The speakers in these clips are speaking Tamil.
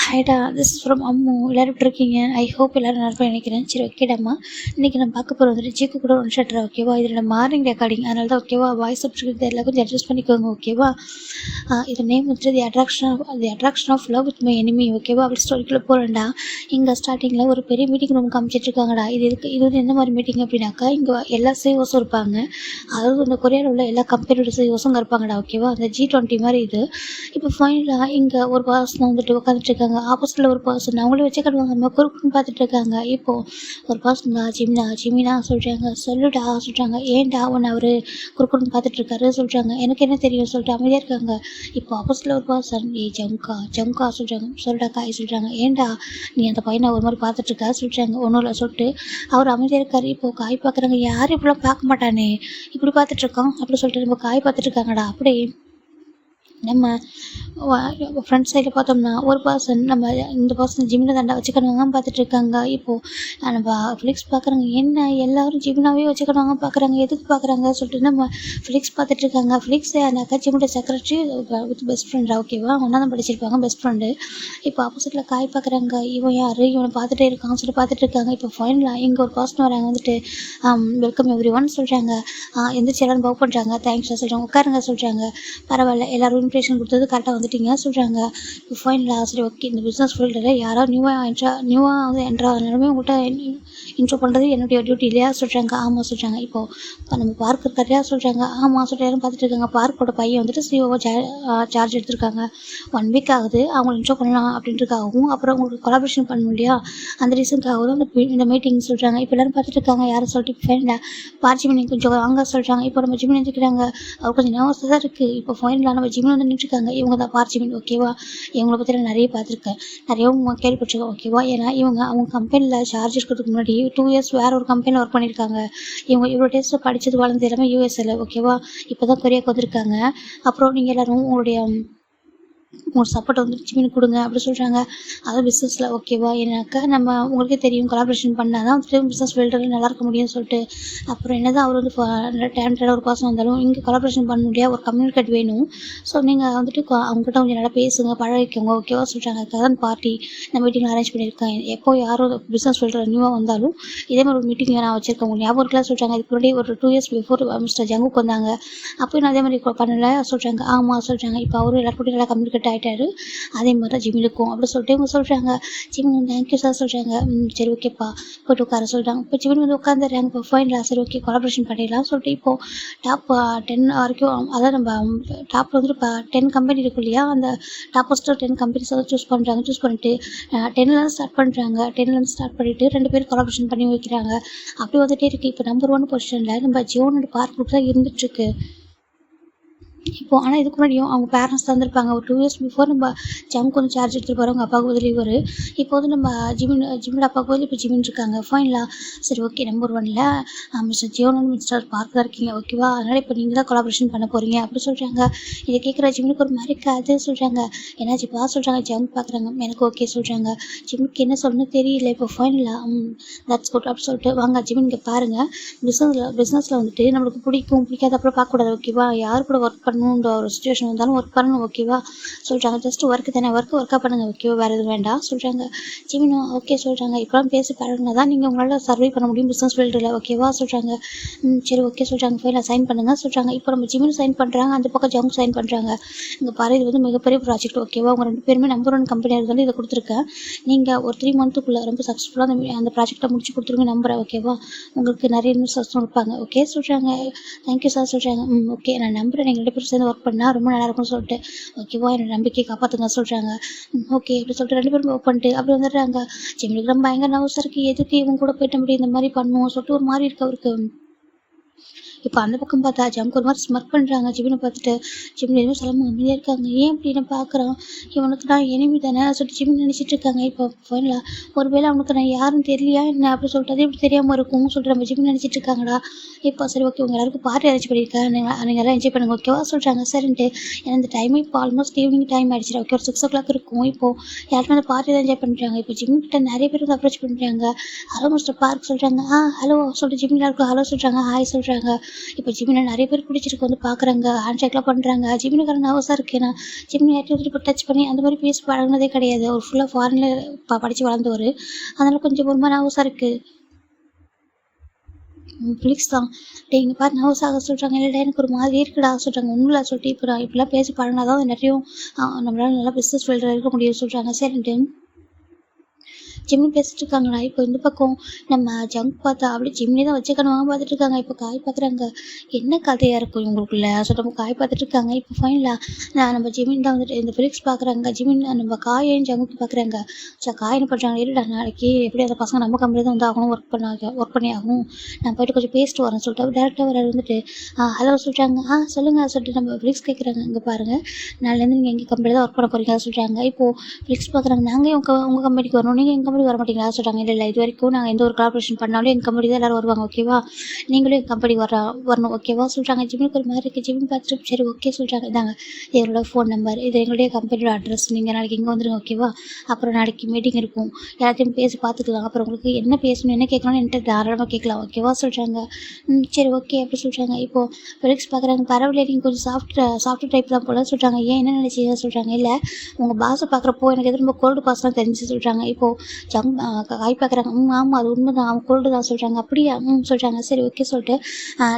ஹைடா, திஸ் இஸ் ஃப்ரம் அம்மு. எல்லோரும் எப்படி இருக்கீங்க? ஐ ஹோப் எல்லோரும் நல்லா இருப்பேன் நினைக்கிறேன். சரி, ஓகேடாம்மா. இன்றைக்கி நம்ம பார்க்க போகிறது வந்துட்டு ஜிக்கு கூட ஒன் ஷட்டர், ஓகேவா? இதில் மார்னிங் ரெக்கார்டிங், அதனால தான் ஓகேவா வாய்ஸ் அப்படிங்கிறது எல்லாம் கொஞ்சம் அட்ஜஸ்ட் பண்ணிக்கோங்க, ஓகேவா? இது நேம் வந்துட்டு the attraction of love with my enemy, ஓகேவா? அப்படி ஸ்டோரிக்குள்ளே போகிறேன்டா. இங்கே ஸ்டார்டிங்கில் ஒரு பெரிய மீட்டிங் ரூம் காமிச்சிட்ருக்காங்கடா. இது வந்து எந்த மாதிரி மீட்டிங் அப்படின்னாக்கா, இங்கே எல்லா சிஓஸும் இருப்பாங்க. அதாவது இந்த கொரியாவில் உள்ள எல்லா கம்பெனியோட சிஓஸும் இருப்பாங்கடா, ஓகேவா? அந்த G20 மாதிரி இது. இப்போ ஃபைனலாக இங்கே ஒரு பர்சன் வந்துட்டு உட்காந்துட்ருக்காங்க. ஆப்போசிட்டில் ஒரு பர்சன் அவங்களே வச்சுக்கிடுவாங்க. நம்ம குறுக்குன்னு பார்த்துட்ருக்காங்க. இப்போது ஒரு பர்சன் தான் ஜிமினா சொல்கிறாங்க. சொல்லுடா சொல்கிறாங்க. ஏன்டா உன்னை அவர் குறுக்குன்னு பார்த்துட்ருக்காரு சொல்கிறாங்க. எனக்கு என்ன தெரியும் சொல்லிட்டு அமைதியாக இருக்காங்க. இப்போ ஆப்போசிட்டில் ஒரு பர்சன் ஜம்கா சொல்கிறாங்க. சொல்லிட்டா காய் சொல்கிறாங்க. ஏன்டா நீ அந்த பையனை ஒரு மாதிரி பார்த்துட்ருக்கா சொல்கிறாங்க. ஒன்றும் இல்லை சொல்லிட்டு அவர் அமைதியாக இருக்கார். இப்போது காய் பார்க்குறாங்க. யாரும் இப்படிலாம் பார்க்க மாட்டானே, இப்படி பார்த்துட்ருக்கோம் அப்படி சொல்லிட்டு நம்ம காய் பார்த்துட்ருக்காங்கடா. அப்படி நம்ம ஃப்ரண்ட் சைடில் பார்த்தோம்னா ஒரு பர்சன் நம்ம இந்த பர்சன் ஜிமினை தாண்டா வச்சுக்கணுவாங்க பார்த்துட்ருக்காங்க. இப்போது நம்ம ஃபிலிக்ஸ் பார்க்குறாங்க. என்ன எல்லோரும் ஜிமினாவே வச்சுக்கணுவாங்க பார்க்குறாங்க, எதுக்கு பார்க்குறாங்க சொல்லிட்டு நம்ம ஃபிலிக்ஸ் பார்த்துட்ருக்காங்க. ஃபிலிக்ஸ் அந்த அக்கா ஜிமியோட செக்ரட்டரி வித் பெஸ்ட் ஃப்ரெண்டா, ஓகேவா? ஒன்றா தான் படிச்சிருப்பாங்க, பெஸ்ட் ஃப்ரெண்டு. இப்போ ஆப்போசிட்டில் காய் பார்க்குறாங்க. இவன் யார், இவனை பார்த்துட்டே இருக்கான்னு சொல்லிட்டு பார்த்துட்ருக்காங்க. இப்போ ஃபைனலாக இங்கே ஒரு பர்சன் வராங்க. வந்துட்டு வெல்கம் எவ்ரி ஒன் சொல்கிறாங்க. எந்திரிச்சு எல்லாரும் பவ் பண்ணுறாங்க. தேங்க்ஸ் சொல்கிறாங்க. உட்காருங்க சொல்கிறாங்க. பரவாயில்ல, எல்லோரும் இன்விடேஷன் கொடுத்தது கரெக்டாக வந்துட்டீங்க சொல்கிறாங்க. இப்போ ஃபைனலாக சரி ஓகே, இந்த பிஸ்னஸ் ஃபீல்டில் யாராவது நியூவாக வந்து என்ட்ரு ஆனாலுமே உங்கள்கிட்ட இன்ட்ரோ பண்ணுறது என்னுடைய டியூட்டி இல்லையா சொல்கிறாங்க. ஆமாம் சொல்கிறாங்க. இப்போது நம்ம பார்க் இருக்காரியா சொல்கிறாங்க. ஆமாம் சொல்லிட்டு யாரும் பார்த்துட்டு இருக்காங்க. பார்க்கோட பையன் வந்துட்டு சிஓ சார்ஜ் எடுத்திருக்காங்க. 1 வீக் ஆகுது அவங்களை இன்ட்ரோ பண்ணலாம் அப்படின்றதுக்காகவும், அப்புறம் உங்களுக்கு கொலாபரேஷன் பண்ணணும் இல்லையா, அந்த ரீசனுக்காகவும் இந்த மீட்டிங் சொல்கிறாங்க. இப்போ எல்லோரும் பார்த்துட்டு இருக்காங்க. யாரும் சொல்லிட்டு இப்போ ஃபைனலாக பார்ச்சிமினி கொஞ்சம் வாங்க சொல்கிறாங்க. இப்போ நம்ம ஜிமின் நினைக்கிறாங்க. அவர் கொஞ்சம் நர்வஸாக தான் இருக்குது. இப்போ ஃபைனலாக நம்ம ஜிமின் வந்து நின்றுருக்காங்க. இவங்க தான் பார்ச்சிமின், ஓகேவா? இவங்களை பற்றி நான் நிறைய பார்த்துருக்கேன், நிறையவும் கேள்விப்பட்டிருக்கேன், ஓகேவா? ஏன்னா அவங்க கம்பெனியில் சார்ஜ் இருக்கிறதுக்கு முன்னாடி 2 இயர்ஸ் வேறு ஒரு கம்பெனியில் ஒர்க் பண்ணியிருக்காங்க. இவங்க இவ்வளோ டேஸில் படித்தது வளர்ந்து எல்லாமே யூஎஸ்ஏல, ஓகேவா? இப்போ தான் கொரியாவுக்கு வந்திருக்காங்க. அப்புறம் நீங்கள் எல்லோரும் உங்களோட சப்போர்ட் வந்துட்டு ஜிமின் கொடுங்க அப்படி சொல்கிறாங்க. அதுவும் பிஸ்னஸில், ஓகேவா? ஏன்னாக்கா நம்ம உங்களுக்கே தெரியும் கொலாபரேஷன் பண்ணால் தான் வந்துட்டு பிஸ்னஸ் ஃபீல்டில் நல்லா இருக்க முடியும்னு சொல்லிட்டு. அப்புறம் என்ன தான் அவர் வந்து டேலண்டடாக ஒரு பர்சன் வந்தாலும் இங்கே கொலாபரேஷன் பண்ண முடியாது, ஒரு கம்யூனிகேட் வேணும். ஸோ நீங்கள் வந்துட்டு அவங்ககிட்ட கொஞ்சம் நல்லா பேசுங்க, பழகிக்கோங்க, ஓகேவா சொல்கிறாங்க. கதன் பார்ட்டி நான் மீட்டிங் அரேஞ்ச் பண்ணியிருக்கேன். எப்போ யாரும் பிஸ்னஸ் ஃபீல்டில் நியூவாக வந்தாலும் இதே மாதிரி ஒரு மீட்டிங் நான் வச்சுருக்கேன், உங்களுக்கு ஞாபகம் இருக்கலாம் சொல்கிறாங்க. இதுக்கு முன்னாடி ஒரு 2 இயர்ஸ் பிஃபோர் மிஸ்டர் ஜங்குக்கு வந்தாங்க, அப்போயும் நான் அதே மாதிரி பண்ணலை சொல்கிறாங்க. ஆமாம் சொல்கிறாங்க. இப்போ அவரும் எல்லாருக்கூட்டையும் நல்லா கம்யூனிகேட் ஆகிட்டாரு. அதே மாதிரி தான் ஜிமினுக்கும் அப்படி சொல்லிட்டு இவங்க சொல்கிறாங்க. ஜிமின் தேங்க்யூ சார் சொல்கிறாங்க. சரி ஓகேப்பா போய்ட்டு உட்கார சொல்கிறாங்க. இப்போ ஜிமின் வந்து உட்காந்துடுறாங்க. இப்போ ஃபைனலாக சரி ஓகே கொலாபரேஷன் பண்ணிடலாம் சொல்லிட்டு இப்போது டாப் 10 வரைக்கும், அதான் நம்ம டாப்பில் வந்துட்டு இப்போ 10 கம்பெனி இருக்கும் இல்லையா, அந்த டாப் ஃபஸ்ட்டு 10 கம்பெனிஸ் வந்து சூஸ் பண்ணுறாங்க. சூஸ் பண்ணிவிட்டு 10லேருந்து ஸ்டார்ட் பண்ணுறாங்க. 10லேருந்து ஸ்டார்ட் பண்ணிவிட்டு 2 பேர் கொலாபரேஷன் பண்ணி வைக்கிறாங்க. அப்படி வந்துகிட்டே இருக்குது. இப்போ நம்பர் 1 பொசிஷனில் நம்ம ஜியோனோட பார்க் குரூப் தான் இருந்துகிட்ருக்கு. இப்போ ஆனால் இதுக்கு முன்னாடியும் அவங்க பேரண்ட்ஸ் தந்திருப்பாங்க. ஒரு 2 இயர்ஸ் பிஃபோர் நம்ம ஜம்க்கு வந்து சார்ஜ் எடுத்துகிட்டு போகிறோம். அவங்க அப்பாவுக்கு பதில் இவர். இப்போ வந்து நம்ம ஜிமினோட அப்பாவுக்கு பதில் இப்போ ஜிமின் இருக்காங்க. ஃபைனலாக சரி ஓகே, நம்பர் 1ல் மிஸ்டர் ஜியோனும் மிஸ்டர் பார்க் தான் இருக்கீங்க, ஓகேவா? அதனால் இப்போ நீங்கள் தான் கொலாபரேஷன் பண்ண போகிறீங்க அப்படி சொல்கிறாங்க. இதை கேட்குற ஜிமினுக்கு ஒரு மாதிரி இருக்காது சொல்கிறாங்க. என்னாச்சுப்பா சொல்கிறாங்க. ஜம் பார்க்குறாங்க. எனக்கு ஓகே சொல்கிறாங்க. ஜிமினுக்கு என்ன சொல்லணும்னு தெரியல. இப்போ ஃபைனலாக தட்ஸ் குட் அப்படி சொல்லிட்டு வாங்க ஜிமின் இங்கே பாருங்கள், பிஸ்னஸில் வந்துட்டு நம்மளுக்கு பிடிக்காத அப்புறம் பார்க்கக்கூடாது, ஓகேவா? யார் கூட ஒர்க் பண்ணணுன்ற ஒரு சுச்சுவேஷன் வந்தாலும் ஒர்க் பண்ணணும், ஓகேவா சொல்கிறாங்க. ஜஸ்ட் ஒர்க்கு தானே, ஒர்க்காக பண்ணுங்கள், ஓகேவா? வேறு எதுவும் வேண்டாம் சொல்கிறாங்க. ஜிமினும் ஓகே சொல்கிறாங்க. இப்போலாம் பேசி பழகினா தான் நீங்கள் உங்களால் சர்வை பண்ண முடியும் பிஸ்னஸ் ஃபீல்டில், ஓகேவா சொல்கிறாங்க. சரி ஓகே சொல்கிறாங்க. ஃபைனலாக சைன் பண்ணுங்கள் சொல்கிறாங்க. இப்போ நம்ம ஜிமின் சைன் பண்ணுறாங்க, அந்த பக்கம் ஜங்க் சைன் பண்ணுறாங்க. இங்கே பாரு, இது வந்து மிகப்பெரிய ப்ராஜெக்ட், ஓகேவா? உங்கள் 2 பேருமே நம்பர் 1 கம்பெனியாக இருந்தாலும் இதை கொடுத்துருக்கேன். நீங்கள் ஒரு 3 மந்த்துக்குள்ளே ரொம்ப சக்ஸஸ்ஃபுல்லாக அந்த ப்ராஜெக்டை முடிச்சு கொடுத்துருங்க நம்புகிறேன், ஓகேவா? உங்களுக்கு நிறைய இன்வெஸ்டர்ஸ் இருப்பாங்க, ஓகே சொல்கிறாங்க. தேங்க்யூ சார் சொல்கிறாங்க. ஓகே, நான் நம்புகிறேன் நீங்கள் 2 பேரும் சேர்ந்து ஒர்க் பண்ணால் ரொம்ப நல்லா இருக்கும்னு சொல்லிட்டு, ஓகேவா? என்னோட நம்பிக்கையை காப்பாற்றுங்க சொல்கிறாங்க. ஓகே அப்படி சொல்லிட்டு 2 பேரும் ஒர்க் பண்ணிட்டு அப்படி வந்துடுறாங்க. ஜிமினுக்கு ரொம்ப பயங்கர நர்வஸாக இருக்குது. எதுக்கு இவங்க கூட போயிட்டு அப்படி இந்த மாதிரி பண்ணுவோம் சொல்லிட்டு ஒரு மாதிரி இருக்குது அவருக்கு. இப்போ அந்த பக்கம் பார்த்தா ஜம்க்கு ஒரு மாதிரி ஸ்மர்க் பண்ணுறாங்க. ஜிமினை பார்த்துட்டு ஜிமின் எதுவும் சொல்லாமல் அமைதியாக இருக்காங்க. ஏன் அப்படின்னு பார்க்குறான். இவனுக்கு நான் எனிமி தானே சொல்லிட்டு ஜிமின் நினச்சிட்டு இருக்காங்க. இப்போ ஃபைனலாக ஒருவேளை அவனுக்கு நான் யாருன்னு தெரியலையா என்ன அப்படி சொல்லிட்டு அது எப்படி தெரியாமல் இருக்கும்னு சொல்லிட்டு நம்ம ஜிமின் நினச்சிட்டு இருக்காங்கடா. இப்போ சரி ஓகே, உங்கள் எல்லாருக்கும் பார்ட்டி அரேஞ்ச் பண்ணியிருக்கேன், நீங்கள் எல்லாம் என்ஜாய் பண்ணுங்க, ஓகேவா சொல்கிறாங்க. சரின்ட்டு ஏன்னா இந்த டைமே இப்போ ஆல்மோஸ்ட் ஈவினிங் டைம் ஆகிடுச்சு, ஓகே ஒரு 6 o'clock இருக்கும். இப்போது யாருமே அந்த பார்ட்டி தான் என்ஜாய் பண்ணுறாங்க. இப்போ ஜிமின் கிட்ட நிறைய பேர் வந்து அப்ரோச் பண்ணுறாங்க. ஹலோ மிஸ்டர் பார்க் சொல்கிறாங்க. ஹலோ சொல்லிட்டு ஜிமின் எல்லாருக்கும் ஹலோ சொல்கிறாங்க, ஹாய் சொல்கிறாங்க. இப்போ ஜிமினை நிறைய பேர் பிடிச்சிருக்கு வந்து பார்க்குறாங்க, ஹேண்ட் ஷேக்லாம் பண்ணுறாங்க. ஜிமினுக்கான நர்வஸாக இருக்கு. ஏன்னா ஜிமினி யார்ட்டையும் இப்போ டச் பண்ணி அந்த மாதிரி பேசி பழகுனதே கிடையாது. அவர் ஃபுல்லாக ஃபாரினில் படித்து வளர்ந்தவர். அதனால் கொஞ்சம் ஒரு மாதிரி நர்வஸாக இருக்குது. ஃபிலிக்ஸ் தான். டேய் இங்கே பாரு நர்வஸ் ஆக சொல்கிறாங்க. இல்லைடா எனக்கு ஒரு மாதிரி இருக்குடா சொல்கிறாங்க. ஒன்றும் சொல்லிட்டு இப்போ நான் இப்படிலாம் பேசி பழகினா தான் நிறையும் நம்மளால நல்லா பிஸ்னஸ் ஃபீல்டில் இருக்க முடியும் சொல்கிறாங்க. சரின்ட்டு ஜிம்னி பேசிட்டு இருக்காங்களா. இப்போ இந்த பக்கம் நம்ம ஜங்க் பார்த்தா அப்படியே ஜிம்னி தான் வச்சுக்கணும் பார்த்துட்டு இருக்காங்க. இப்போ காய் பார்க்குறாங்க. என்ன கதையாக இருக்கும் இவங்களுக்குள்ள. ஸோ நம்ம காய் பார்த்துட்டு இருக்காங்க. இப்போ ஃபைனலாக நம்ம ஜிமின் தான் வந்துட்டு இந்த ஃபிலிக்ஸ் பார்க்குறாங்க. ஜிமின் நம்ம காயையும் ஜங்குக்கு பார்க்குறாங்க. ஸோ காய் என்ன பண்ணுறாங்க, இருடா நாளைக்கு எப்படி அந்த பசங்க நம்ம கம்பெனி தான் வந்து ஆகணும், ஒர்க் பண்ணி ஆகணும், நான் போய்ட்டு கொஞ்சம் பேசிட்டு வரேன் சொல்லிட்டு டேரெக்டாக வர வந்துட்டு ஹலோ சொல்கிறாங்க. சொல்லுங்கள் சொல்லிட்டு நம்ம ஃபிலிக்ஸ் கேட்குறாங்க. இங்கே பாருங்கள், நாளைலேருந்து நீங்கள் எங்கள் கம்பெனி தான் ஒர்க் பண்ண போகிறீங்க சொல்கிறாங்க. இப்போது ஃபிலிக்ஸ் பார்க்குறாங்க. நாங்கள் உங்கள் கம்பெனிக்கு வரணும், நீங்கள் எங்கள் கம்பெனி வர மாட்டீங்களா சொல்கிறாங்க. இல்லை இது வரைக்கும் நாங்கள் எந்த ஒரு கார்பரேஷன் பண்ணாலும் எங்கள் கம்பெனி தான் எல்லோரும் வருவாங்க, ஓகேவா, நீங்களும் எங்கள் கம்பெனி வரணும், ஓகேவா சொல்கிறாங்க. ஜிம்முக்கு ஒரு மாதிரி இருக்குது. ஜிம் பார்த்துட்டு சரி ஓகே சொல்கிறாங்க. இதாங்க எங்களோட ஃபோன் நம்பர், இது எங்களுடைய கம்பெனியோட அட்ரஸ், நீங்கள் நாளைக்கு இங்கே வந்துடுங்க, ஓகேவா, அப்புறம் நாளைக்கு மீட்டிங் இருக்கும், எல்லாத்தையும் பேசி பார்த்துக்கலாம், அப்புறம் உங்களுக்கு என்ன பேசணும் என்ன கேட்கணும்னு என்கிட்ட தாராளமாக கேட்கலாம், ஓகேவா சொல்கிறாங்க. சரி ஓகே அப்படி சொல்கிறாங்க. இப்போது ஃபிலிக்ஸ் பார்க்குறாங்க. பரவாயில்ல நீங்கள் கொஞ்சம் சாஃப்ட் டைப் தான் போல சொல்கிறாங்க. ஏன் என்ன நினச்சிங்க சொல்கிறாங்க. இல்லை உங்கள் பாஸை பார்க்குறப்போ எனக்கு எது ரொம்ப கோல்டு பாஸ்லாம் தெரிஞ்சு சொல்கிறாங்க. இப்போது காய் பார்க்குறாங்க. ஆமாம் அது உண்மை தான், அவன் கோல்டு தான் சொல்கிறாங்க. அப்படியா சொல்கிறாங்க. சரி ஓகே சொல்லிட்டு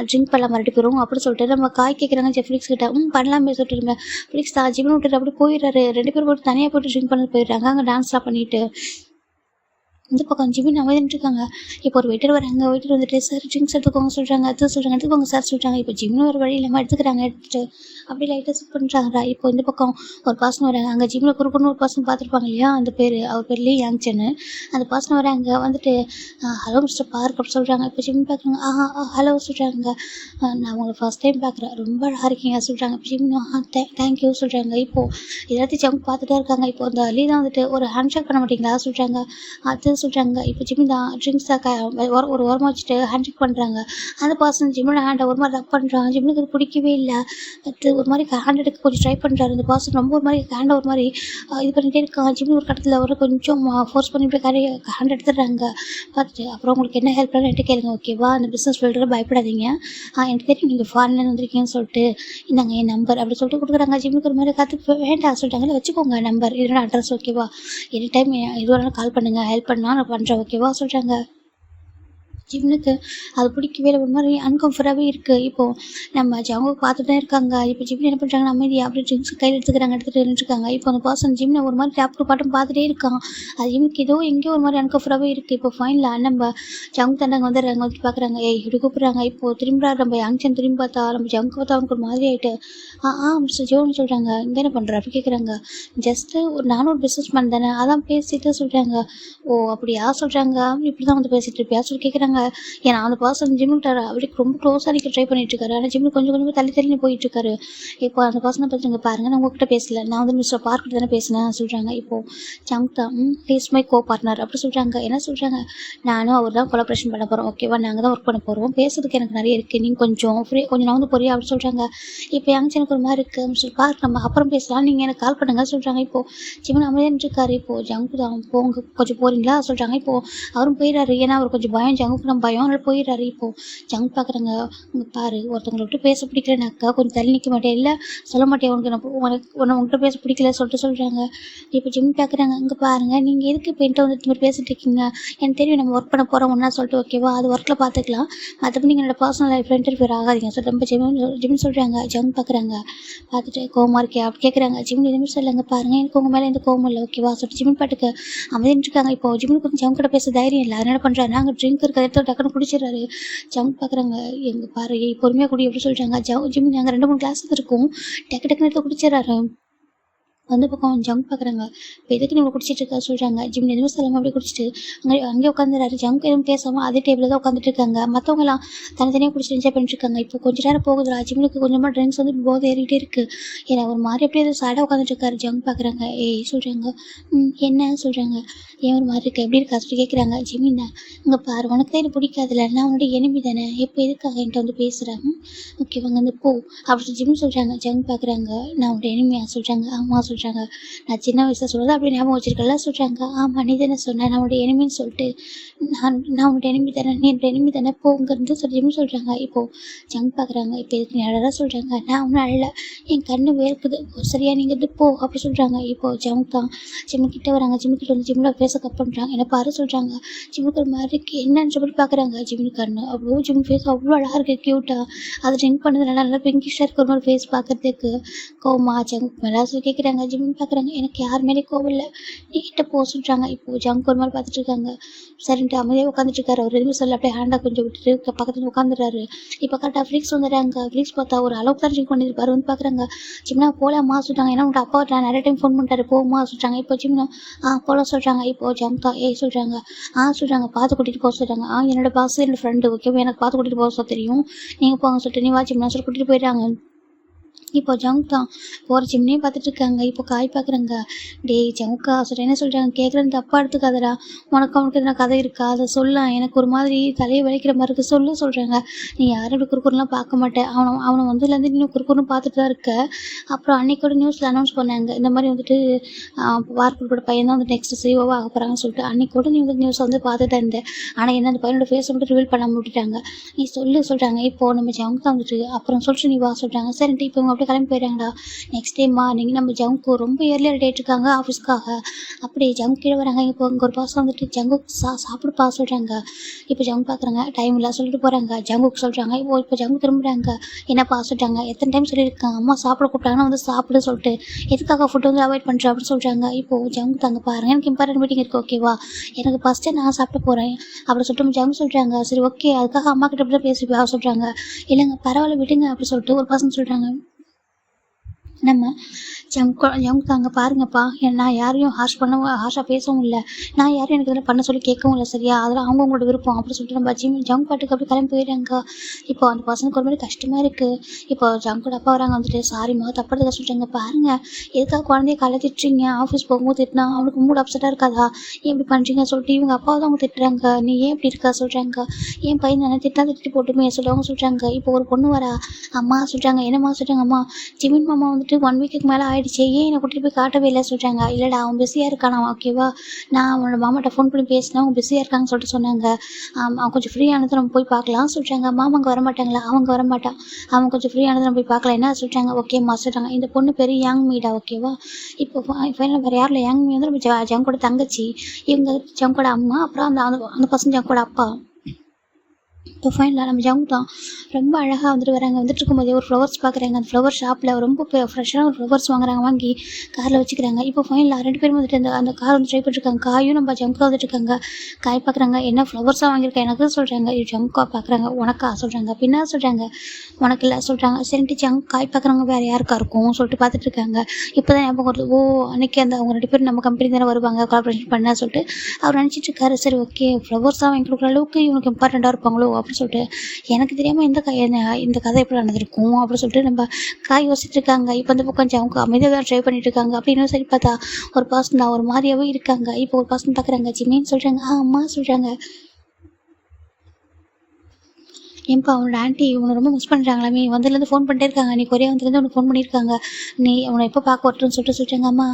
ட்ரிங்க் பண்ணலாம் மறுபடியும் போயிடும் அப்படி சொல்லிட்டு நம்ம காய் கேட்குறாங்க ஃபிலிக்ஸ் கிட்ட. பண்ணலாமே சொல்லிட்டு இருங்க. ஃபிலிக்ஸ் தான் ஜிம்னு விட்டுட்டு அப்படி போயிடுறாரு. 2 பேர் போய்ட்டு தனியாக போய்ட்டு ட்ரிங்க் பண்ணி போயிடுறாங்க. அங்கே டான்ஸ்லாம் பண்ணிட்டு இந்த பக்கம் ஜிமின் அமைதிட்டு இருக்காங்க. இப்போ ஒரு வெயிட்டர் வராங்க. வெயிட்டர் வந்துட்டு சார் ட்ரிங்க்ஸ் எடுத்துக்கோங்க சொல்கிறாங்க. எடுத்துக்கோங்க சார் சொல்கிறாங்க. இப்போ ஜிம்னு ஒரு வழி இல்லாமல் எடுத்துட்டு அப்படி லைட்டாக சிப் பண்ணுறாங்க. இப்போ இந்த பக்கம் ஒரு பர்சன் வராங்க. அங்கே ஜிம்மில் குறுக்குன்னு ஒரு பர்சன் பார்த்துருப்பாங்க இல்லையா, அந்த பேர் அவர் பேர் லீ யாங்சன்னு. அந்த பர்சன் வராங்க. வந்துட்டு ஹலோ மிஸ்டர் பார்க் அப்படி சொல்கிறாங்க. இப்போ ஜிம் பார்க்குறாங்க. ஹலோ சொல்கிறாங்க. நான் உங்களை ஃபர்ஸ்ட் டைம் பார்க்குறேன், ரொம்ப அழகாக இருக்கீங்க சொல்கிறாங்க. இப்போ ஜிம் தேங்க்யூ சொல்கிறாங்க. இப்போது எல்லாத்தையும் ஜம்ப் பார்த்துட்டே இருக்காங்க. இப்போ அந்த லீ தான் வந்துட்டு ஒரு ஹேண்ட் ஷேக் பண்ண மாட்டீங்களா சொல்கிறாங்க. அது சொல்கிறாங்க. இப்போ ஜிம்மி தான் ட்ரிங்க்ஸ் ஒரு ஓரமாக வச்சுட்டு ஹேண்ட் ஷேக் பண்ணுறாங்க. அந்த பர்சன் ஜிம்மோட ஹேண்டை ஒரு மாதிரி ரப் பண்ணுறாங்க. ஜிம்முக்கு அது பிடிக்கவே இல்லை. அது ஒரு மாதிரி ஹேண்ட் எடுக்க கொஞ்சம் ட்ரை பண்ணுறாரு. அந்த பர்சன் ரொம்ப ஒரு மாதிரி ஹேண்டை ஒரு மாதிரி இது பண்ணிகிட்டே இருக்காங்க. ஜிம்மி ஒரு கட்டத்தில் ஒரு கொஞ்சம் ஃபோர்ஸ் பண்ணிட்டு ஹேண்ட் எடுத்துடுறாங்க. பார்த்துட்டு அப்புறம் உங்களுக்கு என்ன ஹெல்ப் பண்ணலாம் என்கிட்ட கேளுங்க, ஓகேவா, அந்த பிஸ்னஸ் ஃபீல்டில் பயப்படாதீங்க, எனக்கு தெரியும் நீங்கள் ஃபாரின்லேருந்து வந்திருக்கீங்கன்னு சொல்லிட்டு இந்தாங்க என் நம்பர் அப்படி சொல்லிட்டு கொடுக்குறாங்க. ஜிம்முக்கு ஒரு மாதிரி கற்று வேண்டாம் சொல்லிட்டாங்க. இல்லை வச்சுக்கோங்க நம்பர், இதோட அட்ரஸ், ஓகேவா, எனி டைம் இது வேணாலும் கால் பண்ணுங்கள், ஹெல்ப் பண்ணால் நான் பண்ணுறேன், ஓகேவா சொல்கிறாங்க. ஜிம்னுக்கு அது பிடிக்கவே இல்லை. ஒரு மாதிரி அன்கம்ஃபர்டாகவே இருக்குது. இப்போது நம்ம அவங்க பார்த்துட்டு தான் இருக்காங்க. இப்போ ஜிம்னு என்ன பண்ணுறாங்க, அமைதியாக அப்படியே ட்ரிங்க்ஸ் கையில் எடுத்துகிட்டு நின்றுருக்காங்க. இப்போ அந்த பர்சன் ஜிம்னை ஒரு மாதிரி டேப் டு பாட்டும் பார்த்துட்டே இருக்கான். அது ஜிம்னுக்கு ஏதோ எங்கேயோ ஒரு மாதிரி அன்கம்ஃபர்டாகவே இருக்குது. இப்போ ஃபைனலாக நம்ம ஜங்க் தண்டாங்க வந்துடுறாங்க. வந்து பார்க்குறாங்க. இப்படி கூப்பிட்றாங்க. இப்போது திரும்பி நம்ம யாங்சன் திரும்பி பார்த்தா நம்ம ஜங்க் பார்த்தா அவனுக்கு ஒரு மாதிரி ஆகிட்டு மிஸ்டர் ஜோன்னு சொல்கிறாங்க. இங்கே என்ன பண்ணுற அப்படி கேட்குறாங்க. ஜஸ்ட்டு நானும் ஒரு பிஸ்னஸ் மேன் தானே, அதான் பேசிட்டு சொல்கிறாங்க. ஓ அப்படியா சொல்கிறாங்க. இப்படி தான் வந்து பேசிகிட்டு இருப்பியா சொல்லி கேட்குறாங்க. ஏன்னா அந்த பர்சன் ஜிம்முக்கிட்ட அவருக்கு ரொம்ப க்ளோஸாக நிற்க ட்ரை பண்ணிட்டு இருக்காரு. ஆனால் ஜிம்மு கொஞ்சம் கொஞ்சமாக தள்ளி போயிட்டு இருக்காரு. இப்போ அந்த பர்சனை பார்த்துங்க பாருங்கள், நான் உங்ககிட்ட பேசல, நான் வந்து மிஸ்டர் பார்க்கிட்ட தானே பேசினேன் சொல்கிறாங்க. இப்போது ஜங்க் தான் ஹீஸ் மை கோ பார்ட்னர் அப்படி சொல்கிறாங்க. என்ன சொல்கிறாங்க, நானும் அவர் தான் கொலாபரேஷன் பண்ண போகிறோம், ஓகேவா, நாங்கள் தான் ஒர்க் பண்ண போகிறோம், பேசுறதுக்கு எனக்கு நிறைய இருக்குது, நீங்கள் கொஞ்சம் கொஞ்சம் நான் வந்து போறியா அப்படி சொல்கிறாங்க. இப்போ யாங்ஸ் எனக்கு ஒரு மாதிரி இருக்குது மிஸ்டர் பார்க், நம்ம அப்புறம் பேசலாம், நீங்கள் எனக்கு கால் பண்ணுங்க சொல்கிறாங்க. இப்போது ஜிம்மன் அமைதியாக இருக்காரு. இப்போது ஜங்கு தான் போங்க கொஞ்சம் போகிறீங்களா சொல்கிறாங்க. இப்போது அவரும் போயிடுறாரு. ஏன்னா அவர் கொஞ்சம் பயம், ஜங்குக்கு நம்ம பயம், அதனால போயிடுறாரு. இப்போது ஜங்க் பார்க்குறாங்க. உங்கள் பாரு, ஒருத்தவங்களை விட்டு பேச பிடிக்கலனாக்கா கொஞ்சம் தள்ளி நிற்க மாட்டேன், இல்லை சொல்ல மாட்டேன், உங்கள்கிட்ட பேச பிடிக்கல சொல்கிறாங்க. இப்போ ஜிம் பார்க்குறாங்க. இங்கே பாருங்கள், நீங்கள் எதுக்கு இப்போ என்கிட்ட வந்து மாதிரி பேசிட்டு இருக்கீங்க, எனக்கு தெரியும் நம்ம ஒர்க் பண்ண போகிறோம் ஒன்றா சொல்லிட்டு, ஓகேவா, அது ஒர்க்கில் பார்த்துக்கலாம், மற்றபடி நீங்கள் என்னோட பர்சனல் லைஃப்பில் இன்டர்ஃபியர் ஆகாதீங்க சொல்லிட்டு நம்ம ஜிம் சொல்கிறாங்க. ஜங்க் பார்க்குறாங்க. பார்த்துட்டு கோவமாக இருக்கே அப்படி கேட்குறாங்க. ஜிம் எதுவுமே சொல்லுங்க, பாருங்கள் எனக்கு உங்கள் மேலே எந்த கோவம் இல்லை, ஓகேவா சொல்லிட்டு ஜிம் பாட்டுக்கு அமைதிட்டு இருக்காங்க. இப்போ ஜிம்முக்கு கொஞ்சம் ஜங்க் கிட்ட பேச தைரியம் இல்லை. அதனால பண்ணுறாரு, நாங்கள் ட்ரிங்க் இருக்கிற இடத்துல டக்குன்னு குடிச்சிடறாரு. ஜங்க் பார்க்குறாங்க. எங்கள் பாரு பொறுமையாக குடி எப்படி சொல்கிறாங்க. ஜிம் நாங்கள் 2-3 கிளாஸ் இருக்கும், டக்குன்னு எடுத்து குடிச்சிடறாரு. அந்த பக்கம் ஜங்க் பார்க்குறாங்க. இப்போ எதுக்கு நீங்கள் குடிச்சிட்டு இருக்கா சொல்கிறாங்க. ஜிம் எதுவுமே சொல்லாமல் அப்படியே குடிச்சிட்டு அங்கேயே உட்காந்துறாரு. ஜங்க் எதுவும் பேசாமல் அதே டேபிளில் தான் உட்காந்துட்டு இருக்காங்க. மற்றவங்களாம் தனித்தனியாக குடிச்சிட்டு என்ஜாய் பண்ணிட்டு இருக்காங்க. இப்போ கொஞ்சம் நேரம் போகுதுடா, ஜிம்முக்கு கொஞ்சமாக ட்ரிங்க்ஸ் வந்து போதை ஏறிக்கிட்டே இருக்குது. ஏன்னா ஒரு மாதிரி அப்படியே சாடாக உட்காந்துட்டு இருக்காரு. ஜங்க் பார்க்குறாங்க. சொல்கிறாங்க. என்ன சொல்கிறாங்க. ஏன் ஒரு மாதிரி இருக்குது, எப்படி இருக்கா சொல்லி கேட்குறாங்க. ஜிம்மின்னா இங்கே பாரு, உனக்கு தான் எனக்கு பிடிக்காதுல்ல, நான் உன்னோட எனிமி தானே, எப்போ எதுக்காக என்கிட்ட வந்து பேசுகிறேன், ஓகே வாங்க வந்து போ அப்படி ஜிம் சொல்கிறாங்க. ஜங்க் பார்க்குறாங்க. நான் உன்னோட எனிமியா சொல்கிறாங்க. ஆமாம் சொல்கிறாங்க. நான் சின்ன வயசில் சொல்கிறது அப்படி ஞாபகம் வச்சிருக்கல சொல்கிறாங்க. ஆமாம், நீ தானே சொன்னேன் நான் உன்னோட எனிமின்னு சொல்லிட்டு. நான் உன்னோட எனிமி தானே, நீ என்னோட எனிமி தானே, போங்கிறது சொல்லி சொல்கிறாங்க. இப்போது ஜங்க் பார்க்குறாங்க. இப்போ இதுக்கு நேராக சொல்கிறாங்க, நான் ஒன்றும் அழல, என் கண்ணு வேர்க்குது, சரியா நீங்கள் இது போ அப்படி சொல்கிறாங்க. இப்போது ஜங்க் தான் ஜிம்முக்கிட்ட வராங்க. ஜிம்முக்கிட்ட வந்து ஜிம்மில் ஃபேஸை கப் பண்ணுறாங்க. என்ன பாரு சொல்கிறாங்க. ஜிம்முக்கு ஒரு மாதிரி இருக்கு, என்னன்னு சொல்லி பார்க்குறாங்க. ஜிம்மி கண்ணு அவ்வளோ ஜிம் ஃபேஸ் அவ்வளோ அழகாக இருக்குது, க்யூட்டாக. அது ட்ரிங்க் பண்ணது நல்லா நல்லா பிங்கிஷாக இருக்க ஒரு மாதிரி ஃபேஸ் பார்க்குறதுக்கு. கோவமா ஜங்க் மேலே சொல்லி கேட்குறாங்க. ஜிம்மின்னு பார்க்குறாங்க. எனக்கு யார் மேலே கோவம் இல்லை, நீ கிட்ட போக சொல்கிறாங்க. இப்போது ஜங்க் ஒரு மாதிரி பார்த்துட்டு இருக்காங்க. சரின்ட்டு அமைதியாக உட்காந்துட்டு இருக்காரு. அவர் எதுவுமே சொல்ல, அப்படியே ஹேண்டாக கொஞ்சம் விட்டுட்டு பக்கத்தில் உட்காந்துடுறாரு. இப்போ கரெக்டாக ஃப்ளிக்ஸ் வந்துடுறாங்க. ஃப்ளிக்ஸ் பார்த்தா ஒரு அளவுக்கு தான் ட்ரிங்க் பண்ணியிருப்பாரு. வந்து பார்க்குறாங்க. ஜிம்னா போகலாமா சொல்கிறாங்க. ஏன்னா உங்கள் அப்பா நான் நிறைய டைம் ஃபோன் பண்ணிட்டாரு, போகுமா சொல்கிறாங்க. இப்போ ஜிம்னா போகலாம் சொல்கிறாங்க. இப்போது ஜங்க் தான் சொல்கிறாங்க. சொல்கிறாங்க, பார்த்து கூட்டிகிட்டு போக சொல்கிறாங்க. என்னோட பாஸ் என்னோட ஃப்ரெண்டு, ஓகேவா, எனக்கு பார்த்து கூட்டிகிட்டு போக சொல்ல தெரியும், நீங்கள் போங்க சொல்லிட்டு, நீ வா ஜிம்னா சொல்லி கூட்டிகிட்டு போயிடுறாங்க. இப்போ ஜங்க் தான் போகிற ஜிம்னே பார்த்துட்டு இருக்காங்க. இப்போ காய் பார்க்குறாங்க. டேய் ஜங்க்கா சொல்கிறேன், என்ன சொல்கிறாங்க, கேட்குறேன்னு தப்பாக எடுத்துக்காதடா, அவனுக்கு எதனா கதை இருக்கா, அதை சொல்ல, எனக்கு ஒரு மாதிரி தலையை வலிக்கிற மாதிரி இருக்குது, சொல்கிறாங்க. நீ யாரும் இப்படி குறுக்குறுலாம் பார்க்க மாட்டேன், அவனை வந்துலேருந்து இன்னும் குறுக்குறுன்னு பார்த்துட்டு தான் இருக்க. அப்புறம் அன்றைக்கோட நியூஸில் அனௌன்ஸ் பண்ணாங்க, இந்த மாதிரி வந்துட்டு வார்ப்புகளோட பையன் தான் வந்து நெக்ஸ்ட் சிஓவாக ஆக போகிறாங்கன்னு சொல்லிட்டு. அன்றைக்கோட நீ வந்து நியூஸ் வந்து பார்த்துட்டு தான் இருந்தேன். ஆனால் என்ன அந்த பையனோட ஃபேஸை மட்டும் ரிவீல் பண்ணாமல் விட்டுட்டாங்க. நீ சொல்கிறாங்க. இப்போது நம்ம ஜங்க் தான் வந்துட்டு அப்புறம் சொல்லிட்டு நீ வா சொல்கிறாங்க. சரின்ட்டு இப்போ அப்படியே கிளம்பி போயிடுறாங்கடா. நெக்ஸ்ட் டே மார்னிங் நம்ம ஜங்கு ரொம்ப இயர்லியாக ரெடி ஆகிட்டு இருக்காங்க ஆஃபீஸ்க்காக. அப்படியே ஜங்கு கீழே வராங்க. இப்போ இங்கே ஒரு பாஸ் வந்துட்டு ஜங்கு சாப்பிடுப்பா சொல்கிறாங்க. இப்போ ஜங்கு பார்க்குறாங்க, டைம் இல்லை சொல்லிட்டு போகிறாங்க. ஜங்குக்கு சொல்கிறாங்க. இப்போ ஜங்கு திரும்புகிறாங்க. என்னப்பா சொல்கிறாங்க, எத்தனை டைம் சொல்லியிருக்காங்க அம்மா சாப்பிட கூப்பிட்டாங்கன்னா வந்து சாப்பிட சொல்லிட்டு, எதுக்காக ஃபுட்டு வந்து அவாய்ட் பண்ணுறேன் அப்படின்னு சொல்கிறாங்க. இப்போது ஜங்கு தாங்க பாருங்கள், எனக்கு இம்பார்ட்டன்ட் மீட்டிங் இருக்குது, ஓகேவா, எனக்கு ஃபஸ்ட்டு நான் சாப்பிட போகிறேன் அப்படி சொல்லிட்டு ஜங்கு சொல்கிறாங்க. சரி ஓகே, அதுக்காக அம்மா கிட்ட இப்படி தான் பேசிப்பா சொல்கிறாங்க. இல்லைங்க பரவாயில்ல விடுங்க அப்படி சொல்லிட்டு ஒரு பர்சன் சொல்கிறாங்க. நம்ம ஜங்க் தாங்க பாருங்கப்பா, நான் யாரையும் ஹார்ஷாக பேசவும் இல்லை, நான் யாரையும் எனக்கு இதெல்லாம் பண்ண சொல்லி கேட்கவும் இல்லை, சரியா, அதெல்லாம் அவங்களோட விருப்பம் அப்படி சொல்லிட்டு நம்ம ஜங்க் பாட்டுக்கு அப்படி கிளம்பி போயிடுறாங்க. இப்போ அந்த பசங்களுக்கு ஒரு மாதிரி கஷ்டமாக இருக்குது. இப்போ ஜங்கோட அப்பா வராங்க. வந்துட்டு சாரிம்மா தப்படுறதுக்காக சொல்கிறாங்க. பாருங்கள், எதுக்காக குழந்தைய காலை திட்டுறீங்க, ஆஃபீஸ் போகும்போது திட்டினா அவனுக்கு மூட் அப்செட்டாக இருக்காதா, ஏன் இப்படி பண்ணுறீங்க சொல்லிட்டு இவங்க அப்பா தான் அவங்க திட்டுறாங்க. நீ ஏன் இப்படி இருக்கா சொல்கிறாங்க. என் பையன் தானே திட்டி போட்டுமே சொல்லுவாங்க சொல்கிறாங்க. இப்போ ஒரு பொண்ணு வரா. அம்மா சொல்கிறாங்க. என்னம்மா சொல்கிறாங்க. அம்மா ஜிமின் மாமா வந்துட்டு 1 வீக்குக்கு மேலே ஆகிடுச்சு, ஏன் என்னை கூட்டிகிட்டு போய் காட்டவே இல்லை சொல்கிறாங்க. இல்லைடா அவன் பிஸியாக இருக்கானா, ஓகேவா, நான் அவனோட மாமாட்ட ஃபோன் பண்ணி பேசினேன், அவங்க பிஸியாக இருக்காங்கன்னு சொல்லிட்டு சொன்னாங்க. அவன் கொஞ்சம் ஃப்ரீயானது நம்ம போய் பார்க்கலாம் சொல்கிறாங்க. மாமா அங்கே வரமாட்டாங்களா, அவங்க வரமாட்டான், அவன் கொஞ்சம் ஃப்ரீயானது நம்ம போய் பார்க்கலாம் என்ன சொல்கிறாங்க. ஓகேம்மா சொல்கிறாங்க. இந்த பொண்ணு பேர் யங் மீடா, ஓகேவா. இப்போ ஃபைனல் வேறு யாரில் யங் மீ வந்து நம்ம ஜங்கோட தங்கச்சி, இவங்க ஜங்கோட அம்மா, அப்புறம் அந்த பசங்க ஜங்கோட அப்பா. இப்போ ஃபைனலாக நம்ம ஜங்கு தான் ரொம்ப அழகாக வந்துட்டு வராங்க. வந்துட்டு இருக்கும்போதே ஒரு ஃப்ளவர்ஸ் பார்க்குறாங்க. அந்த ஃப்ளவர் ஷாப்பில் ரொம்ப ஃப்ரெஷ்ஷான ஒரு ஃப்ளவர்ஸ் வாங்குறாங்க, வாங்கி காரில் வச்சுக்கிறாங்க. இப்போ ஃபைனலாக 2 பேரும் வந்துட்டு அந்த கார் வந்து ட்ரை பண்ணிருக்காங்க. காயும் நம்ம ஜங்கு வந்துட்டு இருக்காங்க. காய் பார்க்குறாங்க. என்ன ஃப்ளவர்ஸாக வாங்கியிருக்கேன் எனக்கு சொல்கிறாங்க. ஜங்கா பார்க்குறாங்க. உனக்கா சொல்கிறாங்க. பின்னா சொல்கிறாங்க. உனக்கு இல்லை சொல்கிறாங்க. சரின்ட்டு காய் பார்க்குறவங்க வேறு யாருக்கா இருக்கும் சொல்லிட்டு பார்த்துட்டு இருக்காங்க. இப்போ தான் ஞாபகம் வருது, அன்றைக்கி அவங்க 2 பேரும் நம்ம கம்பெனி தானே வருவாங்க கொலாபரேஷன் பண்ண சொல்லிட்டு அவர் நினச்சிட்டு இருக்காரு. சரி ஓகே, ஃப்ளவர்ஸாக வாங்கி கொடுக்குற அளவுக்கு இவனுக்கு இம்பார்ட்டண்ட்டாக இருப்பாங்களோ அப்படின்னு சொல்லிட்டு, எனக்கு தெரியாமல் இந்த கதை எப்படி நடந்திருக்கும் அப்படின்னு சொல்லிட்டு நம்ம காய் யோசிச்சுட்டு இருக்காங்க. இப்போ அந்த பக்கம் அவங்க அமைதியாக ட்ரை பண்ணிட்டு இருக்காங்க. அப்படின்னு சரி பார்த்தா ஒரு பர்சன் தான் ஒரு மாதிரியாவே இருக்காங்க. இப்போ ஒரு பர்சன் பார்க்குறாங்க. ஜிமின்னு சொல்கிறாங்க. அம்மா சொல்கிறாங்க. ஏன்பா அவனோட ஆண்டி உன்னை ரொம்ப மிஸ் பண்ணுறாங்களாமே, வந்ததுலேருந்து ஃபோன் பண்ணிட்டே இருக்காங்க, நீ கொரியா வந்ததுலேருந்து உனக்கு ஃபோன் பண்ணியிருக்காங்க, நீ அவனை எப்போ பார்க்க வரட்டுன்னு சொல்லிட்டாங்க. அம்மா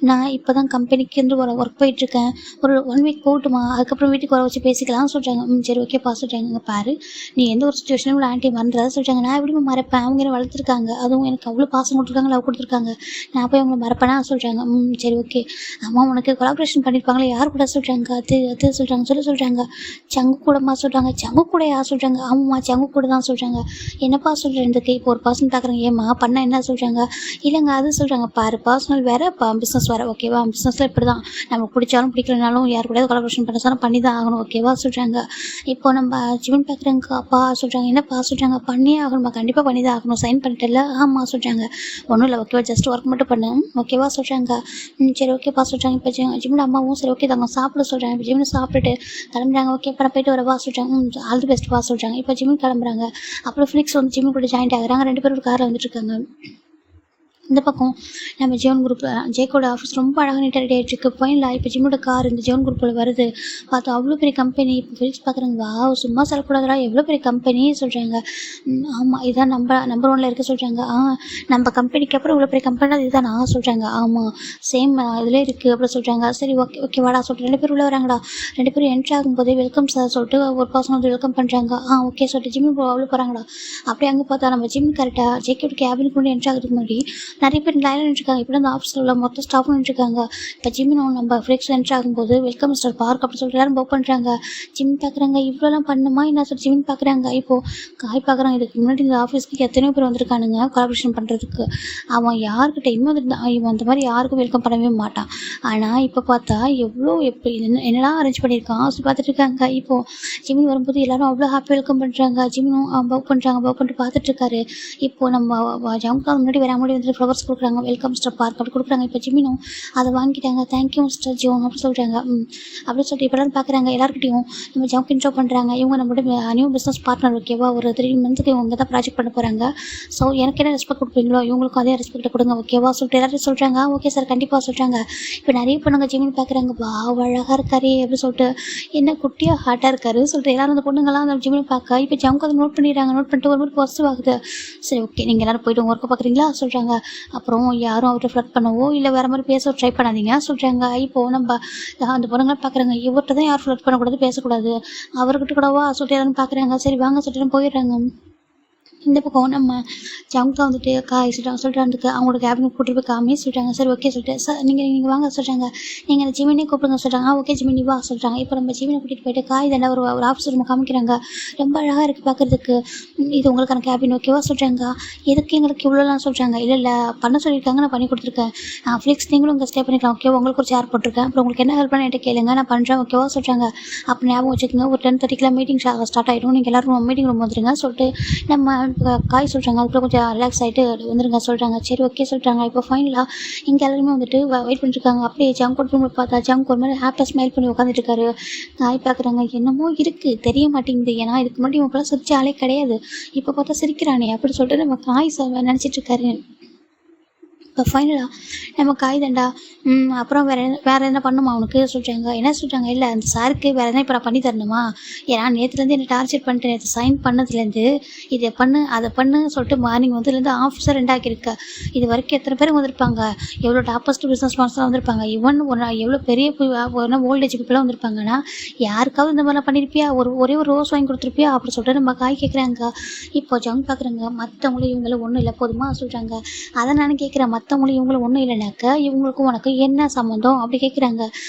நான் இப்போ தான் கம்பெனிக்கு வந்து ஒர்க் போயிட்டுருக்கேன், ஒரு 1 வீக் போகட்டுமா, அதுக்கப்புறம் வீட்டுக்கு வர வச்சு பேசிக்கலாம்னு சொல்கிறாங்க. சரி ஓகேப்பா சொல்கிறாங்க. பாரு, நீ எந்த ஒரு சுச்சுவேஷனும் ஆண்டி மறந்துடாத சொல்கிறாங்க. நான் எப்படிமா மறப்பேன், அவங்க என்ன வளர்த்துருக்காங்க, அதுவும் எனக்கு அவ்வளோ பாசம் கொடுத்துருக்காங்க, லவ் கொடுத்துருக்காங்க, நான் போய் அவங்கள மறப்பேனா சொல்கிறாங்க. சரி ஓகே, அம்மா உனக்கு கொலாபரேஷன் பண்ணியிருப்பாங்களே யார் கூட சொல்கிறாங்க. அது சொல்கிறாங்க சொல்கிறாங்க. சங்கு கூடமா சொல்கிறாங்க. சங்கு கூட யார் சொல்கிறாங்க. ஆமாம்மா சங்கு கூட தான் சொல்கிறாங்க. என்னப்பா சொல்கிறதுக்கு இப்போ ஒரு பர்சன் பார்க்குறாங்க. ஏம்மா பண்ண என்ன சொல்கிறாங்க. இல்லைங்க அது சொல்கிறாங்க. பாரு, பர்சனல் வேறு பிஸ்னஸ் வேறு, ஓகேவா, பிஸ்னஸில் இப்படி தான் நமக்கு பிடிச்சாலும் பிடிக்கலனாலும் யார் கூட கொலாபரேஷன் பண்ண சொன்னால் பண்ணி தான் ஆகணும், ஓகேவா சொல்கிறாங்க. இப்போ நம்ம ஜிவன் பார்க்குறேங்க. அப்பா சொல்கிறாங்க. என்னப்பா சொல்கிறாங்க. பண்ணியே ஆகணுமா, கண்டிப்பாக பண்ணி தான் ஆகணும், சைன் பண்ணிட்டல. ஆமாம் சொல்கிறாங்க. ஒன்றும் இல்லை, ஓகேவா, ஜஸ்ட் ஒர்க் மட்டும் பண்ணு, ஓகேவா சொல்கிறாங்க. சரி ஓகேப்பா சொல்கிறாங்க. இப்போ ஜிவன் அம்மாவும் சரி ஓகே தாங்க சாப்பிட சொல்கிறாங்க. இப்போ ஜிவனை சாப்பிட்டுட்டு கிளம்புறாங்க. ஓகே இப்போ நான் போயிட்டு வரவா சொல்கிறாங்க. ஆல் தி பெஸ்ட் வா சொல்கிறாங்க. இப்போ ஜிம் கிளம்புறாங்க. அப்புறம் ஃபினிக்ஸ் வந்து ஜிம்மு கூட ஜாயின்ட் ஆகுறாங்க. 2 பேரும் ஒரு காரில் வந்துட்டு இருக்காங்க. இந்த பக்கம் நம்ம ஜியோன் குரூப்பில் ஜேக்கோட ஆஃபீஸ் ரொம்ப அழகாக நீட்டாக ரெடி ஆகிட்டுருக்கு. ஃபைனலாக இப்போ ஜிம்மோட கார் இந்த ஜியோன் குரூப்பில் வருது. பார்த்தா அவ்வளோ பெரிய கம்பெனி. இப்போ ஃபெலிக்ஸ் பார்க்குறாங்க, வா சும்மா சொல்லக்கூடாதுடா, எவ்வளோ பெரிய கம்பெனி சொல்கிறாங்க. ஆமாம், இதான் நம்பர் 1ல் இருக்க சொல்கிறாங்க. நம்ம கம்பெனிக்கு அப்புறம் இவ்வளோ பெரிய கம்பெனி இதுதான் நான் சொல்கிறாங்க. ஆமாம், சேம் இதில் இருக்குது அப்படி சொல்கிறாங்க. சரி ஓகே ஓகே வாடா சொல்லிட்டு 2 பேர் உள்ளே வராங்கடா. 2 பேரும் என்ட்ரி ஆகும்போதே வெல்கம் சார் சொல்லிட்டு ஒரு பர்சன் வந்து வெல்கம் பண்ணுறாங்க. ஓகே சொல்லிட்டு ஜிம்மி அவ்வளோ போகிறாங்கடா. அப்படியே அங்கே பார்த்தா நம்ம ஜிம்மி கரெக்டாக ஜேக்கோட கேபினுக்கு முன்னாடி என்ட்ரி ஆகிறதுக்கு முன்னாடி நிறைய பேர் லைனில் நின்றுருக்காங்க. இப்படி அந்த ஆஃபீஸில் உள்ள மொத்த ஸ்டாஃபும் நின்றுருக்காங்க. இப்போ ஜிம்மினும் நம்ம ஃப்ரெக்ஸ் என்ட்ரி ஆகும்போது வெல்கம் மிஸ்டர் பார்க் அப்படி சொல்லிட்டு எல்லாரும் புக் பண்ணுறாங்க. ஜிம் பார்க்குறாங்க, இவ்வளோலாம் பண்ணுமா என்ன சொல்லி ஜிம் பார்க்குறாங்க. இப்போது காய் பார்க்குறாங்க, இதுக்கு முன்னாடி இந்த ஆஃபீஸ்க்கு எத்தனையோ பேர் வந்திருக்கானுங்க கொலாபரேஷன் பண்ணுறதுக்கு. அவன் யார்கிட்ட இன்னும் இவன் அந்த மாதிரி யாருக்கும் வெல்கம் பண்ணவே மாட்டான். ஆனால் இப்போ பார்த்தா எவ்வளோ எப்படி என்னெல்லாம் அரேஞ்ச் பண்ணியிருக்கான் சொல்லி பார்த்துட்டு இருக்காங்க. இப்போது ஜிமின் வரும்போது எல்லாரும் அவ்வளோ ஹாப்பி வெல்கம் பண்ணுறாங்க. ஜிமினும் பக் பண்ணிட்டு பார்த்துட்ருக்காரு. இப்போது நம்ம ஜவுக்கு முன்னாடி முன்னாடி வந்துட்டு ஃப்ளவர்ஸ் கொடுக்குறாங்க, வெல்கம் மிஸ்டர் பார்க் அப்படி கொடுக்குறாங்க. இப்போ ஜிமினும் அதை வாங்கிட்டாங்க. தேங்க்யூ மிஸ்டர் ஜோன் அப்படி சொல்கிறாங்க. அப்படின்னு சொல்லிட்டு இப்போ எல்லாரும் பார்க்குறாங்க. எல்லாருக்கிட்டையும் நம்ம ஜவுக்கு இன்ட்ரோ பண்ணுறாங்க. இவங்க நம்மளோட நியூ பிஸ்னஸ் பார்ட்னர் ஓகேவா, ஒரு 3 மந்த்துக்கு இவங்க தான் ப்ராஜெக்ட் பண்ண போகிறாங்க. ஸோ எனக்கு என்ன ரெஸ்பெக்ட் கொடுப்பீங்களோ இவங்களுக்கும் அதே ரெஸ்பெக்ட் கொடுங்க ஓகேவா சொல்லிட்டு எல்லாரும் சொல்கிறாங்க. ஓகே சார் கண்டிப்பாக சொல்கிறாங்க. இப்போ நிறைய பொண்ணுங்க ஜிமின் பார்க்குறாங்க, வா அழகாக இருக்காரு அப்படி சொல்லிட்டு, என்ன குட்டியாக ஹார்ட்டாக இருக்காரு சொல்லிட்டு எல்லாரும் அந்த பொண்ணுங்களாம் அந்த ஜிமின் பார்க்க இப்போ ஜவுக்கு அதை நோட் பண்ணிடுறாங்க. நோட் பண்ணிட்டு ஒரு மாதிரி பாசிட்டிவ் ஆகுது. சரி ஓகே நீங்கள் எல்லோரும் போய்ட்டு உங்கள் ஒர்க்கை பார்க்குறீங்களா சொல்கிறாங்க. அப்புறம் யாரும் அவர்கிட்ட ஃப்ளட் பண்ணவோ இல்லை வேறு மாதிரி பேச ட்ரை பண்ணாதீங்க சொல்கிறாங்க. இப்போது நம்ம அந்த பொண்ணுங்களாம் பார்க்குறாங்க, இவர்கிட்ட தான் யாரும் ஃப்ளட் பண்ணக்கூடாது, பேசக்கூடாது, அவர்கிட்ட கூடவா சொல்லிட்டு எல்லாரும் பார்க்குறாங்க. சரி வாங்க சொல்லிட்டு போயிடுறாங்க. இந்த பக்கம் நம்ம ஜவுக்கு வந்துட்டு காய் சொல்லிட்டு அவங்களோட கேபினுக்கு கூட்டிட்டு போய் காமி சொல்லிட்டாங்க. சரி ஓகே சொல்லிட்டு சார் நீங்கள் வாங்க சொல்கிறாங்க. நீங்கள் அந்த ஜிமினே கூப்பிடுங்க சொல்கிறாங்க. ஓகே ஜிமினி வா சொல்கிறாங்க. இப்போ நம்ம ஜிமினை கூட்டிகிட்டு போயிட்டு காய் தாண்டா ஒரு ஆஃபீஸ் ரூம் காமிக்கிறாங்க. ரொம்ப அழகாக இருக்குது பார்க்குறதுக்கு. இது உங்களுக்கான கேபின் ஓகேவா சொல்கிறாங்க. எதுக்கு எங்களுக்கு இவ்வளோலாம் சொல்கிறாங்க. இல்லை பண்ண சொல்லியிருக்காங்க, நான் பண்ணி கொடுத்துருக்கேன். ஃப்ளிக்ஸ் நீங்களும் இங்கே ஸ்டே பண்ணிக்கலாம் ஓகேவா, உங்களுக்கு ஒரு சேர் போட்டிருக்கேன். அப்புறம் உங்களுக்கு என்ன ஹெல்ப் பண்ண என்கிட்ட கேளுங்க, நான் பண்ணுறேன் ஓகேவா சொல்கிறாங்க. அப்போ ஞாபகம் வச்சுக்கோங்க, ஒரு 10:30 மீட்டிங் ஸ்டார்ட் ஆகிடும், நீங்கள் எல்லோரும் மீட்டிங் ரூம் வந்துருங்க சொல்லிட்டு நம்ம காய் சொல்கிறாங்க. அதுக்குள்ள கொஞ்சம் ரிலாக்ஸ் ஆகிட்டு வந்துருங்க சொல்கிறாங்க. சரி ஓகே சொல்கிறாங்க. இப்போ ஃபைனலாக இங்கே எல்லாருமே வந்துட்டு வெயிட் பண்ணிட்டுருக்காங்க. அப்படியே ஜங்க் ரூமில் பார்த்தா ஜங்க் ஒரு மாதிரி ஹாப்பியாக ஸ்மைல் பண்ணி உட்காந்துட்டு இருக்காரு. காய் பார்க்குறாங்க, என்னமோ இருக்குது தெரிய மாட்டேங்குது, ஏன்னா இதுக்கு முன்னாடி இவங்களாம் சிரிச்ச ஆளே கிடையாது, இப்போ பார்த்தா சிரிக்கிறானே அப்படி சொல்லிட்டு நம்ம காய் நினச்சிட்டு இருக்காரு. இப்போ ஃபைனலாக நம்ம காய் தண்டா அப்புறம் வேறு என்ன பண்ணுமா அவனுக்கு சொல்கிறாங்க. என்ன சொல்கிறாங்க, இல்லை அந்த சாருக்கு வேறு எதனா இப்போ நான் பண்ணி தரணுமா, ஏன்னா நேற்றுலேருந்து என்னை டார்ச்சர் பண்ணிட்டு நேற்று சைன் பண்ணதுலேருந்து இதை பண்ணு அதை பண்ணு சொல்லிட்டு மார்னிங் வந்துலேருந்து ஆஃபீஸர் 2 ஆக்கியிருக்க. இது வரைக்கும் எத்தனை பேர் வந்திருப்பாங்க, எவ்வளோ டாப்பஸ்ட் பிஸ்னஸ் மேன்ஸ்லாம் வந்திருப்பாங்க, ஈவன் எவ்வளோ பெரிய ஓல்டேஜ் பீப்புளாக வந்திருப்பாங்கன்னா யாருக்காவது இந்த மாதிரிலாம் பண்ணியிருப்பியா, ஒரே ஒரு ரோஸ் வாங்கி கொடுத்துருப்பியா அப்படி சொல்லிட்டு நம்ம காய் கேட்குறாங்க. இப்போ ஜவுன் பார்க்குறாங்க, மற்றவங்களும் இவங்களும் ஒன்றும் இல்லை போதுமா சொல்கிறாங்க. அதை நான் கேட்குறேன், மற்றவங்களும் இவங்களும் ஒன்றும் இல்லைனாக்கா இவங்களுக்கும் உனக்கு என்ன சம்மந்தம் அப்படி கேட்குறாங்க.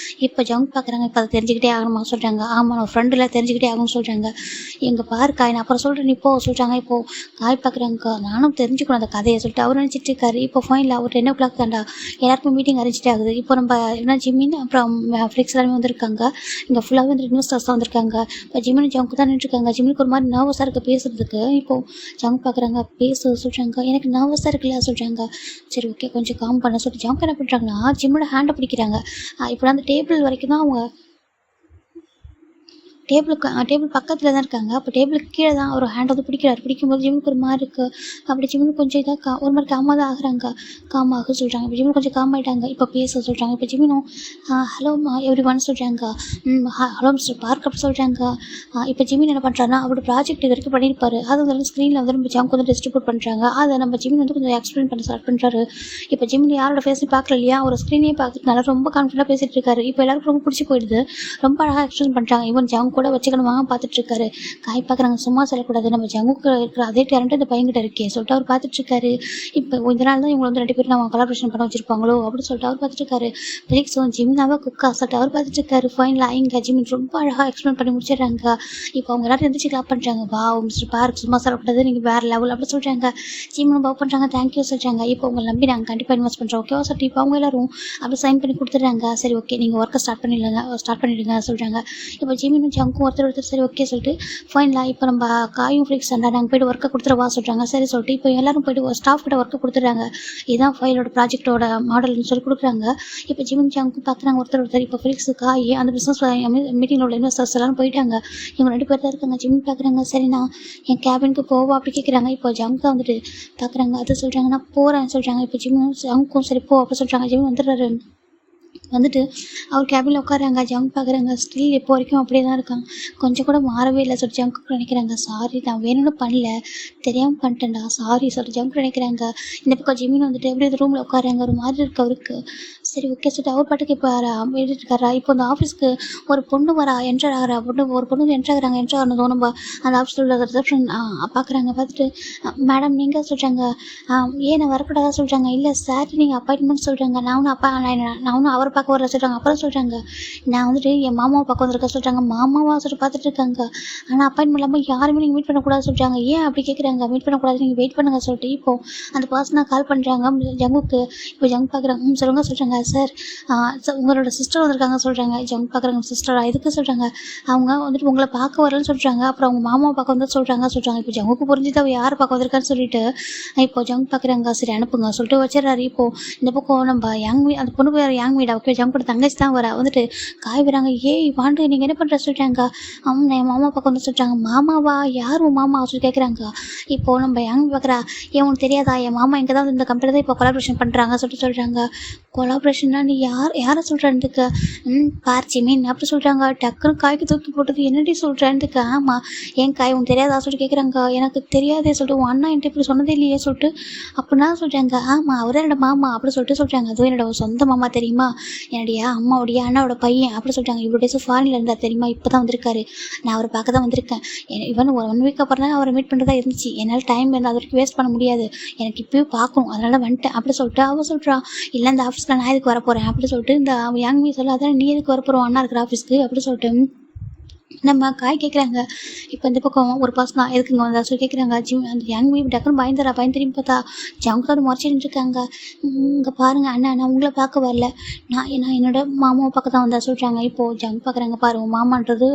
இப்போ ஜவுன் பார்க்குறாங்க, இப்போ அதை தெரிஞ்சுக்கிட்டே ஆகணுமா சொல்கிறாங்க. ஆமாம் நான் ஃப்ரெண்டில் தெரிஞ்சுக்கிட்டே ஆகணும்னு சொல்கிறாங்க. எங்கள் பாரு காய் நான் அப்புறம் சொல்கிறேன் இப்போ சொல்கிறாங்க. இப்போது காய் பார்க்குறாங்க, நானும் தெரிஞ்சுக்கணும் அந்த கதையை சொல்லிட்டு அவர் நினச்சிட்டு இருக்காரு. இப்போ ஃபைனலாக அவர் 10 o'clock தாண்டா எல்லாருக்கும் மீட்டிங் அரேஞ்சிட்டே ஆகுது. இப்போ நம்ம என்ன ஜிமின் அப்புறம் ஃப்ளிக்ஸ் எல்லாருமே வந்திருக்காங்க. இங்கே ஃபுல்லாகவே வந்து இன்வெஸ்டர்ஸ் தான் வந்திருக்காங்க. இப்போ ஜிமின் ஜவுக்கு தான் நின்றுருக்காங்க. ஜிமினுக்கு ஒரு மாதிரி நர்வஸாக இருக்குது பேசுகிறதுக்கு. இப்போது ஜவுன் பார்க்குறாங்க, பேச சொல்கிறாங்க. எனக்கு நர்வஸாக இருக்குல்ல சொல்கிறாங்க. சரி ஓகே கொஞ்சம் காம் பண்ண சொல்லிட்டு ஜவுக்கு என்ன பண்ணுறாங்கன்னா ஜிம்மோட ஹேண்டை பிடிக்கிறாங்க. இப்போ அந்த டேபிள் வரைக்கும் தான் அவங்க டேபிள் பக்கத்தில் தான் இருக்காங்க. அப்போ டேபிளுக்கு கீழே தான் ஒரு ஹேண்ட் வந்து பிடிக்கிறாரு. பிடிக்கும்போது ஜிம்முக்கு ஒரு மாதிரி இருக்குது. அப்படி ஜிம்முக்கு கொஞ்சம் இதாக ஒரு மாதிரி காமாக தான் ஆகுறாங்க. காமாக சொல்கிறாங்க. இப்போ ஜிம்மு கொஞ்சம் காம் ஆகிட்டாங்க. இப்போ பேச சொல்கிறாங்க. இப்போ ஜிம்மினும் ஹலோ எவ்ரி ஒன் சொல்கிறாங்க. ஹலோ மிஸ்டர் பார்க் அப்படி சொல்கிறாங்க. இப்போ ஜிம்மின் என்ன பண்ணுறாருன்னா அவரோட ப்ராஜெக்ட் இது வரைக்கும் பண்ணியிருப்பாரு. அதை வந்து ஸ்க்ரீனில் வந்து நம்ம ஜாமுக்கு வந்து டிஸ்ட்ரிபியூட் பண்ணுறாங்க. அதை நம்ம ஜிம்மின் வந்து கொஞ்சம் எக்ஸ்பிளைன் பண்ண ஸ்டார்ட் பண்ணுறாரு. இப்போ ஜிம்மின் யாரோட ஃபேஸையும் பார்க்கல இல்லையா, ஒரு ஸ்க்ரீனே பார்க்கறதுனால ரொம்ப கான்ஃபிடென்ட்டாக பேசிகிட்டு இருக்காரு. இப்போ எல்லாருக்கும் ரொம்ப பிடிச்சி போயிடுது. ரொம்ப அழகாக எக்ஸ்பிளைன் பண்ணுறாங்க. ஈவன் ஜாமுக்கு கூட வச்சுக்கணுமா பார்த்துட்ருக்காரு. காய் பார்க்குறாங்க, சும்மா சொல்லக்கூடாது, நம்ம ஜங்குக்கு இருக்கிற அதே டேலண்ட் இந்த பையன்கிட்ட இருக்கே சொல்லிட்டு அவர் பார்த்துட்ருக்காரு. இப்போ இந்த நாள் தான் இவங்க வந்து 2 பேரும் நம்ம கொலாபரேஷன் பண்ண வச்சிருப்பாங்களோ அப்படின்னு சொல்லிட்டு அவர் பார்த்துட்ருக்காரு. ஃபிலிக்ஸ் ஜிம்னாவே குக்கா சொல்லிட்டு அவர் பார்த்துட்ருக்காரு. ஃபைனலாக இங்கே ஜிமின் ரொம்ப அழகாக எக்ஸ்பிளைன் பண்ணி முடிச்சிடுறாங்க. இப்போ அவங்க எல்லாரும் எந்திரிச்சு கிளாப் பண்ணுறாங்க. வா மிஸ்டர் பார்க் சும்மா சொல்லக்கூடாது, நீங்கள் வேறு லெவல் அப்படி சொல்கிறாங்க. ஜிம்னு பவ் பண்ணுறாங்க, தேங்க்யூ சொல்கிறாங்க. இப்போ உங்களை நம்பி நாங்கள் கண்டிப்பாக இன்வெஸ்ட் பண்ணுறோம் ஓகேவா சொல்லிட்டு இப்போ அவங்க எல்லாரும் அப்படி சைன் பண்ணி கொடுத்துட்றாங்க. சரி ஓகே நீங்கள் ஒர்க்கை ஸ்டார்ட் பண்ணிடுங்க சொல்கிறாங்க. இப்போ ஜிமினும் ஜங்கும் ஒருத்தர் சரி ஓகே சொல்லிட்டு ஃபைனலாக இப்போ நம்ம காயும் ஃப்ளிக்ஸ் நாங்கள் போய்ட்டு ஒர்க்கை கொடுத்துருவா சொல்கிறாங்க. சரி சொல்லிட்டு இப்போ எல்லாரும் போய்ட்டு ஸ்டாஃப் கிட்ட ஒர்க்கை கொடுத்துட்றாங்க. இதுதான் ஃபைலோட ப்ராஜெக்டோட மாடல்னு சொல்லி கொடுக்குறாங்க. இப்போ ஜிமின் ஜங்கும் பார்க்குறாங்க ஒருத்தர் இப்போ ஃப்ளிக்ஸு காய் அந்த பிஸ்னஸ் மீட்டிங்கில் உள்ள இன்வெஸ்டர்ஸ் எல்லாம் போயிட்டாங்க. இவங்க 2 பேர் தான் இருக்காங்க. ஜிமின் பார்க்குறாங்க சரி நான் என் கேபினுக்கு போவா அப்படி கேட்குறாங்க. இப்போ ஜங்கு வந்துட்டு பார்க்குறாங்க அது சொல்கிறாங்க நான் போகிறேன்னு சொல்கிறாங்க. இப்போ ஜிமின் ஜங்கும் சரி போ அப்படி சொல்கிறாங்க. ஜிமின் வந்துடுறாரு. வந்துட்டு அவர் கேபினில் உட்காராங்க. ஜங்க் பார்க்குறாங்க ஸ்டில் இப்போ வரைக்கும் அப்படியே தான் இருக்காங்க. கொஞ்சம் கூட மாறவே இல்லை சொல்லிட்டு ஜங்க்கு நினைக்கிறாங்க. சாரி நான் வேணும்னு பண்ணல, தெரியாமல் பண்ணிட்டேன்டா சாரி சொல்லிட்டு ஜங்க் நினைக்கிறாங்க. இந்த பக்கம் ஜிமின் வந்துட்டு எப்படி ரூமில் உட்காராங்க. ஒரு மாதிரி இருக்கு அவருக்கு. சரி ஓகே சொல்லிட்டு அவர் பாட்டுக்கு இப்போ எழுதிட்டு இருக்காரா. இப்போ அந்த ஆஃபீஸ்க்கு ஒரு பொண்ணு வரா என்டர் ஆகிறா. ஒரு பொண்ணு என்ட்ரு ஆகுறாங்க. என்ட்ரு ஆகணும் நம்ம அந்த ஆஃபீஸில் உள்ள ரிசப்ஷன் பார்க்குறாங்க. பார்த்துட்டு மேடம் நீங்கள் சொல்கிறாங்க ஏன் நான் வரக்கூடாதா சொல்கிறாங்க. இல்லை சார் நீங்கள் அப்பாயின்மெண்ட் சொல்கிறாங்க. நான் ஒன்றும் அவர் பார்க்க வர சொல்கிறாங்க. அப்புறம் சொல்கிறாங்க நான் வந்துட்டு என் மாமாவை பார்க்க வந்திருக்க சொல்கிறாங்க. மாமாவா சொல்லிட்டு பார்த்துட்டு இருக்காங்க. ஆனால் அப்பாயின்மெண்ட் இல்லாமல் யாருமே நீங்கள் மீட் பண்ணக்கூடாது சொல்கிறாங்க. ஏன் அப்படி கேட்குறாங்க. மீட் பண்ணக்கூடாது நீங்கள் வெயிட் பண்ணுங்க சொல்லிட்டு இப்போ அந்த பர்சனாக கால் பண்ணுறாங்க ஜங்குக்கு. இப்போ ஜங்க் பார்க்குறாங்க சொல்கிறாங்க சார் உங்களோட சிஸ்டர் வந்திருக்காங்க சொல்கிறாங்க. ஜங்க் பார்க்குறாங்க சிஸ்டரா எதுக்கு சொல்கிறாங்க. அவங்க வந்துட்டு உங்களை பார்க்க வரலன்னு சொல்கிறாங்க. அப்புறம் அவங்க மாமாவை பார்க்க வந்து சொல்கிறாங்க. இப்போ ஜங்குக்கு புரிஞ்சுட்டு அவள் யார் பார்க்க வந்திருக்கான்னு சொல்லிட்டு இப்போ ஜங்க் பார்க்குறாங்க. சரி அனுப்புங்க சொல்லிட்டு வச்சிடறாரு. இப்போ இந்த பக்கம் நம்ம அந்த பொண்ணு பேர் யாங் வீடா ஓகே ஜங்கோட தங்கச்சி தான் வரா. வந்துட்டு காய் வராங்க. ஏய் வாண்டு நீங்கள் என்ன பண்ணுற சொல்லிட்டாங்க. அவங்க என் மாமா பார்க்க வந்து சொல்லிட்டாங்க. மாமாவா யார் உன் மாமா சொல்லி கேட்குறாங்க. இப்போ நம்ம யாங் பார்க்குறா ஏன் உனக்கு தெரியாதா என் மாமா இங்கே தான் இந்த கம்பெனி தான் இப்போ கொலாபரேஷன் பண்ணுறாங்க சொல்கிறாங்க. கொலாபரேஷன்னா நீ யாரை சொல்கிறேன்துக்கு பார்ச்சி மீன் அப்படி சொல்கிறாங்க. டக்குன்னு காய்க்கு தூக்கி போட்டது என்னடி சொல்கிறேன்துக்கு. ஆமாம் ஏன் காய் உனக்கு தெரியாதா சொல்லிட்டு கேட்குறாங்க. எனக்கு தெரியாதே சொல்லிட்டு உன் அண்ணா என்கிட்ட இப்படி சொன்னதே இல்லையே சொல்லிட்டு அப்படின்னா சொல்கிறாங்க. ஆமாம் அவர் என்னோட மாமா அப்படி சொல்லிட்டு சொல்கிறாங்க. அதுவும் என்னோட சொந்த மாமா தெரியுமா, என்னுடைய அம்மாவுடைய அண்ணாவோட பையன் அப்படி சொல்கிறாங்க. இவ்வளோ டேஸ் ஃபாரினில் இருந்தார் தெரியுமா, இப்போ தான் வந்திருக்காரு. நான் அவரை பார்க்க தான் வந்திருக்கேன். இவன் ஒரு 1 வீக் அப்புறம் தான் அவரை மீட் பண்ணுறதா இருந்துச்சு. என்னால் டைம் இருந்தால் அது வரைக்கும் வேஸ்ட் பண்ண முடியாது, எனக்கு இப்போயும் பார்க்கணும், அதனால் வந்துட்டேன் அப்படி சொல்லிட்டு அவள் சொல்கிறா. இல்லை இந்த ஆஃபீஸ்க்கு நான் எதுக்கு வரப்போகிறேன் அப்படி சொல்லிட்டு இந்த யாங் மீ சொல்ல அதான் நீ எதுக்கு வரப்போகிறோம் அண்ணா இருக்கிற ஆஃபீஸ்க்கு அப்படி சொல்லிட்டு நம்ம காய் கேட்குறாங்க. இப்போ இந்த பக்கம் ஒரு பர்சனா எதுக்குங்க வந்தா சொல்லி கேட்குறாங்க. அந்த யங் மீ டக்குன்னு பயந்து திரும்பி பார்த்தா ஜவுங்களோட முறைச்சிட்டு இருக்காங்க. இங்கே பாருங்கள் அண்ணா நான் உங்களை பார்க்க வரல, நான் என்னோட மாமாவை பார்க்க தான் வந்தா சொல்கிறாங்க. இப்போது ஜங் பார்க்குறாங்க. பாரு மாமான்றது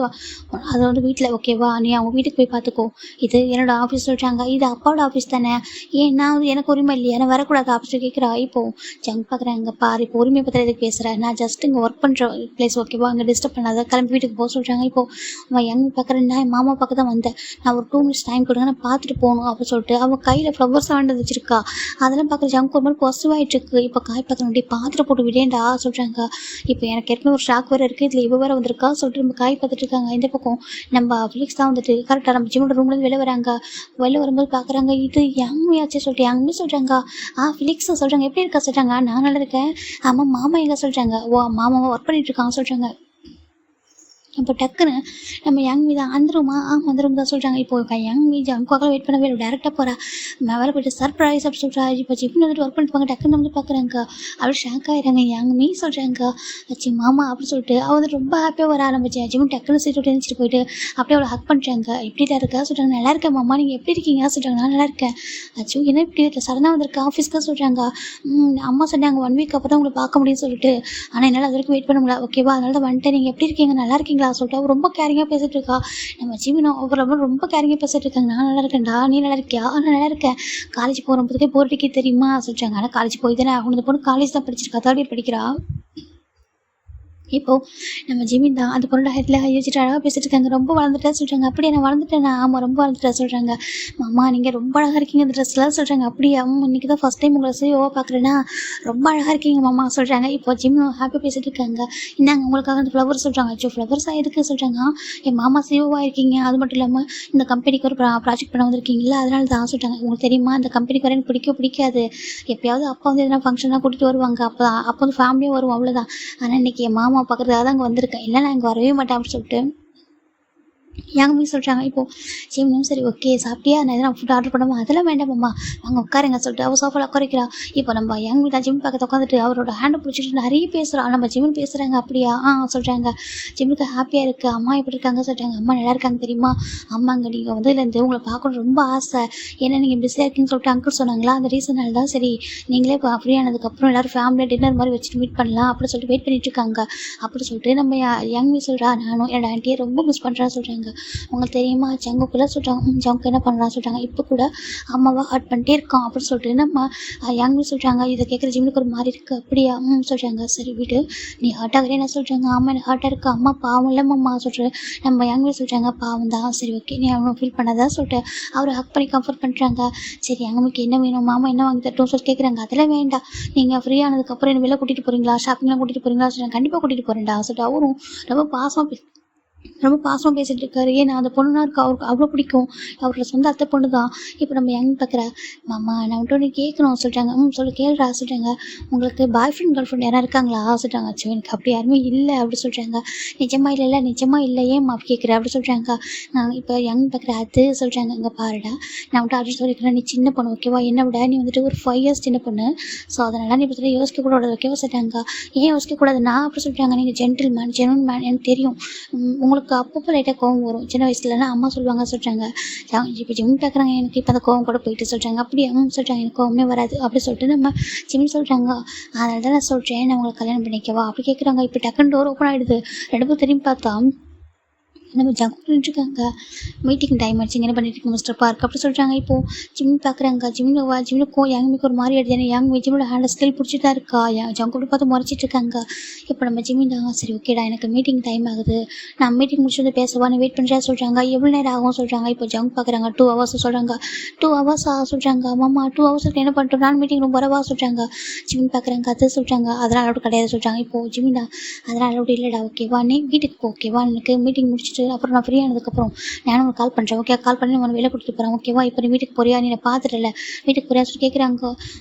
அது வந்து வீட்டில் ஓகேவா, நீ அவங்க வீட்டுக்கு போய் பார்த்துக்கோ, இது என்னோடய ஆஃபீஸ் சொல்கிறாங்க. இது அப்பாவோட ஆஃபீஸ் தானே, ஏன் நான் எனக்கு உரிமை இல்லையா, நான் வரக்கூடாது ஆஃபீஸில் கேட்குறா. இப்போது ஜங் பார்க்குறாங்க. பாரு இப்போ உரிமை பற்றி எதுக்கு பேசுகிறேன், நான் ஜஸ்ட் இங்கே ஒர்க் பண்ணுற பிளேஸ் ஓகேவா, அங்கே டிஸ்டர்ப் பண்ணாத, கிளம்பி வீட்டுக்கு போக சொல்கிறாங்க. இப்போது அவன் யங் பார்க்குறேன். நான் என் மாமா பார்க்க தான் வந்தேன், நான் ஒரு 2 மினிட்ஸ் டைம் கொடுங்க நான் பார்த்துட்டு போகணும் அப்படின்னு சொல்லிட்டு அவள் கையில் ஃப்ளவர்ஸ் வாங்கி வச்சிருக்கா. அதெல்லாம் பார்க்குற ஜங்க் ஒரு மாதிரி பொசுவாயிட்டுருக்கு. இப்போ காய் பார்க்கணும் பார்த்துட்டு போட்டு விடேண்டா சொல்கிறாங்க. இப்போ எனக்கு ஏற்கனவே ஒரு ஷாக் வேறு இருக்குது, இதில் இவ வேறு வந்திருக்கா சொல்லிட்டு நம்ம காய் பார்த்துட்டு இருக்காங்க. இந்த பக்கம் நம்ம ஃபிலிக்ஸ் தான் வந்துட்டு கரெக்டாக நம்ம ஜிம்மோட ரூம்லேருந்து வெளில வராங்க. வெளில வரும்போது பார்க்குறாங்க இது யம்மியாச்சே சொல்லிட்டு யம்மி சொல்கிறாங்க. ஃபிலிக்ஸ் சொல்கிறாங்க எப்படி இருக்கா சொல்கிறாங்க. நான் நல்லா இருக்கேன். ஆமாம் மாமா எங்கே சொல்கிறாங்க. ஓ மாமாவை ஒர்க் பண்ணிட்டு இருக்காங்க சொல்கிறாங்க. இப்போ டக்குன்னு நம்ம யங் மீ தான் வந்துருமா அந்த ரூம் தான் சொல்கிறாங்க. இப்போ யங் மீ ஜங்குக்காக வெயிட் பண்ணவே இல்லை, டேரெக்டாக போகிறா. மேலே போய்ட்டு சர்ப்ரைஸ் அப்படி சொல்கிறா. இப்போ ஜிப்பின் வந்துட்டு ஒர்க் பண்ணிட்டு டக்குன்னு வந்து பார்க்குறாங்க. அப்படி ஷாக் ஆகிடுறாங்க. யங் மீ சொல்கிறாங்க ஆச்சு மாமா அப்படி சொல்லிட்டு அவள் வந்து ரொம்ப ஹாப்பியாக வர ஆரம்பிச்சு. ஜிம்மு டக்குன்னு சீட்டு விட்டு எழுந்திரிச்சிட்டு போயிட்டு அப்படியே அவளை ஹக் பண்ணுறாங்க. எப்படி தான் இருக்கா சொல்கிறாங்க. நல்லா இருக்கேன் மாமா நீங்கள் எப்படி இருக்கீங்க சொல்கிறாங்க. நான் நல்லா இருக்கேன். ஆச்சு என்ன இப்படி இருக்கல சடனாக வந்திருக்கா ஆஃபீஸ்க்கு சொல்கிறாங்க. அம்மா சொன்னாங்க 1 வீக் அப்போ தான் உங்களை பார்க்க முடியும்னு சொல்லிட்டு, ஆனால் என்னால் அது வரைக்கும் வெயிட் பண்ண முடியல ஓகேவா, அதனால தான் வந்துட்டேன். நீங்கள் எப்படி இருக்கீங்க நல்லா இருக்கீங்களா சொல்லிட்டு அவள் ரொம்ப கேரிங்காக பேசிகிட்டு இருக்கா. நம்ம ஜிமினும் அவர் ரொம்ப கேரிங்காக பேசிகிட்டு இருக்காங்க. நான் நல்லா இருக்கேன்டா நீ நல்லா இருக்கியா, நான் நல்லா இருக்கேன். காலேஜ் போகிறப்போதுக்கே போர் அடிக்க தெரியுமா சொல்லிட்டாங்க. ஆனால் காலேஜ் போய் தானே அவங்க இந்த பொண்ணு காலேஜ் தான் படிச்சிருக்கா, 3rd இயர் படிக்கிறா. இப்போது நம்ம ஜிமின் தான் அந்த பொண்ணோட ஹெட்டில் கை வச்சுட்டு அழகாக பேசிட்டு இருக்காங்க. ரொம்ப வளர்ந்துட்டா சொல்கிறாங்க. அப்படியே நான் வளர்ந்துட்டேன். ஆமாம் ரொம்ப வளர்ந்துட்டா சொல்கிறாங்க. மாமா நீங்கள் ரொம்ப அழகாக இருக்கீங்க இந்த ட்ரெஸ்லாம் சொல்கிறாங்க. அப்படியே இன்றைக்கி தான் ஃபஸ்ட் டைம் உங்களை சிஓவாக பார்க்குறேன்னா ரொம்ப அழகாக இருக்கீங்க மாமா சொல்கிறாங்க. இப்போ ஜிம் ஹாப்பியாக பேசிகிட்டு இருக்காங்க. இந்தாங்க உங்களுக்காக அந்த ஃப்ளவர் சொல்கிறாங்க. அச்சோ ஃப்ளவர்ஸாக எதுக்கு சொல்கிறாங்க. என் மாமா சிஓவாக இருக்கீங்க, அது மட்டும் இல்லாமல் இந்த கம்பெனிக்கு ஒரு ப்ராஜெக்ட் பண்ண வந்திருக்கீங்களா அதனால தான் சொல்கிறாங்க. உங்களுக்கு தெரியுமா அந்த கம்பெனிக்கு வர எனக்கு பிடிக்காது. எப்போயாவது அப்பா வந்து எதனா ஃபங்க்ஷனாக கூட்டிகிட்டு வருவாங்க, அப்போ வந்து ஃபேமிலியாக வருவோம் அவ்வளோதான். ஆனால் இன்றைக்கி என் மாமா பார்க்குறதுக்காக தான் அங்கே வந்திருக்கேன், இல்லை நான் இங்கே வரவே மாட்டேன் அப்படின்னு சொல்லிட்டு யாங்க சொல்கிறாங்க இப்போது ஜிம்மும் சரி ஓகே சாப்பிட்டியா நான் எதனா ஃபுட் ஆர்டர் பண்ணுவோம் அதெல்லாம் வேண்டாமம்மா அவங்க உட்காருங்க சொல்லிட்டு அவள் சோஃபாவில் உட்காரிக்கிறா. இப்போ நம்ம யங் வீட்டா ஜிம் பக்கத்தில் உட்காந்துட்டு அவரோட ஹேண்டை பிடிச்சிட்டு நிறைய பேசுகிறான். நம்ம ஜிம்னு பேசுகிறாங்க அப்படியா சொல்கிறாங்க. ஜிம்முக்கு ஹாப்பியாக இருக்குது. அம்மா எப்படி இருக்காங்க சொல்கிறாங்க. அம்மா நல்லா இருக்காங்க தெரியுமா. அம்மாங்க நீங்கள் வந்ததுலேருந்து உங்களை பார்க்கணும் ரொம்ப ஆசை. ஏன்னா நீங்கள் பிஸியாக இருக்கீங்கன்னு சொல்லிட்டு அங்கிள் சொன்னாங்களா அந்த ரீசனால் தான் சரி நீங்களே இப்போ ஃப்ரீ ஆனதுக்கப்புறம் எல்லோரும் ஃபேமிலியாக டின்னர் மாதிரி வச்சுட்டு மீட் பண்ணலாம் அப்படின்னு சொல்லிட்டு வெயிட் பண்ணிட்டு இருக்காங்க. அப்படி சொல்லிட்டு நம்ம யங் மீ சொல்கிறா நானும் என்னோட ஆண்டியை ரொம்ப மிஸ் பண்ணுறேன்னு சொல்கிறாங்க. உங்களுக்கு தெரியுமா ஜங்குக்குள்ளே சொல்கிறாங்க ஜங்கு என்ன பண்ணுறான்னு சொல்கிறாங்க. இப்போ கூட அம்மாவை ஹர்ட் பண்ணிட்டே இருக்கான் அப்படின்னு சொல்லிட்டு நம்ம யங் சொல்கிறாங்க. இதை கேட்குற ஜிம்முக்கு ஒரு மாதிரி இருக்குது அப்படியா சொல்கிறாங்க. சரி விடு நீ ஹர்ட் ஆகிறே என்ன சொல்கிறாங்க. அம்மா எனக்கு ஹர்ட்டாக இருக்குது அம்மா பாவம் இல்லைம்மா சொல்லிட்டு நம்ம யங் சொல்கிறாங்க பாவம் தான் சரி ஓகே நீ அவனும் ஃபீல் பண்ணாதான் சொல்லிட்டு அவரை ஹக் பண்ணி கம்ஃபர்ட் பண்ணுறாங்க. சரி அம்மாக்கு என்ன வேணும் மாமா என்ன வாங்கி தரட்டும் சொல்லி கேட்குறாங்க. அதெல்லாம் வேண்டாம் நீங்கள் ஃப்ரீ ஆனதுக்கப்புறம் என்ன வெளில கூட்டிகிட்டு போகிறீங்களா ஷாப்பிங்லாம் கூட்டிகிட்டு போகிறீங்களா சொல்கிறாங்க. கண்டிப்பாக கூட்டிகிட்டு போகிறேன்டா சொல்லிட்டு அவரும் ரொம்ப பாசமாக பேசிகிட்டு இருக்காரு. ஏன்னா அந்த பொண்ணுனா இருக்கு அவருக்கு அவ்வளோ பிடிக்கும். அவரோட சொந்த அத்தை பொண்ணு தான். இப்போ நம்ம யங் பார்க்குற மாமா நான் வந்துட்டு ஒன்று கேட்கணும் சொல்லிட்டாங்க. சொல்லி கேள்றா சொல்லிட்டாங்க. உங்களுக்கு பாய் ஃப்ரெண்ட் கேர்ள் ஃப்ரெண்ட் யாராவது இருக்காங்களா சொல்லிட்டாங்க. சரி எனக்கு அப்படி யாருமே இல்லை அப்படி சொல்கிறாங்க. நிஜமா இல்லை ஏன் அப்படி கேட்குற அப்படி சொல்கிறாங்க. இப்போ யங் பார்க்குற அது சொல்கிறாங்க. இங்கே பாருடா நான் வந்துட்டு அப்படி சொல்லிக்கிறேன். நீ சின்ன பொண்ணு ஓகேவா என்னை விட நீ வந்துட்டு ஒரு 5 years சின்ன பொண்ணு. ஸோ அதனால் நீ பற்றி யோசிக்கக்கூடாது ஓகேவா சொல்லிட்டாங்க. ஏன் யோசிக்கக்கூடாது நான் அப்படி சொல்லிட்டாங்க. நீங்கள் ஜென்டில் மேன் எனக்கு தெரியும். உங்களுக்கு அப்பப்போ லைட்டாக கோவம் வரும் சின்ன வயசுலலாம் அம்மா சொல்லுவாங்க சொல்கிறாங்க. இப்போ ஜிம் பார்க்குறாங்க எனக்கு இப்போ அந்த கோவம் கூட போயிட்டு சொல்கிறாங்க. அப்படியே சொல்கிறாங்க எனக்கு கோவமே வராது அப்படி சொல்லிட்டு நம்ம ஜிம் சொல்கிறாங்க. அதனால தான் நான் சொல்கிறேன் நான் உங்களை கல்யாணம் பண்ணிக்கவா அப்படி கேட்குறாங்க. இப்போ டக்குன்னு டோர் ஓப்பன் ஆகிடுது. 2 பேரும் திரும்பி பார்த்தா நம்ம ஜங்கு பண்ணிட்டுருக்காங்க. மீட்டிங் டைம் ஆச்சு என்ன பண்ணிட்டு இருக்கோம் மிஸ்டர் பார்க் அப்படி சொல்கிறாங்க. இப்போது ஜிம் பார்க்குறாங்க. ஜிம்முக்கும் யங்குமிக்கு ஒரு மாதிரி ஆயிடுது. ஏன்னா யங் ஜிம்மோட ஹேண்டில் ஸ்டில் பிடிச்சி தான் இருக்கா. ஜங்கு பார்த்து முறைச்சிட்டு இருக்காங்க. இப்போ நம்ம ஜிம்மின் தான் சரி ஓகேடா எனக்கு மீட்டிங் டைம் ஆகுது நான் மீட்டிங் முடிச்சு வந்து பேசவா நீ வெயிட் பண்ணுறா சொல்கிறாங்க. எவ்வளோ நேரம் ஆகும் சொல்கிறாங்க. இப்போ ஜங்கு பார்க்குறாங்க 2 hours சொல்கிறாங்க. 2 hours சொல்கிறாங்க. அம்மா 2 hours என்ன பண்ணிட்டோம் நான் மீட்டிங் ரொம்ப வரவா சொல்கிறாங்க. ஜிம்மின் பார்க்குறாங்க அது சொல்கிறாங்க. அதெல்லாம் அலோடு கிடையாது சொல்கிறாங்க. இப்போது ஜிம்மின்டா அதெல்லாம் அலோடு இல்லைடா ஓகேவா நீ வீட்டுக்கு போ ஓகேவா எனக்கு மீட்டிங் முடிச்சுட்டு அப்புறம் நான் ஃப்ரீ ஆனதுக்கப்புறம் நானும் உங்களுக்கு கால் பண்ணுறேன் ஓகே கால் பண்ணி நான் வெளியே கூட்டிட்டு போகிறேன் ஓகேவா. இப்போ நீ வீட்டுக்கு போறியா நீ பார்த்துட்டல வீட்டுக்கு போறியா சொல்லி கேட்குறாங்க.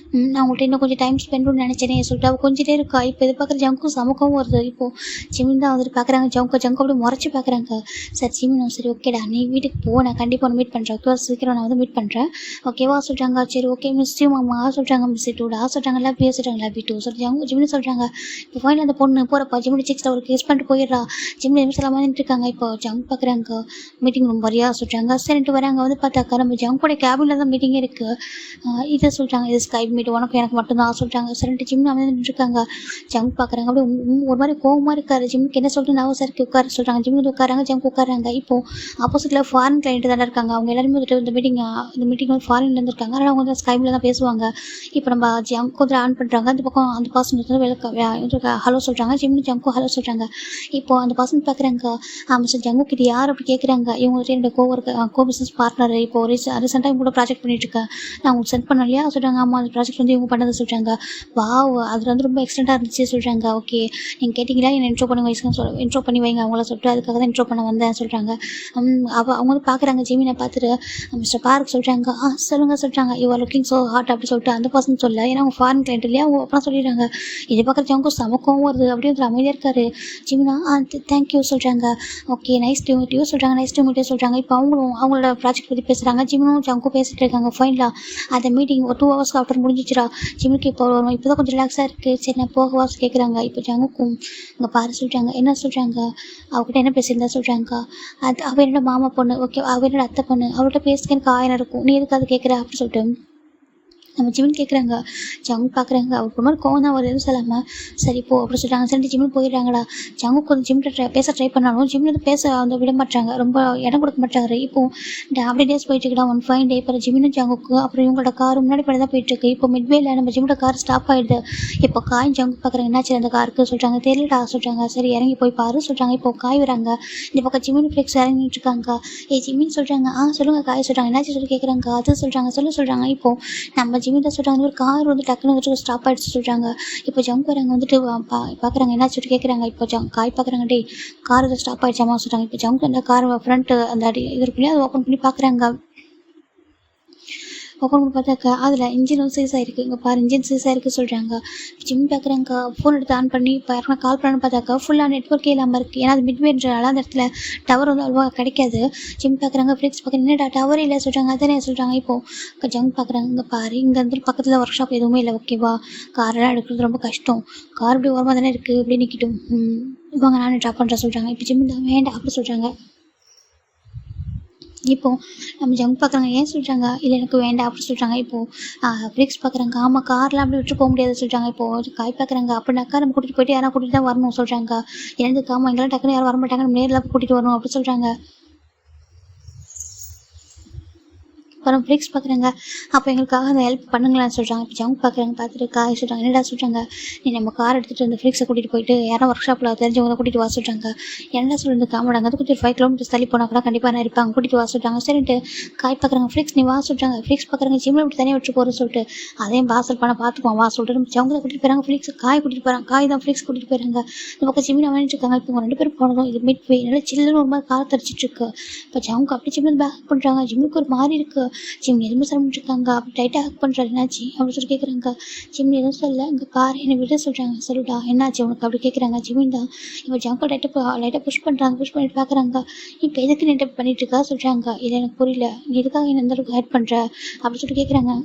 நான் உங்கள்கிட்ட இன்னும் கொஞ்சம் டைம் ஸ்பெண்ட் பண்ணி நினச்சேனே சொல்லிட்டு அவள் கொஞ்சிட்டே இருக்கா. இப்போ இது பார்க்குற ஜங்கும் சமக்கவும் வருது. இப்போது ஜிமின் தான் வந்துட்டு பார்க்குறாங்க. ஜங்கு அப்படி முறைச்சி பார்க்குறாங்க. சரி ஜிமின் சரி ஓகேடா நீ வீட்டுக்கு போ நான் கண்டிப்பாக ஒன்று மீட் பண்ணுறேன் ஓகேவா சீக்கிரம் நான் வந்து மீட் பண்ணுறேன் ஓகேவா சொல்கிறாங்க. சரி ஓகே மிஸ் யூ மாமா சொல்கிறாங்க. மிஸ் டூடா சொல்கிறாங்க. லவ் யூ சொல்கிறாங்க. லவ் யூ டூ சொல்லிட்டு ஜிமின் சொல்கிறாங்க. இப்போ ஃபைனல் அந்த பொண்ணு போகிறப்பா ஜிமின் சிக்ஸில் ஒரு கேஸ் பண்ணிட்டு போயிடுறா. ஜிமின் நிமிஷம் வந்துட்டு இருக்காங்க. இப்போ ஜங்கு பார்க்குறாங்க. மீட்டிங் ரொம்ப வரியா சொல்கிறாங்க. சரின்ட்டு வராங்க. வந்து பார்த்தாக்கா நம்ம ஜங்கோட கேபினில் தான் மீட்டிங்கே இருக்குது. இதை சொல்கிறாங்க இது ஸ்கைப் மீட் உனக்கு எனக்கு மட்டும்தான் சொல்கிறாங்க. சரின்ட்டு ஜிம் வந்துட்டு இருக்காங்க. ஜங்க் பார்க்குறாங்க. அப்படியே ஒரு மாதிரி கோவமாக இருக்காரு. ஜிம்முக்கு என்ன சொல்லிட்டு நான் சாருக்கு உட்கார சொல்கிறாங்க. ஜிம் வந்து உட்காராங்க. ஜங்க் உட்காராங்க. இப்போது ஆப்போசிட்டில் ஃபாரின் கிளைண்ட் தானே இருக்காங்க. அவங்க எல்லாருமே வந்துட்டு இந்த மீட்டிங் வந்து ஃபாரின்ல இருந்திருக்காங்க. அதனால் அவங்க வந்து ஸ்கைப்பில் தான் பேசுவாங்க. இப்போ நம்ம ஜங்க் வந்து ஆன் பண்ணுறாங்க. அந்த பக்கம் அந்த பர்சன் வந்து ஹலோ சொல்கிறாங்க. ஜிம்னு ஜங்கும் ஹலோ சொல்கிறாங்க. இப்போது அந்த பர்சன் பார்க்குறாங்க. மிஸ்டர் ஜங்கு கிட்ட யார் அப்படி கேட்குறாங்க. இவங்க என்னோட கோ பிஸ்னஸ் பார்ட்னர். இப்போ ரீசெண்டாக இவங்க கூட ப்ராஜெக்ட் பண்ணிட்டுருக்கேன் நான் உங்களுக்கு சென்ட் பண்ண இல்லையா சொல்கிறாங்க. ஆமாம் அந்த ப்ராஜெக்ட் வந்து இவங்க பண்ணதை சொல்கிறாங்க. வாவ் அதில் வந்து ரொம்ப எக்ஸ்டெண்டாக இருந்துச்சு சொல்கிறாங்க. ஓகே நீங்கள் கேட்டிங்களா என்ன இன்ட்ரோ பண்ணி வைங்க அவங்கள சொல்லிட்டு அதுக்காக தான் இன்ட்ரோ பண்ண வந்தேன் சொல்கிறாங்க. அவங்க வந்து பார்க்குறாங்க. ஜிமினை பார்த்துட்டு மிஸ்டர் பார்க் சொல்கிறாங்க. சொல்லுங்கள் சொல்கிறாங்க. யூஆர் லுக்கிங் ஸோ ஹாட் அப்படி சொல்லிட்டு அந்த பர்சன் சொல்ல ஏன்னா அவங்க ஃபாரின் கிளைண்ட் இல்லையா அவங்க அப்பலாம் சொல்லிடுறாங்க. இதை பார்க்குறவங்க சமக்கம் வருது அப்படியே வந்து அமைதியாக இருக்காரு. ஜிமினா தேங்க்யூ சொல்கிறாங்க. Okay nice to meet you சொல்கிறாங்க. நைஸ் டு மீட் யூ சொல்கிறாங்க. இப்போ அவங்களோட ப்ராஜெக்ட் பற்றி பேசுகிறாங்க. ஜிம்மும் ஜங்கும் பேசிகிட்டு இருக்காங்க. ஃபைனலாக அந்த மீட்டிங் ஒரு 2 hours ஆஃப்டர் முடிஞ்சிச்சுரா. ஜிம்முக்கு இப்போ வரும் இப்போ தான் கொஞ்சம் ரிலாக்ஸாக இருக்குது. சரி நான் போகவா கேட்குறாங்க. இப்போ ஜங்குக்கும் இங்கே பாரு சொல்கிறாங்க. என்ன சொல்கிறாங்க அவகிட்ட என்ன பேசியிருந்தா சொல்கிறாங்க. அவள் என்னோட மாமா பொண்ணு ஓகே அவள் என்னோட அத்தை பொண்ணு அவள்கிட்ட பேசுறதுக்கு எனக்கு 1000 இருக்கும் நீ எதுக்கு அது கேட்குற அப்படி சொல்லிட்டு நம்ம ஜிமின் கேட்குறாங்க. ஜங்கு பார்க்குறாங்க. அவருக்கு மாதிரி கோவம் தான் ஒரு எதுவும் சொல்லாமல் சரி போ அப்படி சொல்கிறாங்க. சரி ஜிம்மில் போயிடுறாங்கடா. ஜங்கு கொஞ்சம் ஜிம்மில் பேச ட்ரை பண்ணாலும் ஜிம்மில் வந்து பேச வந்து விட மாட்டாங்க. ரொம்ப இடம் கொடுக்க மாட்டாங்க. இப்போது அப்படி டேஸ் போயிட்டுருக்கா 1 fine day. இப்போ ஜிமினும் ஜங்குக்கு அப்புறம் இவங்களோட கார் முன்னாடி பண்ணி தான் போயிட்டுருக்கு. இப்போ மிட்வேல நம்ம ஜிம்மோட கார் ஸ்டாப் ஆகிடுது. இப்போ காய் ஜங்கு பார்க்குறாங்க. என்னாச்சு அந்த காருக்கு சொல்கிறாங்க. தெரியலடா சொல்கிறாங்க. சரி இறங்கி போய் பாரு சொல்கிறாங்க. இப்போ காய் வராங்க. இந்த பக்கம் ஜிமின் ஃப்ளெக்ஸ் இறங்கிட்டு இருக்காங்க. ஜிமின் சொல்கிறாங்க. சொல்லுங்கள் காய் சொல்கிறாங்க. என்னாச்சு சொல்லி கேட்குறாங்க. அது சொல்கிறாங்க சொல்கிறாங்க. இப்போது நம்ம ஜிமின் சொல்கிறாங்க. ஒரு கார் வந்து டக்குன்னு வந்துட்டு ஸ்டாப் ஆகிடுச்சு சொல்கிறாங்க. இப்போ ஜங்க் வராங்க வந்துட்டு பார்க்குறாங்க. என்ன சொல்லிட்டு கேட்குறாங்க. இப்போ காய் பார்க்குறாங்க. டே கார் வந்து ஸ்டாப் ஆகிடுச்சாமா சொல்கிறாங்க. இப்போ ஜங்க் அந்த கார் ஃப்ரண்ட்டு அந்த இது இருக்கு இல்லையா அதை ஓப்பன் பண்ணி பார்க்குறாங்க. ஓப்பன் பண்ணி பார்த்தாக்கா அதில் இன்ஜினும் சீஸ் ஆகிருக்கு. இங்கே பாரு இன்ஜின் சீஸ் ஆகிருக்கு சொல்கிறாங்க. ஜிம் பார்க்குறாங்க. ஃபோன் எடுத்து ஆன் பண்ணி இப்போ யாருன்னா கால் பண்ணணும்னு பார்த்தாக்கா ஃபுல்லாக நெட்ஒர்க்கே இல்லாமல் இருக்குது. ஏன்னா அது மிட்வேன்றனால அந்த இடத்துல டவர் வந்து அவ்வளோவா கிடைக்காது. ஜிம் பார்க்குறாங்க. ஃப்ளிக்ஸ் பார்க்குறாங்க. என்னடா டவரே இல்லை சொல்கிறாங்க. அதானே சொல்கிறாங்க. இப்போது ஜம் பார்க்குறாங்க. இங்கே பாரு இங்கே வந்து பக்கத்தில் ஒர்க் ஷாப் எதுவுமே இல்லை. ஓகேவா, காரெல்லாம் எடுக்கிறது ரொம்ப கஷ்டம். கார் இப்படி ஓரமாக தானே இருக்குது, இப்படி நிற்கிட்டும். இவங்க நானும் ட்ராப் பண்ணுறேன் சொல்கிறாங்க. இப்போ ஜிம் தான் வேண்டாம் அப்படி சொல்கிறாங்க. இப்போது நம்ம ஜங்க் பார்க்குறாங்க. ஏன் சொல்கிறாங்க? இல்லை எனக்கு வேண்டாம் அப்படி சொல்கிறாங்க. இப்போது ஃப்ளிக்ஸ் பார்க்குறாங்க. ஆமாம் கார்லாம் அப்படி விட்டு போக முடியாது சொல்கிறாங்க. இப்போது காய் பார்க்குறாங்க. அப்படின்னாக்கா நம்ம கூட்டிகிட்டு போயிட்டு யாரும் கூட்டிகிட்டு தான் வரணும் சொல்கிறாங்க. எனக்கு ஆமாம் எங்கெல்லாம் டக்குன்னு யாரும் வரமாட்டாங்க, நம்ம நேரில் கூட்டிகிட்டு வரணும் அப்படி சொல்கிறாங்க. அப்புறம் ஃப்ளிக்ஸ் பார்க்குறாங்க. அப்போ எங்களுக்காக அந்த ஹெல்ப் பண்ணுங்களான்னு சொல்கிறாங்க. இப்போ ஜங்க் பார்க்குறாங்க. பார்த்துட்டு காய் சொல்கிறாங்க. என்னடா சொல்கிறாங்க? நீ நம்ம கார் எடுத்துகிட்டு வந்து ஃப்ளிக்ஸை கூட்டிகிட்டு போயிட்டு யாரும் ஒர்க் ஷாப்பில் தெரிஞ்சவங்க கூட்டிகிட்டு வர சொல்கிறாங்க. என்ன சொல்கிறது காமடாங்க. அது கொஞ்சம் 5 கிலோமீட்டர்ஸ் தள்ளி போனால் கூட கண்டிப்பாக நான் இருப்பாங்க, கூட்டிகிட்டு வர சொல்கிறாங்க. சரின்ட்டு காய் பார்க்குறாங்க. ஃப்ளிக்ஸ் நீ வா சொல்கிறாங்க. ஃப்ளிக்ஸ் பார்க்குறாங்க. ஜிம்மில் இப்படி தனியாக விட்டு போகிறேன்னு சொல்லிட்டு அதையும் பார்சல் பண்ண பார்த்துக்குவோம் வா சொல்லிட்டு நம்ம ஜங்கை கூட்டிகிட்டு போகிறாங்க. ஃப்ளிக்ஸ் காய் கூட்டிகிட்டு போகிறாங்க. காய் தான் ஃப்ளிக்ஸ் கூட்டிகிட்டு போயிறாங்க. இந்த பக்கம் ஜிம்மில் வாங்கிட்டு இருக்காங்க. இப்போ 2 பேரும் போனதும் இது மிட் வே நல்லா சில்லுன்னு ஒரு மாதிரி கார் தரிச்சிட்ருக்கு. இப்போ ஜங்கு அப்படி ஜிம்மில் பேக் பண்ணுறாங்க. ஜிம்முக்கு ஒரு மாதிரி இருக்குது. ஜிம் எதுவுமே இருக்காங்க. அப்படி டைட்டாக ஹக் பண்ணுறாரு. என்னாச்சு அப்படி சொல்லி கேட்குறாங்க. ஜிம் எதுவும் சொல்ல இங்கே கார் என்னை விட சொல்கிறாங்க. சொல்லுடா என்னாச்சு உனக்கு அப்படி கேட்குறாங்க. ஜிமின் தான் இப்போ ஜங்கை லைட்டாக புஷ் பண்ணுறாங்க. புஷ் பண்ணிட்டு பார்க்குறாங்க. இப்போ எதுக்கு நீ பண்ணிட்டு இருக்கா சொல்கிறாங்க. இல்லை எனக்கு புரியல, நீ எதுக்காக என்ன இந்த அளவுக்கு ஹெல்ப் பண்ணுற அப்படி சொல்லிட்டு கேட்குறாங்க.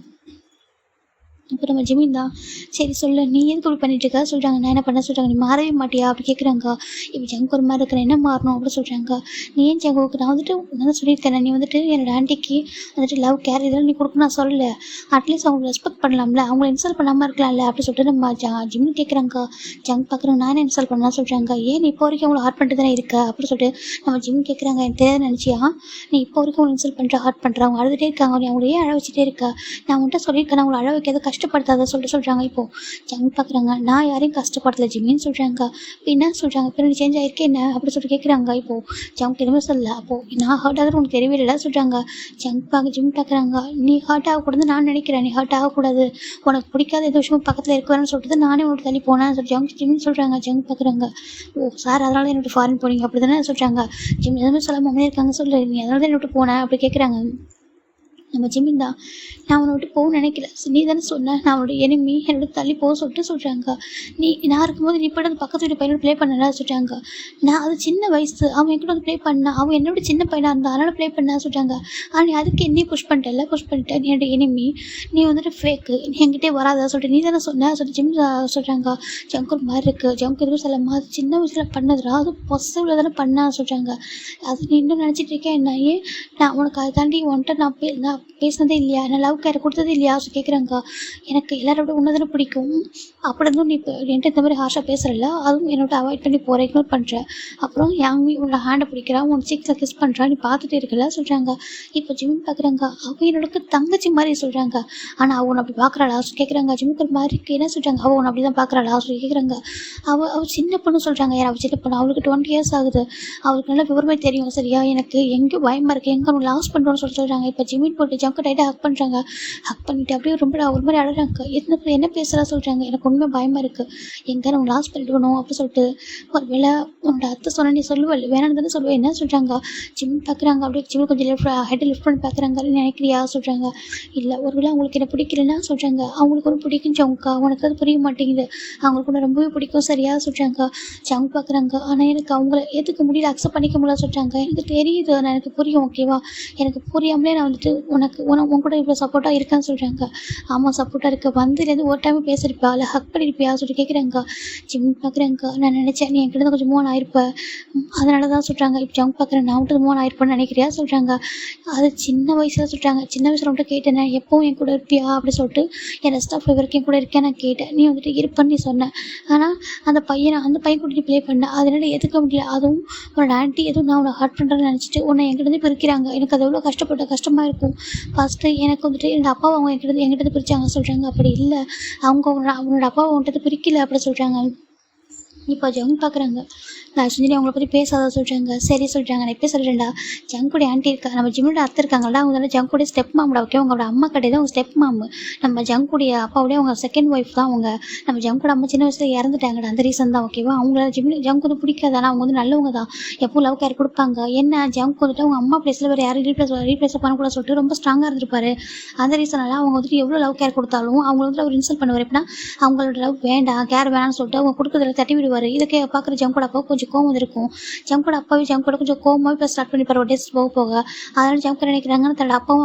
இப்போ நம்ம ஜிமின் தான் சரி சொல்லு நீ எதுக்கு இப்படி பண்ணிட்டு இருக்கா சொல்கிறாங்க. நான் என்ன பண்ண சொல்கிறாங்க. நீ மாறவே மாட்டியா அப்படி கேட்குறாங்க. இப்போ ஜங்கு ஒரு மாதிரி இருக்கிற என்ன மாறணும் அப்படி சொல்கிறாங்க. நீ ஏன் ஜங்குக்கு நான் வந்துட்டு நான் சொல்லியிருக்கேன். நீ வந்துட்டு என்னோட ஆண்டிக்கு வந்துட்டு லவ் கேர் இதெல்லாம் நீ கொடுக்க நான் சொல்லலை. அட்லீஸ்ட் அவங்களை ரெஸ்பெக்ட் பண்ணலாம்ல, அவங்கள இன்சல்ட் பண்ணாமல் இருக்கலாம்ல அப்படி சொல்லிட்டு நம்ம ஜிமின் கேட்குறாங்க. ஜங்க் பார்க்குறாங்க. நான் என்ன இன்சல்ட் பண்ணலாம் சொல்கிறாங்க. ஏன் நீ இப்போ வரைக்கும் அவங்களை ஹார்ட் பண்ணிட்டு தானே இருக்க அப்படி சொல்லிட்டு நம்ம ஜிமின் கேட்குறாங்க. எனக்கு தெரியாது நினச்சியா நீ இப்போ வரைக்கும் அவங்களை இன்சல்ட் பண்ணுற ஹார்ட் பண்ணுற அவங்க அழுதுகிட்டே இருக்காங்க. நீ அவங்களே அழ வச்சுட்டே இருக்க. நான் அவங்கள்ட்ட சொல்லியிருக்கேன் அவங்களை அழ வைக்காத கஷ்டப்படுத்தாத சொல்லிட்டு சொல்கிறாங்க. இப்போது ஜங்க் பார்க்குறாங்க. நான் யாரையும் கஷ்டப்படுத்தல ஜிமின்னு சொல்கிறாங்க. இப்போ என்ன சொல்கிறாங்க. இப்போ நீ சேஞ்ச் ஆகிருக்கே என்ன அப்படி சொல்லிட்டு கேட்குறாங்க. இப்போது ஜங்க் எதுவுமே சொல்லல. அப்போது நான் ஹர்ட் ஆகுது உனக்கு தெரியவே இல்லை சொல்கிறாங்க. ஜங்க் ஜிம் பார்க்குறாங்க. நீ ஹர்ட் ஆகக்கூடாதுன்னு நான் நினைக்கிறேன். நீ ஹர்ட் ஆகக்கூடாது, உனக்கு பிடிக்காத எந்த விஷயமும் பக்கத்தில் இருக்குவேன்னு சொல்லிட்டு நானே உனக்கு தள்ளி போனேன் சொல்லி ஜிம்னு சொல்கிறாங்க. ஜங்க் பார்க்குறாங்க. ஓ சார் அதனால தான் என்னோட ஃபாரின் போனீங்க அப்படி தானே சொல்கிறாங்க. ஜிம் எதுவுமே சொல்லாமல் இருக்காங்க. சொல்லு நீ அதனால தான் என்னோட போனேன் அப்படி கேட்குறாங்க. நம்ம ஜிமின் தான் நான் அவனை விட்டு போக நினைக்கல. நீ தானே சொன்ன நான் அவனோட எனிமி என்னோட தள்ளி போக சொல்லிட்டு சொல்கிறாங்க. நான் இருக்கும்போது நீ போய்ட்டு அந்த பக்கத்து வீட்டு பையனோட ப்ளே பண்ணல சொல்கிறாங்க. நான் அது சின்ன வயசு அவன் என்கிட்ட வந்து ப்ளே பண்ணான். அவன் என்னோட சின்ன பையனாக இருந்தான் அதனால் ப்ளே பண்ண சொல்கிறாங்க. ஆனால் நீ அதுக்கு என்னையும் புஷ் பண்ணிட்டேன். நீ என்னோட எனிமி, நீ வந்துட்டு ஃபேக்கு, நீ என்கிட்டே வராதா சொல்லிட்டு நீ தானே சொன்ன சொல்லிட்டு ஜிம் சொல்கிறாங்க. ஜங்கு ஒரு மாதிரி இருக்குது. ஜங்கு எதுவும் சொல்லாமல் அது சின்ன வயசில் பண்ணதுரா, அது பொசிவில் தானே பண்ணா சொல்கிறாங்க. அது நீ இன்னும் நினச்சிட்டு இருக்கேன் என்ன? ஏன் நான் உனக்கு அதை தாண்டி வந்துட்டு நான் பேசினதே இல்லையா, நான் லவ் கேர் கொடுத்ததே இல்லையா கேட்குறாங்க. எனக்கு எல்லாரோட உன்னை தானே பிடிக்கும், அப்படி இருந்தும் நீ இப்போ என்கிட்ட இந்த மாதிரி ஹார்ஷாக பேசுகிறல்ல, அதுவும் என்னோட அவாய்ட் பண்ணி போகிற இக்னோர் பண்ணுற. அப்புறம் யாமி உன்னோட ஹேண்டை பிடிக்கிறா, உன் சீக்ஸில் கிஸ் பண்ணுறா, நீ பார்த்துட்டு இருக்கல சொல்கிறாங்க. இப்போ ஜிமின் பார்க்குறாங்க. அவன் என்னோட தங்கச்சி மாதிரி சொல்கிறாங்க. ஆனால் அவன் அப்படி பார்க்குறாளா கேட்குறாங்க. ஜிம்முக்கு ஒரு மாதிரி என்ன சொல்கிறாங்க. அவன் அப்படி தான் பார்க்குறாளா கேட்குறாங்க. அவள் சின்ன பொண்ணு சொல்கிறாங்க. யார் அவள் சின்ன பொண்ணு, அவளுக்கு 20 years ஆகுது. அவளுக்கு நல்லா விவரமே தெரியும் சரியா. எனக்கு எங்கேயும் பயமாக இருக்குது, எங்கே அவன் லாஸ் பண்ணுறோன்னு சொல்கிறாங்க. இப்போ ஜிமின் போட்டு ஜம்க்கு டைட்டாக ஹக் பண்ணுறாங்க. ஹக் பண்ணிவிட்டு அப்படியே ரொம்ப ஒரு மாதிரி அழகாங்க. என்ன பேசுகிறா சொல்கிறாங்க. எனக்கு உண்மை பயமாக இருக்குது, எங்கே நம்ம லாஸ் பண்ணிடுவணும் அப்படி சொல்லிட்டு. ஒரு வேளை உன்னோட அத்தை சொன்ன நீ சொல்லுவல் வேணான்னு தானே சொல்லுவேன் என்ன சொல்கிறாங்க. ஜிம் பார்க்குறாங்க. அப்படியே ஜிம் கொஞ்சம் ஹெட்டை லிஃப்ட் பண்ணி பார்க்குறாங்க. நினைக்கிறியா சொல்கிறாங்க. இல்லை ஒரு வேளை அவங்களுக்கு என்ன பிடிக்கலன்னா சொல்கிறாங்க. அவங்களுக்கு ஒன்று பிடிக்கும் ஜவுக்கா, உனக்கு அது புரிய மாட்டேங்குது, அவங்களுக்கு ஒன்று ரொம்பவே பிடிக்கும் சரியா சொல்கிறாங்க. ஜவுங்க பார்க்குறாங்க. ஆனால் எனக்கு அவங்கள ஏற்றுக்க முடியல, அக்செப்ட் பண்ணிக்க முடியல சொல்கிறாங்க. எனக்கு தெரியுது, நான் எனக்கு புரியும் ஓகேவா, எனக்கு புரியாமலே நான் வந்துட்டு உன் கூட இவ்வளோ சப்போர்ட்டாக இருக்கேன்னு சொல்கிறாங்க. ஆமாம் சப்போர்ட்டாக இருக்க, வந்துலேருந்து ஒரு டைம் பேசியிருப்பா இல்லை ஹக் பண்ணியிருப்பியா சொல்லி கேட்குறாங்க. ஜிம் பார்க்குறாங்க. நான் நினச்சேன் நீ என்கிட்ட கொஞ்சம் மூவ் ஆயிருப்பேன், அதனால தான் சொல்கிறாங்க. இப்போ ஜங்க் பார்க்குறேன். நான் மட்டும் மூவ் ஆயிருப்பேன்னு நினைக்கிறியா சொல்கிறாங்க. அது சின்ன வயசில் சொல்கிறாங்க. சின்ன வயசில் மட்டும் கேட்டேன், எப்போவும் என் கூட இருப்பியா அப்படி சொல்லிட்டு என் ரெஸ்ட் ஆஃப் வரைக்கும் கூட இருக்கேன் நான் கேட்டேன். நீ வந்துட்டு இருப்பேன்னு நீ சொன்னேன். ஆனால் அந்த பையன் கூட நீ ப்ளே பண்ண, அதனால எதுக்க முடியல. அதுவும் உன்னோட ஆண்டி எதுவும் நான் உன்னை ஹர்ட் பண்ணுறேன்னு நினச்சிட்டு உன்னை என்கிட்ட பிரிக்கிறாங்க. எனக்கு அது எவ்வளோ கஷ்டமாக இருக்கும். ஃபஸ்ட்டு எனக்கு வந்துட்டு என்னோட அப்பாவை அவங்க என்கிட்ட பிரித்தாங்க சொல்கிறாங்க. அப்படி இல்லை, அவனோட அப்பாவை அவன்கிட்ட பிரிக்கல அப்படி சொல்கிறாங்க. இப்போ ஜவுங்க பார்க்குறாங்க. சுந்தரி அவங்கள பற்றி பேசாத சொல்கிறாங்க. சரி சொல்கிறாங்க, நான் எப்போ சொல்கிறேன்டா, ஜங்குடைய ஆண்டி இருக்கா, நம்ம ஜிம்மோட அத்தை இருக்காங்கல்ல, அவங்க வந்து ஜங்குடைய ஸ்டெப் மாம்டா. ஓகே, உங்களோட அம்மா கிடையாது, அவங்க ஸ்டெப் மாமு. நம்ம ஜங்குடைய அப்பாவுடைய அவங்க செகண்ட் ஒய்ஃப் தான் அவங்க. நம்ம ஜங்கோட அம்மா சின்ன வயசுல இறந்துட்டாங்கடா, அந்த ரீசன் தான். ஓகேவா, அவங்கள ஜங்கு வந்து பிடிக்காது, ஆனால் அவங்க வந்து நல்லவங்க தான், எப்போ லவ் கேர் கொடுப்பாங்க. என்ன ஜங்கு வந்துட்டு அவங்க அம்மா பிளேஸில் வேறு யாரும் ரீப்ளேஸ் பண்ணக்கூடாது சொல்லிட்டு ரொம்ப ஸ்ட்ராங்காக இருந்திருப்பாரு. அந்த ரீசனால அவங்க வந்துட்டு எவ்வளோ லவ் கேர் கொடுத்தாலும் அவங்க வந்து அவர் இன்சல்ட் பண்ணுவார். எப்படின்னா அவங்களோட லவ் வேண்டாம், கேர் வேணாம்னு சொல்லிட்டு அவங்க கொடுக்குறதுல தட்டி விடுவார். இதுக்கு பார்க்குற ஜங்கோட அப்பா கொஞ்சம் கோவம் இருக்கும். ஜங்கோட அப்பாவே ஜங்கோட கொஞ்சம் கோவமாக இப்போ ஸ்டார்ட் பண்ணிப்பார் ஒரு டேஸ் போக போக. அதனால ஜங்கு நினைக்கிறாங்கன்னு தன்னோட அப்பாவும்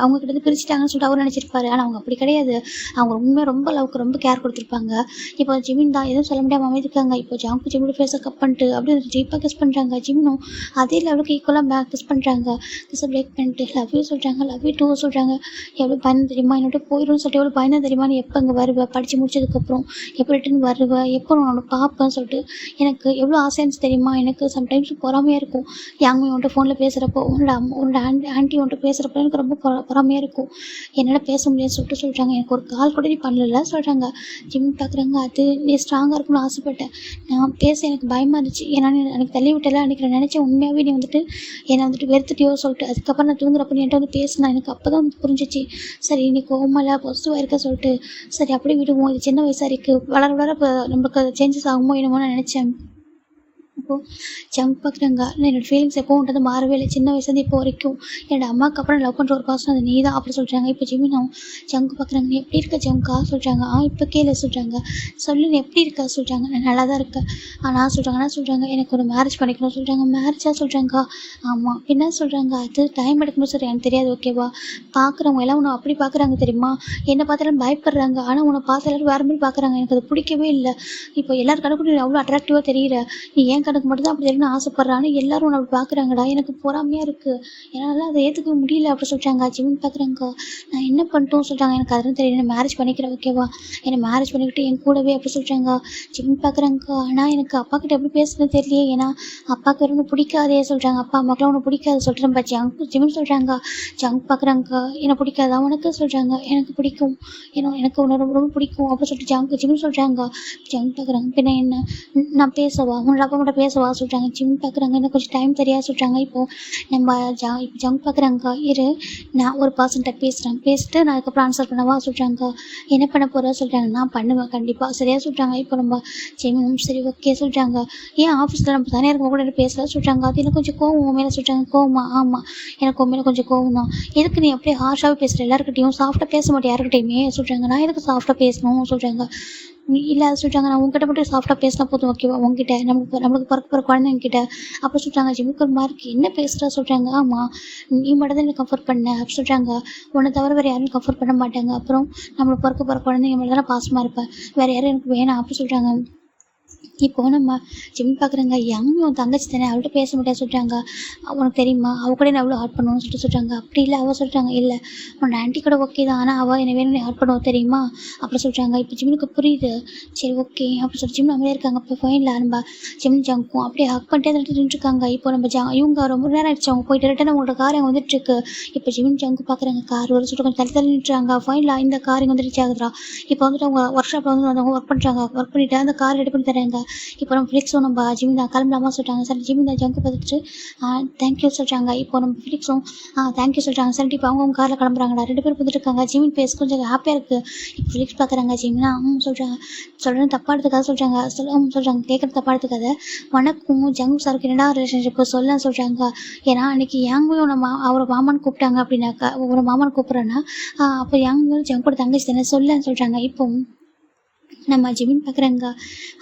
அவங்க கிட்ட பிரிச்சுட்டாங்கன்னு சொல்லிட்டு அவர் நினச்சிருப்பாரு. ஆனால் அவங்க அப்படி கிடையாது, அவங்க உண்மையாக ரொம்ப லவ்க்கு ரொம்ப கேர் கொடுத்துருப்பாங்க. இப்போ ஜிமின் தான் எதுவும் சொல்ல முடியாமல் அமைதிருக்காங்க. இப்போ ஜங்கு ஜிமினோட ஃபேஸை கப் பண்ணிட்டு அப்படியே டீப்பாக கிஸ் பண்ணுறாங்க. ஜிமினும் அதே லெவலுக்கு ஈக்குவலாக கிஸ் பண்ணுறாங்க. கிஸ் பிரேக் பண்ணிட்டு லவ் யூ சொல்கிறாங்க, லவ் யூ டூ சொல்கிறாங்க. எவ்வளோ பயந்து தெரியுமா, என்னோட போயிடும்னு சொல்லிட்டு எவ்வளோ பயந்து தெரியுமா, நீ எப்போ இங்கே வருவேன், படித்து முடிச்சதுக்கப்புறம் எப்போ ரிட்டன் வருவேன், எப்போ நான் பார்ப்பேன்னு சொல்லிட்டு எனக்கு எவ்வளோ ஆசைன்னு தெரியுமா. எனக்கு சம்டைம்ஸ் பொறாமையாக இருக்கும். யாங்க உன்ட்ட ஃபோனில் பேசுகிறப்போ, உன்னோட ஆண்டி உன்ட்ட பேசுகிறப்போ எனக்கு ரொம்ப பொறாமையாக இருக்கும். என்னால் பேச முடியாதுன்னு சொல்கிறாங்க. எனக்கு ஒரு கால் கூட நீ பண்ணல சொல்கிறாங்க. ஜிம் பார்க்குறாங்க, அது நீ ஸ்ட்ராங்காக இருக்குன்னு ஆசைப்பட்டேன், நான் பேச எனக்கு பயமாக இருந்துச்சு, ஏன்னா எனக்கு தள்ளி விட்டல. அன்றைக்கி நான் நினச்சேன் உண்மையாகவே நீ வந்துட்டு என்னை வந்துட்டு வெறுத்துட்டியோ சொல்லிட்டு. அதுக்கப்புறம் நான் தூங்குறப்ப நீ என்கிட்ட வந்து பேசினேன், எனக்கு அப்போ தான் புரிஞ்சிச்சு. சரி நீ கோவமாக பாசிட்டிவாக இருக்க சொல்லிட்டு, சரி அப்படியே விடுவோம், இது சின்ன வயசாக இருக்குது, வளர வளர இப்போ நம்மளுக்கு சேஞ்சஸ் ஆகுமோ என்னமோ நான் நினச்சேன். அப்போது ஜங்க் பார்க்குறாங்க, என்னோடய ஃபீலிங்ஸ் எப்போன்றது மாறவே இல்லை, சின்ன வயசுலேருந்து இப்போ வரைக்கும் என்னோடய அம்மாவுக்கு அப்புறம் லவ் பண்ணுற ஒரு பர்சன் அது நீ தான் அப்படி சொல்கிறாங்க. இப்போ ஜிமினும் ஜங்க் பார்க்குறாங்க, நீ எப்படி இருக்க ஜங்கா சொல்கிறாங்க. இப்போ கேளு சொல்கிறாங்க. சொல்லு நீ எப்படி இருக்கா சொல்கிறாங்க. நான் நல்லா தான் இருக்கேன். ஆனால் சொல்கிறாங்க எனக்கு ஒரு மேரேஜ் பண்ணிக்கணும் சொல்கிறாங்க. மேரேஜாக சொல்கிறாங்க. ஆமாம் என்ன சொல்கிறாங்க, அது டைம் எடுக்கணும் சார், எனக்கு தெரியாது ஓகேவா. பார்க்குறவங்க எல்லாம் உன்னை அப்படி பார்க்குறாங்க தெரியுமா, என்னை பார்த்தாலும் பயப்படுறாங்க, ஆனால் உன்னை பார்த்து எல்லாரும் வேறு மாதிரி பார்க்குறாங்க, எனக்கு அது பிடிக்கவே இல்லை. இப்போ எல்லார் கணக்கும் நீ அவ்வளோ அட்ராக்டிவாக தெரியுற, நீ ஏன் கணக்கு மட்டும் தான் அப்படி தெரியும்னு ஆசைப்பட்றான்னு எல்லாரும் உன்னை அப்படி பார்க்குறாங்கடா, எனக்கு பொறாமையாக இருக்குது, என்னால் அதை ஏற்றுக்க முடியல அப்படி சொல்கிறாங்க. ஜிமின் பார்க்குறாங்க, நான் என்ன பண்ணிட்டோம் சொல்கிறாங்க. எனக்கு அதெல்லாம் தெரியும், என்ன மேரேஜ் பண்ணிக்கிறேன் ஓகேவா, என்னை மேரேஜ் பண்ணிக்கிட்டு என் கூடவே அப்படி சொல்கிறாங்க. ஜிமின் பார்க்குறாங்க, ஆனால் எனக்கு அப்பா கிட்ட எப்படி பேசுறது தெரியலையே, ஏன்னா அப்பாவுக்கு ஒன்று பிடிக்காதே சொல்கிறாங்க. அப்பா அம்மாக்கெலாம் ஒன்று பிடிக்காது சொல்கிறேன் பாச்சி. ஜிமின் சொல்கிறாங்க. ஜங்க் பார்க்குறாங்க, என்னை பிடிக்காதா உனக்கு சொல்கிறாங்க. எனக்கு பிடிக்கும், எனக்கு உன்னை ரொம்ப ரொம்ப பிடிக்கும் அப்படி சொல்லிட்டு ஜிமின் சொல்கிறாங்க. ஜங்க் பார்க்குறாங்க, பின்ன என்ன நான் பேசவா, உன்னோட அப்பா கிட்ட பேசவா சொல்கிறாங்க. ஜிமின் பார்க்குறாங்க, எனக்கு கொஞ்சம் டைம் தெரியாது சொல்கிறாங்க. இப்போது நம்ம இப்போ ஜங்க் பார்க்குறாங்க, இரு நான் ஒரு பர்சன்ட்ட பேசிட்டு நான் அதுக்கப்புறம் ஆன்சர் பண்ணவா சொல்கிறாங்க. என்ன பண்ண போகிற சொல்கிறாங்க. நான் பண்ணுவேன் கண்டிப்பாக சரியாக சொல்கிறாங்க. இப்போ நம்ம ஜிமினும் சரி ஓகே சொல்கிறாங்க. ஏன் ஆஃபீஸில் நம்ம தனியாக இருக்க கூட பேசலாம் சொல்கிறாங்க. அது எனக்கு கொஞ்சம் கோவம் மேலே சொல்கிறாங்க. கோவமா, ஆமாம் எனக்கு உண்மையில கொஞ்சம் கோவம் தான். எதுக்கு நீ அப்படியே ஹார்ஷாகவே பேசுகிற, எல்லாருக்கிட்டையும் சாஃப்டாக பேச மாட்டேன் யாருக்கிட்டையுமே சொல்கிறாங்க. நான் எதுக்கு சாஃப்டாக பேசணும் சொல்கிறாங்க. இல்லை சொல்கிறாங்க, நான் உங்ககிட்ட மட்டும் சாஃப்டாக பேசினா போதும் ஓகேவா, உங்ககிட்ட நம்மளுக்கு பிறக்க போகிற குழந்தைங்கிட்ட அப்படி சொல்கிறாங்க. ஜிம்முக்கு ஒரு மார்க் என்ன பேசுகிறா சொல்கிறாங்க. ஆமாம் நீ மட்டும் தான் எனக்கு கம்ஃபர்ட் பண்ண அப்படி சொல்கிறாங்க. உன்னை தவிர வேறு யாரும் கம்ஃபர்ட் பண்ண மாட்டாங்க, அப்புறம் நம்மளுக்கு பிறக்க போகிற குழந்தைங்க மேலே தானே பாசமாக இருப்பேன், வேறு யாரும் எனக்கு வேணாம் அப்படி சொல்கிறாங்க. இப்போது நம்ம ஜிம் பார்க்குறாங்க, உன் தங்கச்சி தானே அவள்கிட்ட பேச முடியாது சொல்கிறாங்க. உனக்கு தெரியுமா அவள் கூட நான் அவ்வளோ ஹார்ட் பண்ணுவோன்னு சொல்கிறாங்க. அப்படி இல்லை அவள் சொல்கிறாங்க, இல்லை உன்னோட ஆண்டி கூட ஓகே தான், ஆனால் அவள் என்னை வேணும் ஹார்ட் பண்ணுவோம் தெரியுமா அப்படி சொல்கிறாங்க. இப்போ ஜிம்முக்கு புரியுது, சரி ஓகே அப்படி சொல்லி ஜிம் நம்மளே இருக்காங்க. இப்போ ஃபைனில் நம்ம ஜிம் ஜங்கும் அப்படியே ஹக் பண்ணிட்டு அதை நின்றுருக்காங்க. இப்போ நம்ம இவங்க ரொம்ப நேரம் ஆயிடுச்சு, அவங்க போயிட்டு ரிட்டன் அவங்களோட கார் அங்கே வந்துட்டுருக்கு. இப்போ ஜிம் ஜங்கு பார்க்குறாங்க, கார் ஒரு சொல்லிட்டு கொஞ்சம் தள்ளி நின்றுறாங்க. ஃபைனில் இந்த கார் இங்கே வந்து ரீச் ஆகுதுரா. இப்போ வந்துட்டு அவங்க ஒர்க் ஷாப்பில் வந்து அவங்க ஒர்க் பண்ணுறாங்க, ஒர்க் பண்ணிவிட்டு அந்த கார் ரெடி பண்ணி தராங்க. இப்போ நம்ம ஃபிலிக்ஸும் நம்ம ஜிமின் கிளம்பலாமா சொல்கிறாங்க. சரி ஜிமின் ஜங்கு பார்த்துட்டு தேங்க்யூ சொல்கிறாங்க. இப்போ நம்ம ஃபிலிக்ஸும் தேங்க்யூ சொல்கிறாங்க. சரி இப்போ அவங்க காரில் கிளம்புறாங்கடா, 2 பேர் வந்துட்டு இருக்காங்க. ஜிமின் பேஸ் கொஞ்சம் ஹாப்பியாக இருக்குது. இப்போ ஃபிலிக்ஸ் பார்க்குறாங்க. ஜிமினா சொல்கிறேன் தப்பாக எடுத்துக்காத சொல்கிறாங்க. சொல்கிறாங்க கேட்குறது தப்பாக எடுத்துக்காத. வணக்கம் ஜங்கு சாருக்கு என்னடா ரிலேஷன்ஷிப்பு சொல்ல சொல்கிறாங்க. ஏன்னா அன்றைக்கி யாங்கையும் நம்ம அவரை மாமான்னு கூப்பிட்டாங்க அப்படின்னாக்கா, ஒரு மாமான்னு கூப்பிட்றேன்னா அப்போ யாங்கும் ஜங்கோட தங்கச்சி தானே சொல்லன்னு சொல்கிறாங்க. இப்போ நம்ம ஜிமின் பார்க்குறாங்க,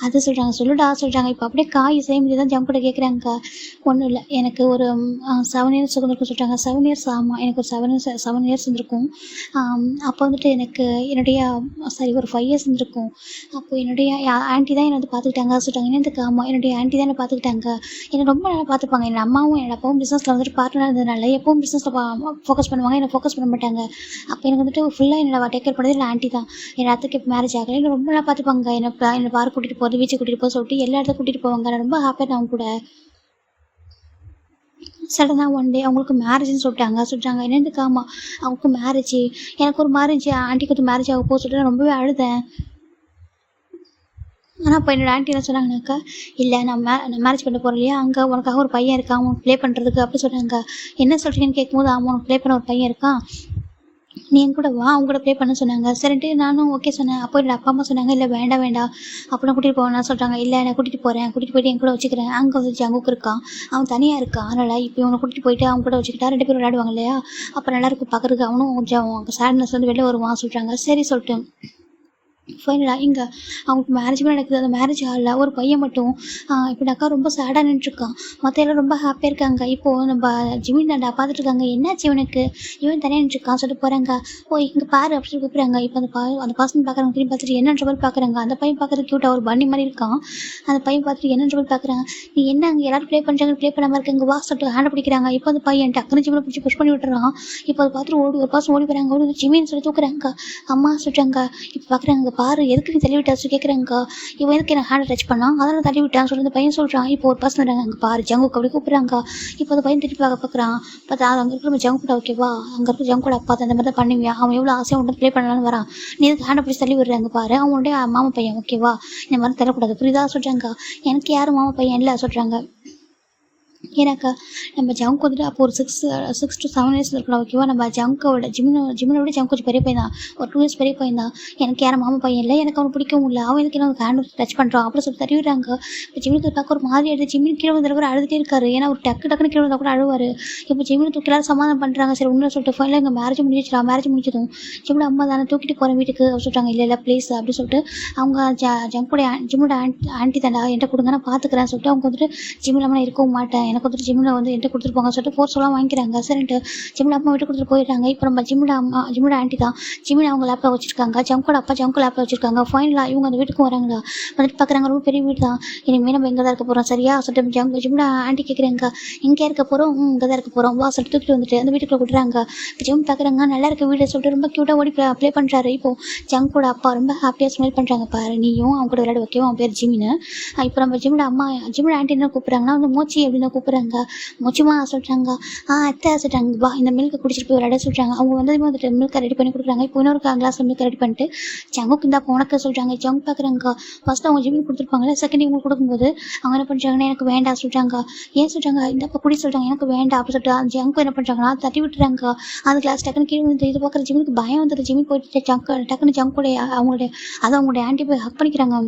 அது சொல்கிறாங்க சொல்லுடா சொல்கிறாங்க. இப்போ அப்படியே காய் சேமித்து தான் ஜங்கூட கேட்குறாங்க. ஒன்றும் இல்லை, எனக்கு ஒரு 7 இயர்ஸ் இருக்கும் சொல்கிறாங்க. 7 இயர்ஸ் ஆமாம், எனக்கு ஒரு 7 இயர்ஸ் இருந்திருக்கும். அப்போ வந்துட்டு எனக்கு ஒரு 5 இயர்ஸ் இருந்திருக்கும். அப்போது என்னுடைய ஆண்டி தான் என்னை வந்து பார்த்துக்கிட்டாங்க சொல்கிறாங்க. என்னதுக்கு ஆமாம் என்னுடைய ஆண்டி தான் என்னை பார்த்துக்கிட்டாங்க, என்னை ரொம்ப நல்லா பார்த்துப்பாங்க. என் அம்மாவும் என்னோட அப்பாவும் பிஸ்னஸில் வந்துட்டு பார்ட்னராக இருந்ததுனால எப்பவும் பிஸ்னஸில் ஃபோக்கஸ் பண்ணுவாங்க, என்னை ஃபோக்கஸ் பண்ண மாட்டாங்க. அப்போ எனக்கு வந்துட்டு ஃபுல்லாக என்னோட டேக் கேர் பண்ணது இல்லை ஆண்டி தான். என் அத்தைக்கு இப்போ மேரேஜ் ஆகலை, என்னை ரொம்ப நல்லா பார்த்துப்பாங்க. என்னை பார்க் கூட்டிகிட்டு போகிறது, பீச்சுக்கு கூட்டிகிட்டு போக சொல்லிட்டு எல்லா இடத்துக்கும் கூட்டிகிட்டு போவாங்க. நான் ரொம்ப ஹாப்பியாக அவங்க கூட. சடனாக ஒன் டே அவங்களுக்கு மேரேஜ்னு சொல்லிட்டாங்க. என்னதுக்கு ஆமாம் அவங்களுக்கு மேரேஜ், எனக்கு ஒரு மேரேஜ் ஆண்டிக்கு வந்து மேரேஜ் ஆக போக சொல்லிட்டு நான் ரொம்பவே அழுதேன். ஆனால் இப்போ என்னோட ஆண்டி என்ன சொன்னாங்கனாக்கா, இல்லை நான் மேரேஜ் பண்ண போகிறேன் இல்லையா, அங்கே உனக்காக ஒரு பையன் இருக்கான் உனக்கு ப்ளே பண்ணுறதுக்கு அப்படி சொன்னாங்க. என்ன சொல்கிறீங்கன்னு கேட்கும்போது, ஆமாம் உனக்கு ப்ளே பண்ண ஒரு பையன் இருக்கான், நீ என் கூட வா அவங்க கூட ப்ளே பண்ண சொன்னாங்க. சரின்ட்டு நானும் ஓகே சொன்னேன். அப்போ என்னோட அப்பா அம்மா சொன்னாங்க, இல்லை வேண்டாம் வேண்டாம் அப்படின்னா கூட்டிகிட்டு போவேன்னா சொல்கிறாங்க. இல்லை நான் கூட்டிகிட்டு போகிறேன், கூட்டிகிட்டு போயிட்டு என் கூட வச்சுக்கிறேன். அங்கே வந்து ஜங்குக்கு இருக்கான், அவன் தனியாக இருக்கான், அதனால் இப்போ இவனை கூட்டிகிட்டு போயிட்டு அவங்க கூட வச்சுக்கிட்டா 2 பேரும் விளையாடுவாங்க இல்லையா, அப்போ நல்லாயிருக்கும் பார்க்குறதுக்கு, அவனும் கொஞ்சம் சேட்னஸ் வந்து வெளில வருவான் சொல்கிறாங்க. சரி சொல்லிட்டு ஃபைனலாக இங்கே அவங்களுக்கு மேரேஜுமே நடக்குது. அந்த மேரேஜ் ஹாலில் ஒரு பையன் மட்டும் இப்படினாக்கா ரொம்ப சேடாக நின்றுருக்கான். மற்ற எல்லாம் ரொம்ப ஹாப்பியாக இருக்காங்க. இப்போது நம்ம ஜிமின் தாண்டா பார்த்துட்ருக்காங்க, என்னாச்சு இவனுக்கு, இவன் தனியாக நின்றுருக்கான் சொல்லிட்டு போகிறாங்க. ஓ இங்கே பாரு அப்படின்னு சொல்லி கூப்பிட்றாங்க. இப்போ அந்த பர்சன் பார்க்குறாங்க, திரும்பி பார்த்துட்டு என்னன்ற மாதிரி பார்க்குறாங்க. அந்த பையன் பார்க்குறது க்யூட்டாக ஒரு பண்ணி மாதிரி இருக்கான். அந்த பையன் பார்த்துட்டு என்னன்ற மாதிரி பார்க்குறாங்க. நீ என்ன அங்கே எல்லாரும் ப்ளே பண்ணுறாங்க, ப்ளே பண்ணாமல் இருக்க, இங்கே வா சொல்லிட்டு ஹேண்டை பிடிக்கிறாங்க. இப்போ அந்த பையன் டக்குனு ஜிம்மில் பிடிச்சி புஷ் பண்ணி விட்டுறான். இப்போ அதை பார்த்துட்டு ஒரு பர்சன் ஓடி போகிறாங்க. ஓடி ஜிமின்னு சொல்லி தூக்குறாங்க. அம்மா சொல்கிறாங்க. இப்போ பார்க்குறாங்க, பாரு எதுக்கு நீ தள்ளி விட்டா சொல்லி கேட்குறாங்க. இவன் எதுக்கு எனக்கு ஹேண்டை டச் பண்ணான், அதெல்லாம் தள்ளி விட்டான்னு சொல்லி அந்த பையன் சொல்கிறான். இப்போ ஒரு பர்சன் வராங்க, அங்கே பாரு ஜங்குக்கு அப்படி கூப்பிட்றாங்க. இப்போ அந்த பையன் திருப்பி பார்க்குறான். பார்த்தா அங்கே இருக்கிற ஜங்குட ஓகேவா, அங்கே இருக்கிற ஜங்குட அப்பா அந்த மாதிரி தான் பண்ணுவியா, அவன் எவ்வளோ ஆசையாக உன்ட்டு ப்ளே பண்ணலான்னு வரான், நீ எதுக்கு ஹேண்டை பிடிச்சி தள்ளி விடுறாங்க பாரு, அவனுடைய மாமா பையன் ஓகேவா, இந்த மாதிரி தரக்கூடாது புரியுதா சொல்கிறாங்க. எனக்கு யாரும் மாமா பையன் இல்லை சொல்கிறாங்க. ஏன்னாக்கா நம்ம ஜங்க் வந்துட்டு அப்போ ஒரு 6 to 7 இயர்ஸ் இருக்கலாம் ஓகேவா. நம்ம ஜங்கோட ஜிமினோட ஜங்க் கொஞ்சம் பெரிய பையன் தான், ஒரு 2 இயர்ஸ் பெரிய பையன் தான். எனக்கு யாரும் மாமா பையன் இல்லை, எனக்கு அவனுக்கு பிடிக்கவும் இல்லை, அவன் எனக்கு என்ன ஹேண்ட் டச் பண்ணுறான் அப்படி சொல்லி தருவிடுறாங்க. இப்போ ஜிமினுக்கு பார்க்க ஒரு மாதிரி எடுத்து ஜிமின் கீழே வந்து கூட அழுதுகிட்டே இருக்காரு. ஏன்னா ஒரு டக்குன்னு கீழே வந்தால் கூட அழுவார். இப்போ ஜிமினை தூக்கி எல்லாரும் சமாதானம் பண்ணுறாங்க. சரி ஒன்றும் சொல்லிட்டு ஃபைனலாக எங்கள் மேரேஜ் முடிஞ்சதும் ஜிமினோட அம்மா தானே தூக்கிட்டு போகிறேன் வீட்டுக்கு அப்படி சொல்கிறாங்க. இல்லை ப்ளீஸ் அப்படி சொல்லிட்டு அவங்க ஜிமினோட ஆண்டி தாண்டா என்கிட்ட கொடுங்க நான் பார்த்துக்கிறேன்னு சொல்லிட்டு அவங்க வந்துட்டு ஜிமில் அம்மா இருக்கவும் மாட்டேன், எனக்கு வந்துட்டு ஜிமில் வந்து என்கிட்ட கொடுத்துருப்பாங்க சொல்லிட்டு ஃபோர்ஸ்லாம் வாங்கிக்கிறாங்க. சரின்ட்டு ஜிமில் அப்பா விட்டு கொடுத்துட்டு போயிடுறாங்க. இப்போ நம்ம ஜிமில் ஆண்டி தான் ஜிமில் அவங்க லேப்பில் வச்சுருக்காங்க, ஜங்கோட அப்பா ஜங்கு லேப்பில் வச்சுருக்காங்க. ஃபைனலாக இவங்க அந்த வீட்டுக்கும் வராங்களா, வந்துட்டு பார்க்குறாங்க ரொம்ப பெரிய வீடு தான், இனிமேல் நம்ம இங்கே தான் இருக்க போகிறோம் சரியா சொல்லிட்டு ஜிமில் ஆண்டி கேட்குறாங்க, இங்கே இருக்க போகிறோம் இங்கே தான் இருக்க போகிறோம் வா சொல்லிட்டு தூக்கிட்டு வந்துட்டு அந்த வீட்டுக்குள்ளே விட்டுறாங்க. இப்போ ஜிம் பார்க்குறாங்க நல்லா இருக்க வீடு சொல்லிட்டு ரொம்ப க்யூட்டாக ஓடி ப்ளே பண்ணுறாரு. இப்போது ஜங்கோட அப்பா ரொம்ப ஹாப்பியாக ஸ்மெல் பண்ணுறாங்க, பாரு நீயும் அவங்க கூட விளையாட ஓகேவா, அவன் பேர் ஜிமின்னு. இப்போ நம்ம ஜிமில் ஆண்டி என்ன கூப்பிட்றாங்கன்னா வந்து மோச்சி அப்படின்னு கூப்பிட்றாங்க. மொச்சுமா சொல்கிறாங்க. அத்தை சொல்கிறாங்க வா இந்த மில்க்கு குடிச்சிட்டு போய் விளையாட சொல்கிறாங்க. அவங்க வந்துட்டு மில்கை ரெடி பண்ணி கொடுக்குறாங்க. இப்போ இன்னொரு கிளாஸ் மில்க் ரெடி பண்ணிட்டு ஜங்குக்கு இந்த உனக்கு சொல்கிறாங்க. ஜங்கு பார்க்குறாங்க. ஃபஸ்ட்டு அவங்க ஜிமின் கொடுத்துருப்பாங்களே, செகண்ட் இவங்க கொடுக்கும்போது அவங்க என்ன பண்ணுறாங்கன்னா எனக்கு வேண்டாம் சொல்கிறாங்க. ஏன் சொல்கிறாங்க, இந்த அப்போ குடி சொல்கிறாங்க, எனக்கு வேண்டாம் அப்படி சொல்லிட்டு ஜங்கு என்ன பண்ணுறாங்கன்னா தட்டி விட்டுறாங்க. அந்த கிளாஸ் டக்குன்னு கீழே வந்து இது பார்க்குற ஜிமினுக்கு பயம் வந்துட்டு ஜிமின் போயிட்டு டக்குன்னு ஜங்குடைய அவங்களுடைய ஆண்டி போய் ஹக் பண்ணிக்கிறாங்க.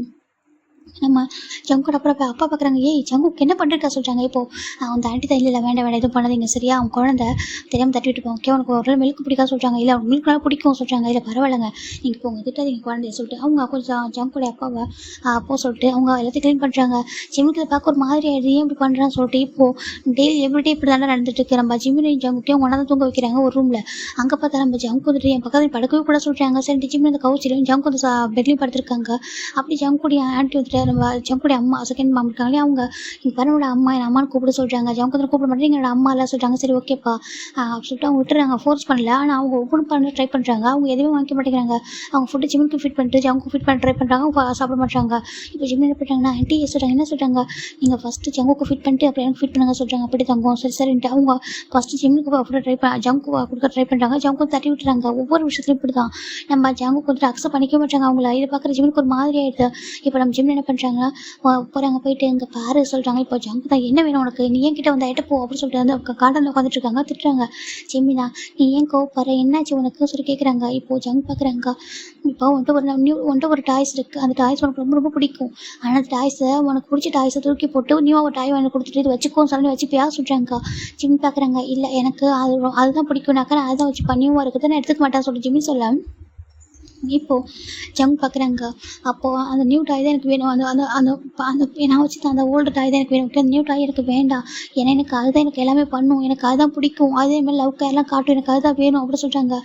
நம்ம ஜங்கோட அப்புறம் அப்பா பார்க்குறாங்க, ஏய் ஜங்குக்கு என்ன பண்ணுறா சொல்கிறாங்க. இப்போது அந்த ஆண்டி தான் இல்லை வேண்டாம் எதுவும் பண்ணாதீங்க சரியா, அவங்க குழந்தை தெரியாமல் தட்டி விட்டுப்போம் ஓகே, உனக்கு ஒரு மில்க் பிடிக்காது சொல்கிறாங்க. இல்லை அவங்க மில்க்னால பிடிக்கும் சொல்கிறாங்க. இல்லை பரவாயில்லைங்க நீங்கள் இப்போ உங்கள் திட்டாதீங்க குழந்தைய சொல்லிட்டு அவங்க கொஞ்சம் ஜங்கோடைய அப்பாவை அப்போ சொல்லிட்டு அவங்க எல்லாத்தையும் க்ளீன் பண்ணுறாங்க. ஜிம்முக்கு பார்க்க ஒரு மாதிரி ஆகிடுது, ஏன் இப்படி பண்ணுறான்னு சொல்லிட்டு இப்போது டெய்லி எவ்ரிடே இப்படி தானே நடந்துட்டு இருக்கு. நம்ம ஜிம்மினையும் ஜங்குக்கையும் ஒன்றா தான் தூங்க வைக்கிறாங்க ஒரு ரூமில். அங்கே பார்த்தா நம்ம ஜங்கு வந்துட்டு என் பக்கத்தில் படுக்கவே கூட சொல்கிறாங்க. சரி ஜிம்மில் அந்த கவுச்சிலையும் ஜங்கு வந்து பெட்லையும் படுத்துருக்காங்க. அப்படி ஜங்குடைய ஆண்டி வந்துட்டு நம்ம ஜங்குடைய அம்மா செகண்ட் மாம் இருக்காங்களே அவங்க எங்கள் பரவோட அம்மா என் அம்மான்னு கூப்பிட சொல்கிறாங்க. ஜங்கு வந்து கூப்பிட மாட்டேன் என்னோட அம்மா எல்லாம் சொல்கிறாங்க. சரி ஓகேப்பா சொல்லிட்டு அவங்க விட்டுறாங்க, ஃபோர்ஸ் பண்ணல. ஆனால் அவங்க ஒவ்வொன்றும் பண்ண ட்ரை பண்ணுறாங்க. அவங்க எதுவுமே வாங்கிக்க மாட்டேங்கிறாங்க. அவங்க ஃபுட்டு ஜிம்முக்கு ஃபிட் பண்ணிட்டு ஜங்கு ஃபிட் பண்ண ட்ரை பண்ணுறாங்க, அவங்க சாப்பிட மாட்டாங்க. இப்போ ஜிம் என்ன பண்ணுறாங்கன்னா ஆண்டி சொல்கிறாங்க, என்ன சொல்கிறாங்க, நீங்கள் ஃபஸ்ட்டு ஜங்குக்கு ஃபிட் பண்ணிட்டு அப்புறம் எனக்கு ஃபிட் பண்ணுங்க சொல்கிறாங்க. அப்படி தங்கும் சரி சரின்ட்டு அவங்க ஃபஸ்ட்டு ஜிம்முக்கு ஃபுட்டு ஜங்கு கொடுக்க ட்ரை பண்ணுறாங்க. ஜங்கு தட்டி விட்டுறாங்க. ஒவ்வொரு விஷயத்துலையும் இப்படி தான் நம்ம ஜங்கு கொஞ்சம் அக்செப்ட் பண்ணிக்க மாட்டாங்க. அவங்கள இதை பார்க்குற ஜிம்முக்கு ஒரு மாதிரி ஆகிடுது. இப்போ நம்ம ஜிம்மில் என்ன பண்ணுறாங்கன்னா போகிறாங்க, போயிட்டு இங்கே பாரு சொல்கிறாங்க. இப்போ ஜங்கு தான் என்ன வேணும் உனக்கு, நீ ஏன் கிட்ட வந்து ஐட்ட போ அப்படின்னு சொல்லிட்டு வந்து கார்டனில் உட்காந்துட்டு இருக்காங்க. திட்டுறாங்க. ஜிம்மினா நீ ஏன் கோவப்படுற, என்னாச்சு உனக்கு சொல்லி கேட்குறாங்க. இப்போது ஜங்கு பார்க்குறாங்க. இப்போ வந்துட்டு ஒரு டாய்ஸ் இருக்குது, அந்த டாய்ஸ் உனக்கு ரொம்ப ரொம்ப பிடிக்கும். ஆனால் அந்த டாய்ஸை உனக்கு பிடிச்ச டாய்ஸை தூக்கி போட்டு நீ ஒரு டாய் வாங்கி கொடுத்துட்டு இது வச்சுக்கோன்னு சொல்லி வச்சுப்பியா சொல்கிறாங்க. ஜிம் பார்க்குறாங்க. இல்லை எனக்கு அதுதான் பிடிக்கும்னாக்கா நான் அதுதான் வச்சு பண்ணியும் இருக்குது, நான் எடுத்துக்க மாட்டேன் சொல்லி ஜிம்மி சொல்ல. இப்போது ஜங்க் பார்க்குறாங்க. அப்போது அந்த நியூ டாய் தான் எனக்கு வேணும், அந்த அந்த அந்த அந்த நான் வச்சுருந்த அந்த ஓல்டு டாய் தான் எனக்கு வேணும், அந்த நியூ டாய் எனக்கு வேண்டாம், ஏன்னா எனக்கு அதுதான் எனக்கு எல்லாமே பண்ணும், எனக்கு அதுதான் பிடிக்கும், அதேமாதிரி லவ் கேர்லாம் காட்டும், எனக்கு அதுதான் வேணும் அப்படி சொல்கிறாங்க.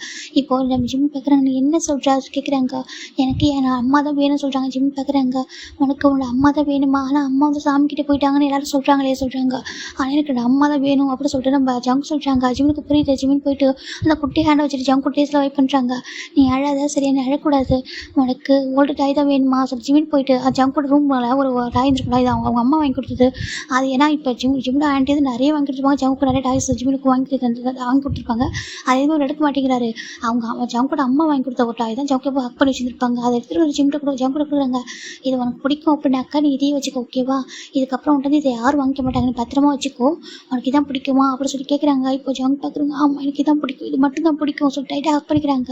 இப்போது நம்ம ஜிம் பார்க்குறாங்க. நீ என்ன சொல்கிறா கேட்குறாங்க. எனக்கு என் அம்மா தான் வேணும்னு சொல்கிறாங்க. ஜிம் பார்க்குறாங்க. உனக்கு உன்னோட அம்மா தான் வேணுமா, ஆனால் அம்மா வந்து சாமிக்கிட்டே போயிட்டாங்கன்னு எல்லோரும் சொல்கிறாங்களே சொல்கிறாங்க. ஆனால் எனக்கு என்னோட அம்மா தான் வேணும் அப்படி சொல்லிட்டு நம்ம ஜங்க் சொல்கிறாங்க. ஜிம்முக்கு புரியுது. ஜிம்மின் போயிட்டு அந்த குட்டி ஹேண்டை வச்சுட்டு ஜங்க் டேஸில் வெயிட் பண்ணுறாங்க. நீ அழாத சரியான அழக்கூடாது, உனக்கு ஓல்டு டாய் தான் வேணுமா சொல்லி ஜிமின் போயிட்டு ஜங்க் கூட ரூமில் ஒரு டாய் இருந்திருக்கும்ல, இது அவங்க அவங்க அம்மா வாங்கி கொடுத்தது. அது ஏன்னா இப்போ ஜிம்மோட ஆண்டி வந்து நிறைய வாங்கி கொடுத்துருப்பாங்க, ஜங்க்கு நிறைய டாய்ஸ் ஜிமினுக்கு வாங்கி கொடுத்துருப்பாங்க. அதே மாதிரி எடுக்க மாட்டேங்கிறாரு. அவங்க ஜங்கோட அம்மா வாங்கி கொடுத்த ஒரு டாய் தான் ஜங்க் போய் ஹக் பண்ணி வச்சுருப்பாங்க. அதை எடுத்துகிட்டு வந்து ஜங்க் கொடுக்குறாங்க. இது உனக்கு பிடிக்கும் அப்படின்னாக்கா நீ இதையே வச்சுக்கோ, ஓகேவா? இதுக்கப்புறம் வந்துட்டு இதை யாரும் வாங்கிக்க மாட்டாங்க, நீ பத்திரமா வச்சுக்கோ, உனக்கு இதான் பிடிக்குமா அப்படின்னு சொல்லி கேட்குறாங்க. இப்போ ஜங்க் பார்க்குறாங்க, ஆமாம் எனக்கு இதான் பிடிக்கும், இது மட்டும் தான் பிடிக்கும் சொல்லி டைட்டாக ஹக் பண்ணிக்கிறாங்க.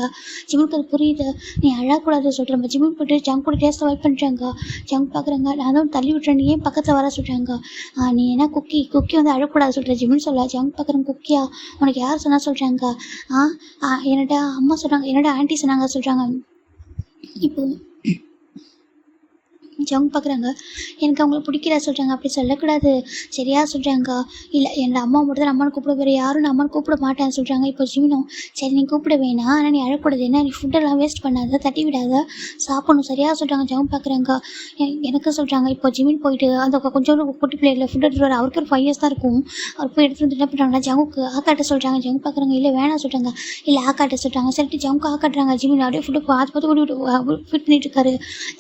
ஜிம்முக்கு அது புரியுது, நீ அழக்கூடாது சொல்லிட்டு நம்ம ஜிம்முக்கு போய்ட்டு ஜங்க் கூட டேஸ்ட்டை வைப் பண்ணுறாங்க. ஜங்க் பார்க்குறாங்க, நான் தான் தள்ளி விட்டுறேன், நீ ஏன் பக்கத்தில் வர சொல்கிறாங்க. நீ என்ன குக்கி வந்து அழக்கூடாது சொல்கிற ஜிம்முன்னு சொல்ல. ஜங்க் பார்க்குறேன், குக்கியா உனக்கு யார் சொன்னா சொல்கிறாங்க? என்னோட அம்மா சொன்னாங்க, என்னோட ஆண்டி சொன்னாங்க சொல்கிறாங்க. இப்போ ஜங்க் பார்க்குறாங்க, எனக்கு அவங்கள பிடிக்கல சொல்கிறாங்க. அப்படி சொல்லக்கூடாது சரியா சொல்கிறாங்க. இல்லை என்னோட அம்மா மட்டும் தான் அம்மானு கூப்பிட, வேறு யாரும் நான் அம்மானு கூப்பிட மாட்டேன்னு சொல்கிறாங்க. இப்போ ஜிமினும் சரி நீ கூப்பிட வேணாம், ஆனால் நீ அழக்கூடாது, என்ன நீ ஃபுட்டெல்லாம் வேஸ்ட் பண்ணாத, தட்டி விடாத, சாப்பிடணும் சரியா சொல்கிறாங்க. ஜங்க் பார்க்குறாங்க, எனக்கு சொல்கிறாங்க. இப்போ ஜிமின் போயிட்டு அந்த கொஞ்சம் குட்டி பிள்ளைகளில் ஃபுட் எடுத்துகிட்டு வர, அவருக்கு ஒரு 5 years தான் இருக்கும். அவர் போய் எடுத்துகிட்டு வந்து என்ன பண்ணுறாங்கன்னா ஜங்குக்கு ஆக்காட்ட சொல்கிறாங்க. ஜங்க் பார்க்குறாங்க, இல்லை வேணாம் சொல்கிறாங்க. இல்லை ஆக்காட்ட சொல்கிறாங்க. சரிட்டு ஜங்கு ஆக்காட்டுறாங்க. ஜிமின் அப்படியே ஃபுட்டு பார்த்து ஃபிட் பண்ணிட்டு இருக்காரு.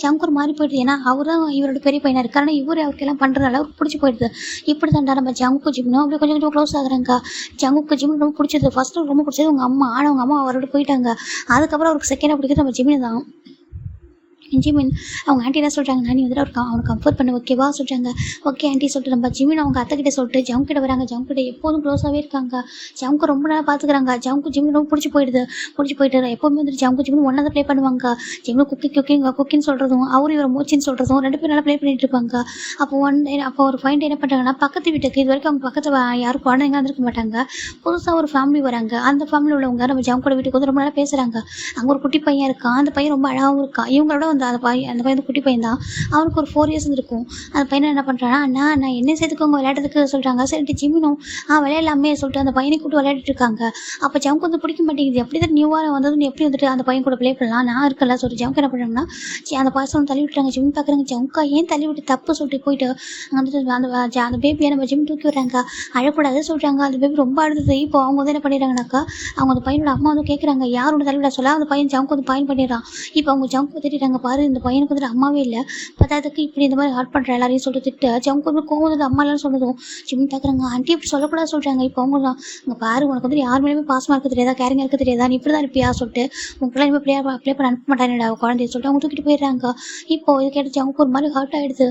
ஜங்கு ஒரு மாதிரி போயிடுது, ஏன்னா அவர் தான் இவரோட பெரிய பையனாக இருக்காரு, ஆனால் இவர் அவருக்கெல்லாம் பண்ணுறதால அவருக்கு பிடிச்சி போயிடுது. இப்படி தான்டா நம்ம ஜங்குக்கு ஜிம்னும் அப்படியே கொஞ்சம் கொஞ்சம் க்ளோஸ் ஆகுறாங்க. ஜங்குக்கு ஜிம் ரொம்ப பிடிச்சது, ஃபஸ்ட்டு ரொம்ப பிடிச்சது அவங்க அம்மா, ஆனால் அவங்க அம்மா அவரோட போயிட்டாங்க. அதுக்கப்புறம் அவருக்கு செகண்டாக பிடிக்கிறது நம்ம ஜிமின் தான். ஜிமின் அவங்க ஆண்டி என்ன சொல்கிறாங்கன்னா, நீ வந்துட்டு அவனுக்கு கம்ஃபர்ட் பண்ணு ஓகேவா சொல்கிறாங்க. ஓகே ஆண்டி சொல்லிட்டு நம்ம ஜிமின் அவங்க அத்தைக்கிட்ட சொல்லிட்டு ஜங்க் கிட்ட வராங்க. ஜங்க் கிட்ட எப்போதும் க்ளோஸாகவே இருக்காங்க. ஜங்கு ரொம்ப நல்லா பார்த்துக்கிறாங்க. ஜங்கு ஜிமின் ரொம்ப பிடிச்சி போயிட்டு எப்போவுமே வந்துட்டு ஜங்கு ஜிமின் ஒன்றா தான் ப்ளே பண்ணுவாங்க. ஜிமின் குக்கின்னு சொல்கிறதும் அவர் இவர் மூச்சின்னு சொல்கிறதும் 2 பேரும் நல்லா ப்ளே பண்ணிட்டு இருப்பாங்க. அப்போ ஒரு ஃபைண்ட் என்ன பண்ணுறாங்கன்னா, பக்கத்து வீட்டுக்கு இது வரைக்கும் அவங்க பக்கத்தில் யாரும் குழந்தைங்க வந்துருக்க மாட்டாங்க. புதுசாக ஒரு ஃபேமிலி வராங்க. அந்த ஃபேமிலி உள்ளவங்க நம்ம ஜங்கோட வீட்டுக்கு வந்து ரொம்ப நல்லா பேசுகிறாங்க. அங்கே ஒரு குட்டி பையன் இருக்கான், அந்த பையன் ரொம்ப அழகாகவும் இருக்கான். இவங்களோட அந்த பையன் வந்து குட்டி பையன் தான், அவனுக்கு ஒரு 4 years இருக்கும். அந்த பையனை என்ன பண்ணுறான்னா, நான் என்ன சேர்த்துக்கோங்க விளையாடுறதுக்கு சொல்கிறாங்க. சரிட்டு ஜிமினும் விளையாடலாமே சொல்லிட்டு அந்த பையனை கூப்பிட்டு விளையாடிட்டு இருக்காங்க. அப்போ ஜம்க்கு வந்து பிடிக்க மாட்டேங்குது, எப்படி தான் நியூவாக வந்தது, நீ எப்படி வந்துட்டு அந்த பையன் கூட ப்ளே பண்ணலாம், நான் இருக்கல சொல்லிட்டு ஜம்க்கு என்ன பண்ணுறாங்கன்னா அந்த பாசம் தள்ளி விட்டுறாங்க. ஜிம் பார்க்குறாங்க, ஜம்க்கா ஏன் தள்ளி விட்டு தப்பு சொல்லிட்டு போயிட்டு வந்துட்டு அந்த பேபியை நம்ம ஜிம் தூக்கி விடுறாங்க. அழக்கூடாது சொல்கிறாங்க. அந்த பேபி ரொம்ப அழுது. இப்போ அவங்க வந்து என்ன பண்ணிடுறாங்கனாக்கா, அவங்க அந்த பையனோட அம்மா வந்து கேட்குறாங்க யார் ஒன்று தள்ளி விட சொல்ல. அந்த பையன் ஜம்க்கு வந்து பயன் பண்ணிடுறான். இப்போ அவங்க ஜம்க்கு திட்டாங்க, பாரு இந்த பையனுக்கு வந்துட்டு அம்மாவே இல்லை, பத்தாததுக்கு இப்படி இந்த மாதிரி ஹார்ட் பண்ணுற எல்லாரையும் சொல்லிட்டு திட்டு. ஜம்க்கு வந்து கோவம் வந்து அம்மா எல்லாம் சொன்னதும் ஜிம் பார்க்குறாங்க, ஆண்டி இப்படி சொல்லக்கூடாது சொல்கிறாங்க. இப்போ அவங்க தான் இங்கே பாரு, உனக்கு வந்து யார் மேலேயுமே பாசமாக இருக்க தெரியாதா, கேரிங்காக இருக்க தெரியாதா, நீ இப்படி தான் இருப்பியா சொல்லிட்டு உங்களாம் இப்போ ப்ளே பண்ண அனுப்ப மாட்டானேடா குழந்தைய சொல்லிட்டு அவங்க தூக்கிட்டு போயிடுறாங்க. இப்போ இது கேட்டு ஜம்க்கு ஒரு மாதிரி ஹார்ட் ஆகிடுச்சு.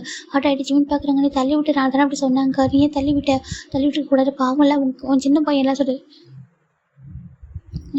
ஜிம் பார்க்குறாங்க, நீ தள்ளி விட்டு நான் தானே அப்படி சொன்னாங்க, நீ ஏன் தள்ளி விட்டு கூடாது, பாவம்ல உன் சின்ன பையன் எல்லாம் சொல்லு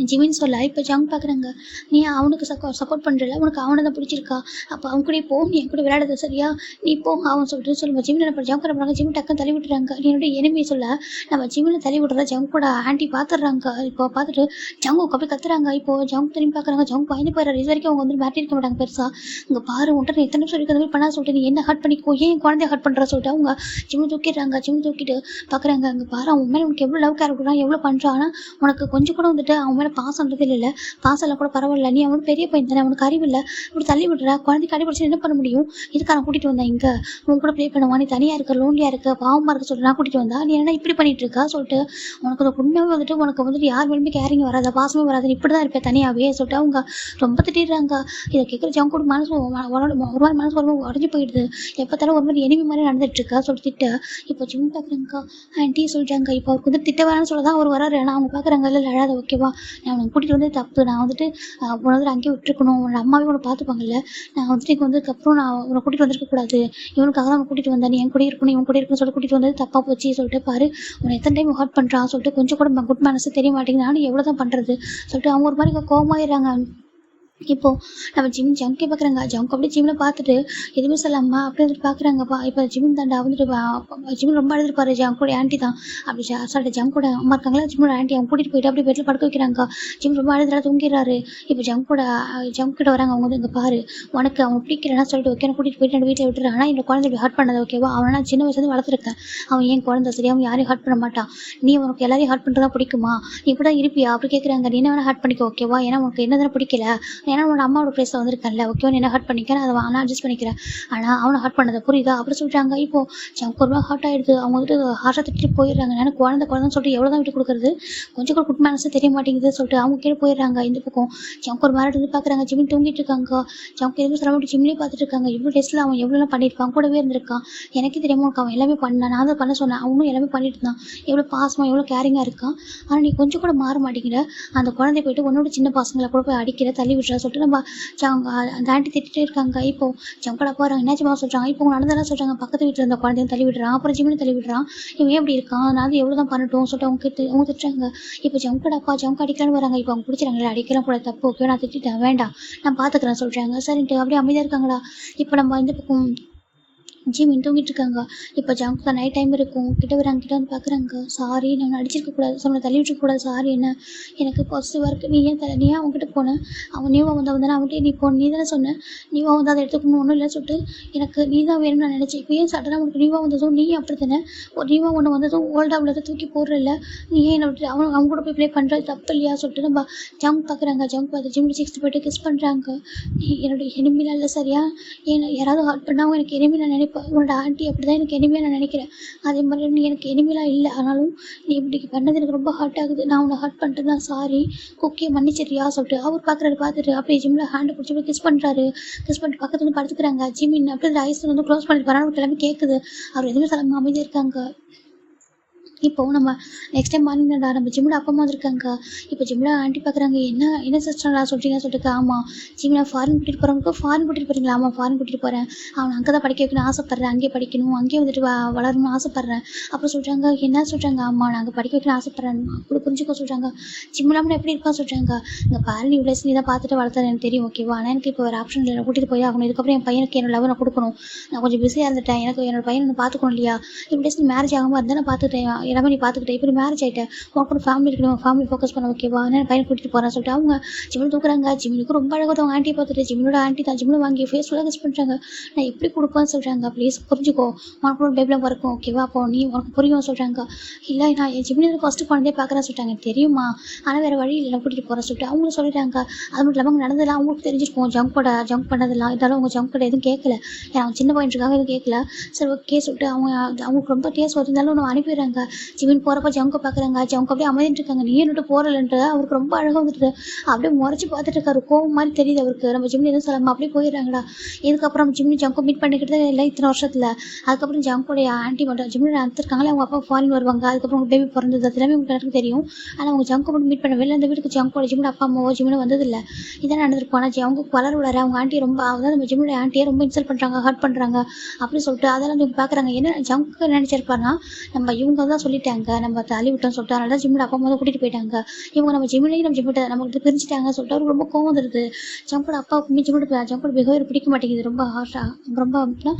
ஜிமின் சொல்ல. இப்போ ஜங் பார்க்குறாங்க, நீ அவனுக்கு சப்போர்ட் பண்ணுறல, உனக்கு அவனை தான் பிடிச்சிருக்கா, அப்போ அவன் கூட போ, நீ என் கூட விளையாடுறது சரியா, நீ போ அவன் சொல்லிட்டு சொல்லுவாள். ஜிமின் என்ன ஜங்க் பண்ணுறாங்க, ஜிம் டக்குன்னு தள்ளி விட்டுறாங்க. நீ என்னோட எனிமையை சொல்ல நம்ம ஜிமினை தள்ளி விட்டுறதா ஜங்க் கூட ஆண்டி பார்த்துடுறாங்க. இப்போ பார்த்துட்டு ஜங்கு அப்படி கத்துறாங்க. இப்போ ஜங்க் திரும்பி பார்க்குறாங்க, ஜங்க் பயந்து போயிடுறாரு. இது வரைக்கும் அவங்க வந்து மிரட்டி இருக்க மாட்டாங்க பெருசாக. இங்கே பாரு உன்ட்ட எத்தனை நிமிஷம் இருக்கிற மாதிரி பண்ணா சொல்லிட்டு, நீ என்ன ஹர்ட் பண்ணிக்கோ, ஏன் குழந்தைய ஹர்ட் பண்ணுற சொல்லிட்டு அவங்க ஜிம் தூக்கிடுறாங்க. ஜிம் தூக்கிட்டு பார்க்குறாங்க, அங்கே பாரு அவன் மேலே உனக்கு எவ்வளோ லவ் கேர் கொடுக்குறான், எவ்வளோ பண்ணுறான், ஆனால் உனக்கு கொஞ்சம் கூட வந்துட்டு அவன் மேலே பாசம்ன்றது இல்லை, பாசம்லாம் கூட பரவாயில்ல, நீ அவனுக்கு பெரிய பையன் தானே, அவனுக்கு அறிவு இல்லை, இப்படி தள்ளி விடுறா, குழந்தைக்கு அடிபடிச்சு என்ன பண்ண முடியும், இதுக்காக கூட்டிகிட்டு வந்தேன் இங்கே உன் கூட ப்ளே பண்ணுவான், நீ தனியாக இருக்க, லோன்லியாக இருக்க, பாவமாக இருக்க சொல்லிட்டு நான் கூட்டிகிட்டு வந்தா, நீ என்ன இப்படி பண்ணிட்டு இருக்கா சொல்லிட்டு, உனக்கு அந்த உண்மையாகவே உனக்கு வந்துட்டு யார் மேலுமே கேரிங் வராது, பாசமே வராது, இப்படி தான் இருப்பேன் தனியாகவே சொல்லிட்டு அவங்க ரொம்ப திட்டிடுறாங்க. இதை கேட்குற ஜங்கோட மனசு ஒரு மாதிரி மனசு ஒரு உடஞ்சி போயிடுது. எப்போத்தாலும் ஒரு மாதிரி எனிமி மாதிரி நடந்துட்டு இருக்கா சொல்லிட்டு திட்ட. இப்போ ஜிம் பார்க்குறாங்கக்கா ஆண்டி சொல்கிறாங்க. இப்போ அவருக்கு வந்து திட்ட வேணாம்னு சொல்ல தான் அவர் வராரு. ஆனால் அவங்க பார்க்குறாங்க, இல்லை அழாத ஓகேவா, நான் அவனுக்கு கூட்டிகிட்டு வந்து தப்பு, நான் வந்துட்டு உன்னை வந்து அங்கேயே விட்டுருக்கணும், உன்னோட அம்மாவே உன்னை பார்த்துப்பாங்கல்ல, நான் வந்துட்டு இங்கே வந்ததுக்கப்புறம் நான் உன்னை கூட்டிகிட்டு வந்திருக்கக்கூடாது, இவனுக்காக தான் அவன் கூட்டிகிட்டு வந்தேன், நீ என் கூட இருக்கணும், இவன் கூட இருக்குன்னு சொல்லிட்டு கூட்டிகிட்டு வந்தது தப்பாக போச்சு சொல்லிட்டு, பாரு உன்னை எத்தனை டைம் ஹர்ட் பண்ணுறான் சொல்லிட்டு கொஞ்சம் கூட குட் மனசு தெரிய மாட்டேங்குது, நானும் எவ்வளோ தான் பண்ணுறது சொல்லிட்டு அவங்க ஒரு மாதிரி கோவமாயிடுறாங்க. இப்போது நம்ம ஜங்கே பார்க்குறாங்க. ஜங்க் அப்படியே ஜிம்மில் பார்த்துட்டு எதுவுமே சொல்லாமா அப்படி வந்துட்டு பார்க்குறாங்கப்பா. இப்போ ஜிமின் தாண்டா வந்துட்டு ஜிமின் ரொம்ப அழுதுருப்பாரு. ஜங்கோட ஆண்டி தான் அப்படி சாப்பிட்டு ஜங்கோட அம்மா இருக்காங்களா, ஜிம்மோட ஆண்டி அவங்க கூட்டிகிட்டு போயிட்டு அப்படியே பெட்டில் படுக்க வைக்கிறாங்க. ஜிம் ரொம்ப அழுதுல தூங்கிடுறாரு. இப்போ ஜங்கிட்ட வராங்க. அவங்க வந்து இங்கே பாரு, உனக்கு அவன் பிடிக்கலன்னா சொல்லிட்டு ஓகே கூட்டிகிட்டு போயிட்டு என் வீட்டில் விட்டுரு, ஆனால் இந்த குழந்தை இப்படி ஹர்ட் பண்ணது ஓகேவா, அவனா சின்ன வயசுலேருந்து வளர்த்துருக்கேன், அவன் ஏன் குழந்தை சரியா, அவன் யாரையும் ஹர்ட் பண்ண மாட்டான், நீ உனக்கு எல்லாரையும் ஹர்ட் பண்ணுறதா பிடிக்குமா, நீ இப்படி தான் இருப்பியா அப்படி கேட்குறாங்க. நீ என்ன வேணால் ஹர்ட் பண்ணிக்கோ ஓகேவா, ஏன்னா உனக்கு என்ன தானே பிடிக்கல, ஏன்னா உன்னோட அம்மாவோட ப்ளேஸில் வந்திருக்கேன்ல, ஓகேவா, நீ என்ன ஹர்ட் பண்ணிக்கிறேன், அதை நான் அட்ஜஸ்ட் பண்ணிக்கிறேன். ஆனால் அவனை ஹர்ட் பண்ணதை புரியுதா அப்படி சொல்லிட்டாங்க. இப்போ ஜங்க் ஒரு ஹார்ட் ஆகிடுது. அவங்க வந்துட்டு ஹார்ட்டாக திட்டிட்டு போயிடுறாங்க. ஏன்னா குழந்தைன்னு சொல்லிட்டு எவ்வளோ தான் விட்டு கொடுக்குறது, கொஞ்சம் கூட குட் மேனஸே தெரிய மாட்டேங்குது சொல்லிட்டு அவங்க கீழே போயிடுறாங்க. இந்த பக்கம் ஜங்க் ஒரு மாதிரி இருந்து பார்க்குறாங்க. ஜிமின் தூங்கிட்டு இருக்காங்க. ஜங்க் எதுவும் சொல்ல மாட்டேன், ஜிம்லேயே பார்த்துட்டு இருக்காங்க. இவ்வளோ டேஸில் அவன் எவ்வளோலாம் பண்ணியிருப்பான், கூடவே இருந்திருக்கான். எனக்கே தெரியாமல் உனக்கு அவன் எல்லாமே பண்ணான், நான் தான் பண்ண சொன்னேன், அவனும் எல்லாமே பண்ணிட்டு தான். எவ்வளோ பாசமாக எவ்வளோ கேரிங்காக இருக்கான். ஆனால் நீ கொஞ்சம் கூட மாற மாட்டேங்கிற. அந்த குழந்தை போயிட்டு உன்னோட சின்ன பசங்களை கூட போய் அடிக்கிற, தள்ளி விட்டுற சொல்லிட்டு நம்ம அந்த ஆண்டி திட்டிகிட்டே இருக்காங்க. இப்போ ஜங்கடா போகிறாங்க. என்னாச்சுமா சொல்கிறாங்க. இப்போ நடந்தெல்லாம் சொல்கிறாங்க. பக்கத்து வீட்டில் இருந்த குழந்தையும் தள்ளி விடுறான், அப்புறம் ஜிம்னு தள்ளி விடுறான். இவன் எப்படி இருக்கான், நான் எவ்வளோ தான் பண்ணட்டும் சொல்லிட்டு அவங்க திட்டுறாங்க. இப்போ ஜங்கடாப்பா ஜங்க் அடிக்கலான்னு வராங்க. இப்போ அவங்க பிடிச்சிறாங்களே, அடிக்கலாம் கூட தப்பு, ஓகே நான் திட்டேன், வேண்டாம் நான் பார்த்துக்கிறேன் சொல்கிறாங்க. சரின்ட்டு அப்படியே அமைதியாக இருக்காங்களா. இப்போ நம்ம இந்த பக்கம் ஜிமின் தூங்கிட்டு இருக்காங்க. இப்போ ஜங்க் தான் நைட் டைம் இருக்கும். கிட்ட வராங்க. கிட்ட வந்து பார்க்குறாங்க. சாரி, நான் அடிச்சிருக்கக்கூடாது, சொன்ன தள்ளி விட்டுருக்கக்கூடாது, சாரி, என்ன எனக்கு பாசிட்டிவாக இருக்குது. நீ ஏன் அவங்ககிட்ட போனேன், அவன் நீவா வந்தால் அவன்கிட்ட நீ போன, நீ தானே சொன்னேன் நீவா வந்து அதை எடுத்துக்கணும், ஒன்றும் இல்லை சொல்லிட்டு எனக்கு நீ தான் வேணும்னு நான் நினச்சேன். இப்போ ஏன் சட்டனாக உனக்கு நீவா வந்ததும் நீ அப்படி தானே, நீவா ஒன்று வந்ததும் ஓல்டாக உள்ளதை தூக்கி போடுறல, நீ ஏன் என்னை விட்டு அவங்க கூட போய் ப்ளே பண்ணுறது தப்பு இல்லையா சொல்லிட்டு நம்ம ஜங்க் பார்க்குறாங்க. ஜங்க் பார்த்து ஜிம்மில் 6 போய்ட்டு கிஸ் பண்ணுறாங்க. நீ என்னுடைய எனிமிலாம் இல்லை சரியா, ஏன்னா யாராவது ஹார்ட் பண்ணால் எனக்கு எனிமி நான் நினைப்பேன். உன்னோட ஆண்டி அப்படி தான் எனக்கு எனிமையாக நான் நினைக்கிறேன். அதே மாதிரி நீ எனக்கு எனிமைலாம் இல்லை, ஆனாலும் நீ இப்படி பண்ணது எனக்கு ரொம்ப ஹார்ட் ஆகுது. நான் உன்னை ஹார்ட் பண்ணிட்டு தான், சாரி, குக்கியை மன்னிச்சிடுறியா சொல்லிட்டு அவர் பார்த்துட்டு அப்படியே ஜிம்மில் ஹேண்டை பிடிச்சி போய் கிஸ் பண்ணுறாரு. கிஸ் பண்ணிட்டு பக்கத்துல வந்து படுத்துக்கிறாங்க. ஜிம்மின் அப்படியே ஐஸ் வந்து க்ளோஸ் பண்ணிட்டு வரான்னு எல்லாமே கேட்குது. அவர் எதுவுமே சொல்லாமல் அமைதியாக இருக்காங்க. இப்போ நம்ம நெக்ஸ்ட் டைம் மார்னிங் தான்டா நம்ம ஜிம்மில் அப்பா அம்மா இருக்காங்க. இப்போ ஜிம்மில் ஆண்டி பார்க்குறாங்க. என்ன சிஸ்டர்டா சொல்கிறீங்க சொல்லிட்டு. ஆமாம் ஜிம்மில் ஃபாரின் கூட்டிகிட்டு போகிறவங்க. ஃபாரின் கூட்டிகிட்டு போகிறீங்களா. ஆமாம் ஃபாரின் கூட்டிகிட்டு போகிறேன், அவனை அங்கே தான் படிக்க வைக்கணும்னு ஆசைப்பட்றேன், அங்கேயே படிக்கணும், அங்கேயே வந்துட்டு வளரணும்னு ஆசைப்பட்றேன் அப்புறம் சொல்கிறாங்க. என்ன சொல்கிறாங்க. ஆமாம் நாங்கள் படிக்க வைக்கணும்னு ஆசைப்பட்றேன், அப்படி புரிஞ்சுக்க சொல்கிறாங்க. ஜிம்மில் எப்படி இருப்பான்னு சொல்கிறாங்க. இங்கே பாரு, நீ இவ்வளோ நீ தான் பார்த்துட்டு வளர்த்தது எனக்கு தெரியும், ஓகேவா, ஆனால் எனக்கு இப்போ ஒரு ஆப்ஷன் இல்லை, கூட்டிகிட்டு போய் ஆகணும். இதுக்கப்புறம் என் பையனுக்கு என்னோட லவ் நான் கொடுக்கணும். நான் கொஞ்சம் பிஸியாக இருந்துட்டேன், எனக்கு என்னோட பையனை நான் பார்த்துக்கணும் இல்லையா. இப்படி நீ மேரேஜ் ஆகாமல் இருந்தால் நான் பார்த்துட்டேன், எல்லாமே நீ பார்த்துக்கிட்டேன். இப்போ மேரேஜ் ஆகிட்டேன், உனக்கு ஒரு ஃபேமிலி இருக்கணும், ஃபேமிலி ஃபோக்கஸ் பண்ண, ஓகேவா, நான் பையன் கூட்டிகிட்டு போகிறேன் சொல்லிட்டு அவங்க ஜிம்மில் தூக்குறாங்க. ஜிம்மினுக்கு ரொம்ப அழகாக அவங்க ஆண்டியை பார்த்துட்டு ஜிம்மினோட ஆண்டி தான் ஜிம்மில் வாங்கி ஃபேஸ் ஃபுல்லாக கிஸ் பண்ணுறாங்க. நான் எப்படி கொடுப்பேன்னு சொல்கிறாங்க. ப்ளீஸ் புரிஞ்சுக்கோ, உனக்கு ஒரு பேபிலாம் பிறக்கும், ஓகேவா, அப்போ நீ உனக்கு புரியும் சொல்கிறாங்க. இல்லை நான் என் ஜிம்மில் ஃபஸ்ட்டு குழந்தைய பார்க்குறேன்னு சொல்லிட்டாங்க. தெரியுமா, ஆனால் வேறு வழி இல்லை, கூட்டிகிட்டு போகிறேன் சொல்லிட்டு அவங்களும் சொல்லிட்டாங்க. அது மட்டும் இல்லாமல் நடந்ததெல்லாம் அவங்களுக்கு தெரிஞ்சிருக்கும். ஜங்க் பண்ணதெல்லாம் இருந்தாலும் அவங்க ஜங்க் எதுவும் கேட்கல, ஏன்னா அவங்க சின்ன பையனுக்காக எதுவும் கேட்கல. சரி ஓகே சொல்லிட்டு அவங்களுக்கு ரொம்ப டேஸ்ட் இருந்தாலும் ஒன்று அனுப்பிடுறாங்க. ஜிம்மின் போகிறப்ப ஜங்க பார்க்குறாங்க. ஜங்க அப்படியே அமைதிட்டு இருக்காங்க. நீ என்னட்டு போகிறலன்ட்டு அவருக்கு ரொம்ப அழகாக வந்துட்டு அப்படியே முறைச்சி பார்த்துட்டு இருக்காரு. கோவம் மாதிரி தெரியுது அவருக்கு. நம்ம ஜிம்மில் எதுவும் சொல்லாமல் அப்படியே போயிடுறாங்கடா. இதுக்கப்புறம் ஜிம்மில் ஜங்கும் மீட் பண்ணிக்கிட்டு இல்லை இத்தனை வருஷத்தில். அதுக்கப்புறம் ஜங்கோடைய ஆண்டி மட்டும் ஜிம்மில் நடத்திருக்காங்களே, அவங்க அப்பா ஃபாரின் வருவாங்க. அதுக்கப்புறம் அவங்க பேபி பிறந்தது, அது எல்லாமே உங்களுக்கு எனக்கு தெரியும். ஆனால் அவங்க ஜங்கை மட்டும் மீட் பண்ண வெளில அந்த வீட்டுக்கு ஜங்கோட ஜிம்மில் அப்பா அம்மாவோ ஜிம்மில் வந்ததில்லை. இதான் நடந்திருக்கும். ஆனால் அவங்க வளர விளாட அவங்க ஆண்டி ரொம்ப, அதாவது நம்ம ஜிம்மில் ஆண்டியை ரொம்ப இன்சல்ட் பண்ணுறாங்க, ஹர்ட் பண்ணுறாங்க அப்படின்னு சொல்லிட்டு அதெல்லாம் இவங்க பார்க்குறாங்க. என்ன ஜங்கு நினச்சிருப்பாருன்னா, நம்ம இவங்க தான் சொல்லிட்டாங்க நம்ம தள்ளி விட்டோம்னு சொல்லிட்டு, அதனால ஜிம்மில் அப்பா அம்மா தான் கூட்டிகிட்டு போயிட்டாங்க. இவங்க நம்ம ஜிம்மிலையும் நம்ம ஜிம்மிட்ட நம்மகிட்ட பிரிஞ்சுட்டாங்க சொல்லிட்டு அவருக்கு ரொம்ப கோவம் வந்துடுது. ஜங்கோட அப்பாவுக்குமே ஜங்கோட பிஹேவியர் பிடிக்க மாட்டேங்குது, ரொம்ப ஹார்ஷாக ரொம்ப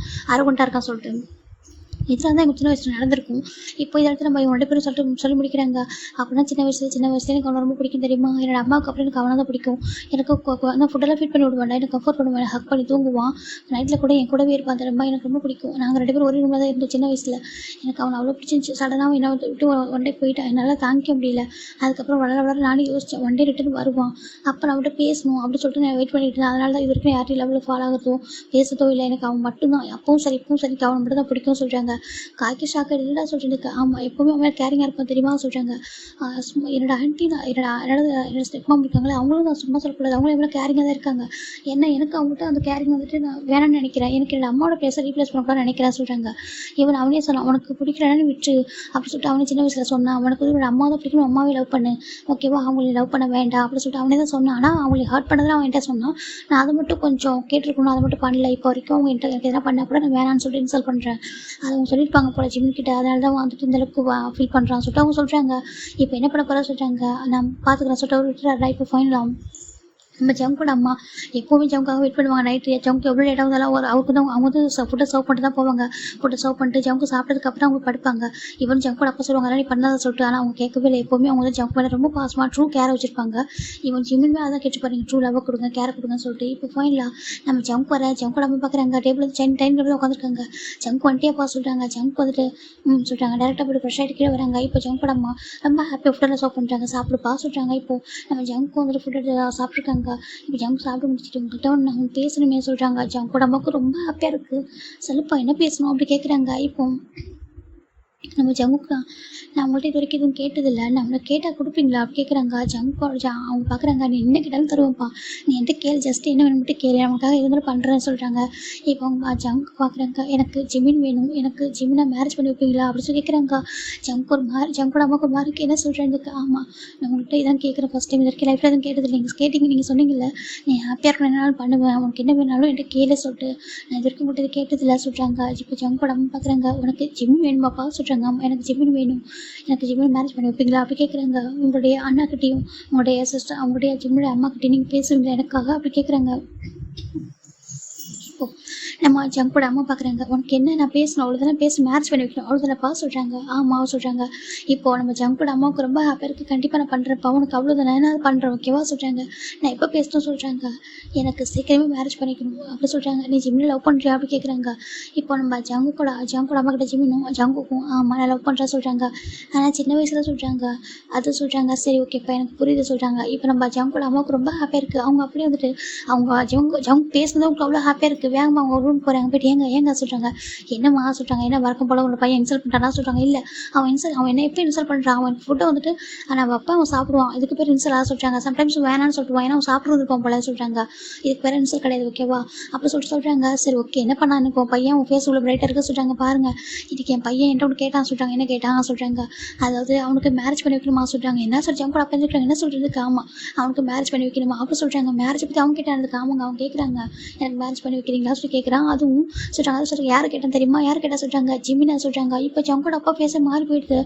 அரகுண்டாக இருக்கான்னு சொல்லிட்டு. இதெல்லாம் தான் எங்கள் சின்ன வயசில் நடந்திருக்கும். இப்போ இதை இடத்துல நம்ம இவங்க 2 பேரும் சொல்லி முடிக்கிறாங்க. அப்படின்னா சின்ன வயசுல எனக்கு அவனை ரொம்ப பிடிக்கும் தெரியுமா. என்னோட அம்மாவுக்கு அப்புறம் எனக்கு அவனை தான் பிடிக்கும். எனக்கு நான் ஃபுட்டெல்லாம் ஃபீட் பண்ணி விடுவேன், எனக்கு கம்ஃபர்ட் பண்ணுவேன், ஹக் பண்ணி தூங்குவான், நைட்டில் கூட என் கூடவே இருப்பான். அந்த ரொம்ப எனக்கு ரொம்ப பிடிக்கும். நாங்கள் 2 பேரும் ஒரே ரூமில் தான் இருந்தோம் சின்ன வயசில். எனக்கு அவனை அவ்வளோ பிடிச்சிருந்துச்சு. சடனாக என்ன விட்டு ஒன் டே போயிட்டான், என்னால் தாங்கிக்க முடியல. அதுக்கப்புறம் வளர நானே யோசித்தேன், ஒன் டே ரிட்டன் வருவான், அப்போ நான் அவன்கிட்ட பேசணும் அப்படின்னு சொல்லிட்டு நான் வெயிட் பண்ணிட்டு இருந்தேன். அதனால தான் இது வரைக்கும் யார்ட்டையும் லெவலில் ஃபாலோ ஆகிறதோ பேசுறதோ இல்லை. எனக்கு அவன் மட்டும்தான், அப்பவும் சரி இப்பவும் சரி அவனை மட்டும் தான் பிடிக்கும்னு சொல்கிறாங்க. காய்க்கு ஷாக்கு இல்லைடா சொல்லிட்டு. ஆமாம் எப்போவுமே அவன் கேரிங்காக இருப்பான் தெரியுமா சொல்கிறாங்க. என்னோட ஆண்டி தான் என்னோட ஸ்டெப் மாம் இருக்காங்களே, அவங்களும் நான் சும்மா சொல்லக்கூடாது, அவங்களும் எவ்வளோ கேரிங்காக தான் இருக்காங்க. ஏன்னா எனக்கு அவங்ககிட்ட அந்த கேரிங் வந்துட்டு நான் வேணாம்னு நினைக்கிறேன், எனக்கு என்னோட அம்மாவோட பிளேஸை ரீப்ளேஸ் பண்ணக்கூடாது நினைக்கிறேன் சொல்கிறாங்க. இவன் அவனே சொன்னான், உனக்கு பிடிக்கலன்னு விட்டு அப்படி சொல்லிட்டு அவனே சின்ன வயசில் சொன்னான். அவனுக்கு வந்து என்னோட அம்மா தான் பிடிக்கணும், அம்மாவே லவ் பண்ணு, ஓகேவா, அவங்களை லவ் பண்ண வேண்டாம் அப்படின்னு சொல்லிட்டு அவனே தான் சொன்னான். ஆனால் அவங்களை ஹர்ட் பண்ணதெல்லாம் அவன் என்கிட்ட சொன்னான். நான் அதை மட்டும் கொஞ்சம் கேட்டிருக்கணும், அதை மட்டும் பண்ணல. இப்போ வரைக்கும் அவங்க என்கிட்ட எனக்கு எதனா பண்ணால் கூட நான் வேணான்னு சொல்லிட்டு இன்சல்ட் பண்ணுறேன், அதை அவங்க சொல்லியிருப்பாங்க போல ஜிம்கிட்ட, அதனால தான் வந்துட்டு இந்தளவுக்கு ஃபீல் பண்ணுறான்னு சொல்லிட்டு அவங்க சொல்கிறாங்க. இப்போ என்ன பண்ண போகிறா சொல்கிறாங்க, நான் பார்த்துக்கிறேன் சொல்லிட்டு அவர் விட்டுறாரு. இப்போ ஃபைனலாக நம்ம ஜங்கோட அம்மா எப்போவுமே ஜங்குக்காக வெயிட் பண்ணுவாங்க. நைட்டு ஜங்கு எவ்வளோ லேட்டாக வந்தாலும் அவருக்கு தான் அவங்க வந்து ஃபுட்டை சர்வ் பண்ணிட்டு தான் போவாங்க. ஃபுட்டை சர்வ் பண்ணிட்டு ஜங்கு சாப்பிட்டதுக்கப்புறம் அவங்க படுப்பாங்க. ஈவன் ஜங்கோட அப்பா சொல்லுவாங்க, அதனால் நீ பண்ணாத சொல்லிட்டு. ஆனால் அவங்க கேட்கவே இல்லை. எப்போவுமே அவங்க வந்து ஜங்கு மேலே ரொம்ப பாசமாக ட்ரூ கேரை வச்சுருப்பாங்க. ஈவன் ஜிம்மின்மே அதான் கேட்டு பாருங்க, ட்ரூ லவ் கொடுங்க, கேரை கொடுங்கன்னு சொல்லிட்டு. இப்போ ஃபைனலாக நம்ம ஜங்கு வர ஜங்கோட அம்மா பார்க்குறாங்க. டேபிள் டைனிங் டேபிள் உட்காந்துருக்காங்க. ஜங்கு வந்துட்டேப்பா சொல்லிட்டாங்க. ஜங்கு வந்துட்டு சொல்கிறாங்க. டேரெக்டாக போய்ட்டு ஃப்ரெஷ் ஆகிட்டு கீழே வராங்க. இப்போ ஜங்கோட அம்மா ரொம்ப ஹாப்பியாக ஃபுட்டெல்லாம் சர்வ் பண்ணுறாங்க. சாப்பிடுப்பா சொல்கிறாங்க. இப்போது நம்ம ஜங்கு வந்துட்டு ஃபுட்டு சாப்பிட்ருக்காங்க. சொல்கிறாங்க. இப்போ ஜங்க் சாப்பிட்டு முடிச்சுட்டு உங்கள்கிட்ட ஒன்று நான் பேசணுமே சொல்கிறாங்க. ஜங்கோட அம்மாவுக்கு ரொம்ப ஹாப்பியாக இருக்குது. சொல்லுப்பா என்ன பேசணும் அப்படி கேட்குறாங்க. இப்போ நம்ம ஜங்குக்கு நான் உங்கள்கிட்ட இது வரைக்கும் எதுவும் கேட்டதில்லை, நம்மளை கேட்டால் கொடுப்பீங்களா அப்படி கேட்குறாங்க. அவங்க பார்க்குறாங்க, நீ என்ன கேட்டாலும் தருவேன்ப்பா, நீ என்கிட்ட கேளு, ஜஸ்ட் என்ன வேணும் மட்டும் கேளு, நமக்காக இருந்தாலும் பண்ணுறேன்னு சொல்கிறாங்க. இப்போ அவங்க ஜங்கு பார்க்குறாங்க, எனக்கு ஜிமின் வேணும், எனக்கு ஜிமினை மேரேஜ் பண்ணி வைப்பீங்களா அப்படி சொல்லி கேட்குறாங்க. ஜங்கோட அம்மாவுக்கு மாருக்கு என்ன சொல்கிறேன். ஆமாம், நான் உங்கள்கிட்ட இதான் கேட்குறேன் ஃபஸ்ட் டைம், இது வரைக்கும் லைஃப்பில் எதுவும் கேட்டதில்லை, நீங்கள் கேட்டிங்க, நீங்கள் சொன்னீங்கல்ல நீ ஹாப்பியாக இருக்கணும் என்னாலும் பண்ணுவேன், உனக்கு என்ன வேணாலும் என்கிட்ட கேளு சொல்லிட்டு நான் இது வரைக்கும் உங்கள்கிட்ட இது கேட்டதில்லை சொல்கிறாங்க. இப்போ ஜங்கோட அம்மா பார்க்குறாங்க, உனக்கு ஜிமின் வேணுமாப்பா சொல்கிறாங்க. ஆமாம் எனக்கு ஜிமின் வேணும், எனக்கு ஜிமின் மேரேஜ் பண்ணி வைப்பீங்களா அப்படி கேட்குறாங்க. உங்களுடைய அண்ணாக்கிட்டையும் உங்களுடைய சிஸ்டர் அவங்களுடைய ஜிம்முடைய அம்மாக்கிட்டையும் நீங்கள் பேசுவீங்களா எனக்காக அப்படி கேட்குறாங்க. இப்போ நம்ம ஜங்கோட அம்மா பார்க்குறாங்க, உனக்கு என்ன நான் பேசணும் அவ்வளோதானே, பேசி மேரேஜ் பண்ணி வைக்கணும் அவ்வளோதானப்பா சொல்கிறாங்க. ஆமாம் சொல்கிறாங்க. இப்போ நம்ம ஜங்கோட அம்மாவுக்கு ரொம்ப ஹாப்பியாக இருக்குது, கண்டிப்பாக நான் பண்ணுறேன்ப்பா, உனக்கு அவ்வளோதானே நான் அதை பண்ணுறேன் ஓகேவா சொல்கிறாங்க. நான் எப்போ பேசணும் சொல்கிறாங்க. எனக்கு சீக்கிரமே மேரேஜ் பண்ணிக்கணும் அப்படி சொல்கிறாங்க. நீ ஜிம்மில் லவ் பண்ணுறியா அப்படி கேட்குறாங்க. இப்போ நம்ம ஜங்கோட அம்மா கிட்ட ஜிம்மினும் ஜங்குக்கும் ஆமாம் நான் லவ் பண்ணுறேன் சொல்கிறாங்க. ஆனால் சின்ன வயசில் சொல்கிறாங்க. அது சொல்கிறாங்க, சரி ஓகேப்பா எனக்கு புரியுது சொல்கிறாங்க. இப்போ நம்ம ஜங்கோட அம்மாவுக்கு ரொம்ப ஹாப்பியாக இருக்குது. அவங்க அப்படியே வந்துட்டு அவங்க ஜங்கு பேசுனது அவங்களுக்கு அவ்வளோ ஹாப்பியாக இருக்குது. வேகமாக அவங்க ரூம் போகிறாங்க. போய்ட்டு ஏங்க சொல்கிறாங்க. என்னம்மா சொல்கிறாங்க, என்ன வழக்கம் போல் உங்களை பையன் இன்சல்ட் பண்ணுறானா சொல்கிறாங்க. இல்லை அவன் என்ன எப்போ இன்சல்ட் பண்ணுறான், அவன் ஃபுட்டை வந்துட்டு ஆனால் வைப்பா அவன் சாப்பிடுவான், இதுக்கு பேர் இன்சல்ட்டாக சொல்கிறாங்க. சம்டைம்ஸ் வேணான்னு சொல்லிட்டுவான், ஏன்னா அவன் சாப்பிட்றது இருப்பான் போல சொல்கிறாங்க. இதுக்கு பேர் இன்சல்ட் கிடையாது ஓகேவா அப்படி சொல்கிறாங்க. சரி ஓகே என்ன பண்ணா எனக்கு உன் பையன் உன் ஃபேஸ் உள்ள பிரைட்டாக இருக்க சொல்கிறாங்க. பாருங்கள் இதுக்கு என் பையன் என்கிட்ட ஒன்று கேட்டான் சொல்கிறாங்க. என்ன கேட்டான் சொல்கிறாங்க. அதாவது அவனுக்கு மேரேஜ் பண்ணி வைக்கணுமா சொல்கிறாங்க. என்ன சொல்கிறாங்க கூட அப்போ சொல்கிறாங்க. என்ன சொல்கிறதுக்கு ஆமாம் அவனுக்கு மேரேஜ் பண்ணி வைக்கணுமா அப்படி சொல்கிறாங்க. மேரேஜ் பற்றி அவங்க கேட்டாங்க. அவங்க கேட்குறாங்க எனக்கு மேரேஜ் பண்ணி வைக்கிறீங்களா சொல்லி கேட்குறான். அதுவும் சொல்கிறாங்க. அது சொல்கிறாங்க யார் கேட்டால் தெரியுமா, யார் கேட்டால் சொல்கிறாங்க ஜிமினா சொல்கிறாங்க. இப்போ ஜங்கோட அப்பா பேச மாறி போயிடுது.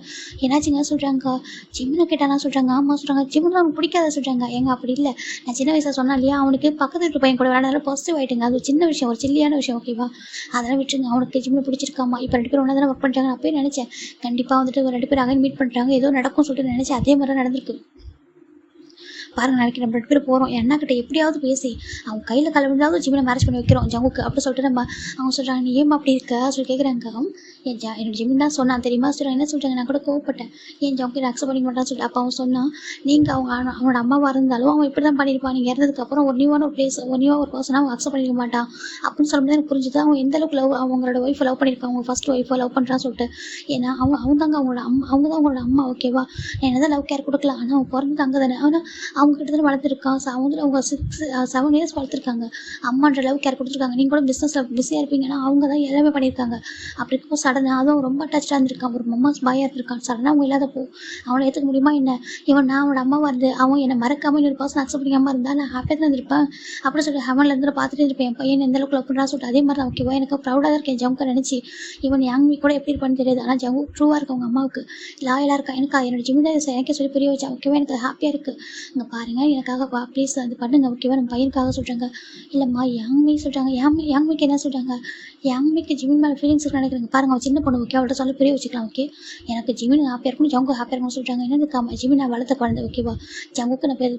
என்னாச்சுங்க சொல்கிறாங்க. ஜிமினை கேட்டானா சொல்கிறாங்க. ஆமாம் சொல்கிறாங்க. ஜிமினா அவனுக்கு பிடிக்காத சொல்கிறாங்க. ஏங்க அப்படி இல்லை, நான் சின்ன வயசில் சொன்னா இல்லையா, அவனுக்கு பக்கத்து வீட்டு பையன் கூட விளையாடுறதுல பாசிட்டிவ் ஆகிட்டுங்க, அது ஒரு சின்ன விஷயம், ஒரு சில்லியான விஷயம் ஓகேவா, அதெல்லாம் விட்டுருங்க. அவனுக்கு ஜிம்மில் பிடிச்சிருக்காமா. இப்போ 2 பேரும் ஒன்றா தானே ஒர்க் பண்ணுறாங்க. அப்பயே நினச்சேன் கண்டிப்பாக வந்துட்டு ஒரு 2 பேர் அகைன் மீட் பண்ணுறாங்க, ஏதோ நடக்கும் சொல்லிட்டு நினச்சேன். அதே மாதிரி நடந்திருக்கு பாருங்க. நாளைக்கு நம்ம 2 பேர் போகிறோம், என் அண்ணாக்கிட்ட எப்படியாவது பேசி அவங்க கையில் கலந்தாலும் ஜிம்மில் மேரேஜ் பண்ணி வைக்கிறோம் ஜங்குக்கு அப்படி சொல்லிட்டு நம்ம அவங்க சொல்கிறாங்க. நீ ஏமா அப்படி இருக்க சொல்லி கேட்குறாங்க. என்னோட ஜிம்மின் தான் சொன்னான் தெரியுமா சொல்கிறாங்க. என்ன சொல்கிறாங்க, நான் கூட கோவப்பட்டேன், ஏன் ஜங்கு அக்செப்ட் பண்ணிக்க மாட்டான்னு சொல்லிட்டு. அப்போ அவன் சொன்னான், நீங்கள் அவனோட அம்மாவாக இருந்தாலும் அவன் இப்படி தான் பண்ணியிருப்பான், நீங்கள் இறந்ததுக்கப்புறம் ஒரு நியூவான ஒரு பிளேஸ் ஒரு நியூவாக ஒரு பர்சனாக அவன் அக்செப்ட் பண்ணிக்க மாட்டான் அப்படின்னு சொல்லும்போது எனக்கு புரிஞ்சுது அவன் எந்த அளவுக்கு அவங்களோட ஒய்ஃபை லவ் பண்ணியிருக்கான், அவங்க ஃபர்ஸ்ட் ஒய்ஃபை லவ் பண்ணுறான்னு சொல்லிட்டு. ஏன்னா அவங்க தான் அவங்களோட அம்மா ஓகேவா, என்னதான் லவ் கேர் கொடுக்கலாம், ஆனால் அவன் பிறந்தது அங்கே தானே, ஆனால் அவங்க கிட்டத்தட்ட வளர்த்துருக்கான். அவங்க 7 இயர்ஸ் வளர்த்துருக்காங்க, அம்மான்ற லவ் கேர் கொடுத்துருக்காங்க. நீங்கள் கூட பிஸ்னஸில் பிஸியாக இருப்பீங்கன்னா அவங்க தான் எல்லாமே பண்ணியிருக்காங்க. அப்படி இருக்கும் சடனாக அதுவும் ரொம்ப அட்டாச்சாக இருந்திருக்கான், ஒரு மம்மாஸ் பாயாக இருந்திருக்கான். சடனாக அவங்க இல்லாதப்போ அவனை ஏற்றுக்க முடியுமா என்ன, நான் அவனோட அம்மாவாக இருந்து அவன் என்னை மறக்காமல் இன்னொரு பர்சன் அக்செப்ட் பண்ணிக்காமல் இருந்தால் நான் ஹாப்பியாக தான் இருந்திருப்பேன் அப்படின்னு சொல்லிட்டு ஹெவனில் இருந்து பார்த்துட்டு இருப்பேன் என் பையன் எந்த அளவுக்கு லவ் பண்ணுறான்னு சொல்லிட்டு. அதே மாதிரி தான் ஓகேவா எனக்கு ப்ரௌடாக தான் இருக்கேன் ஜங்கு நினச்சி. யாங்மி கூட எப்படி இருப்பான்னு தெரியாது, ஆனால் ஜங்கு ட்ரூவாக இருக்கு அவங்க அம்மாவுக்கு, லாயலாக இருக்கா. எனக்கு என்னோட ஜிம்மி தான் எனக்கே சொல்லி புரிய வச்சா ஓகேவா, எனக்கு ஹாப்பியாக இருக்குது. இங்கே பாருங்கள் எனக்காக ப்ளீஸ் அது பண்ணுங்க ஓகேவா, நம்ம பையனுக்காக சொல்கிறாங்க. இல்லைம்மா யாங்மி சொல்கிறாங்க. யாங்மிக்கு என்ன சொல்கிறாங்க, யாங்மிக்கு ஜிம்மி மேலே ஃபீலிங்ஸ் நினைக்கிறாங்க. பாருங்கள் அவன் சின்ன பொண்ணு ஓகே, அவள்கிட்ட சொல்லி புரிய வச்சுக்கலாம் ஓகே. எனக்கு ஜிமின் ஹாப்பியாக இருக்கணும், ஜங்கு ஹாப்பியாக இருக்கணும்னு சொல்கிறாங்க. என்னதுக்காம ஜிம்மி நான் வளர்த்த குழந்தை ஓகேவா, ஜங்குக்கு நான் பேர்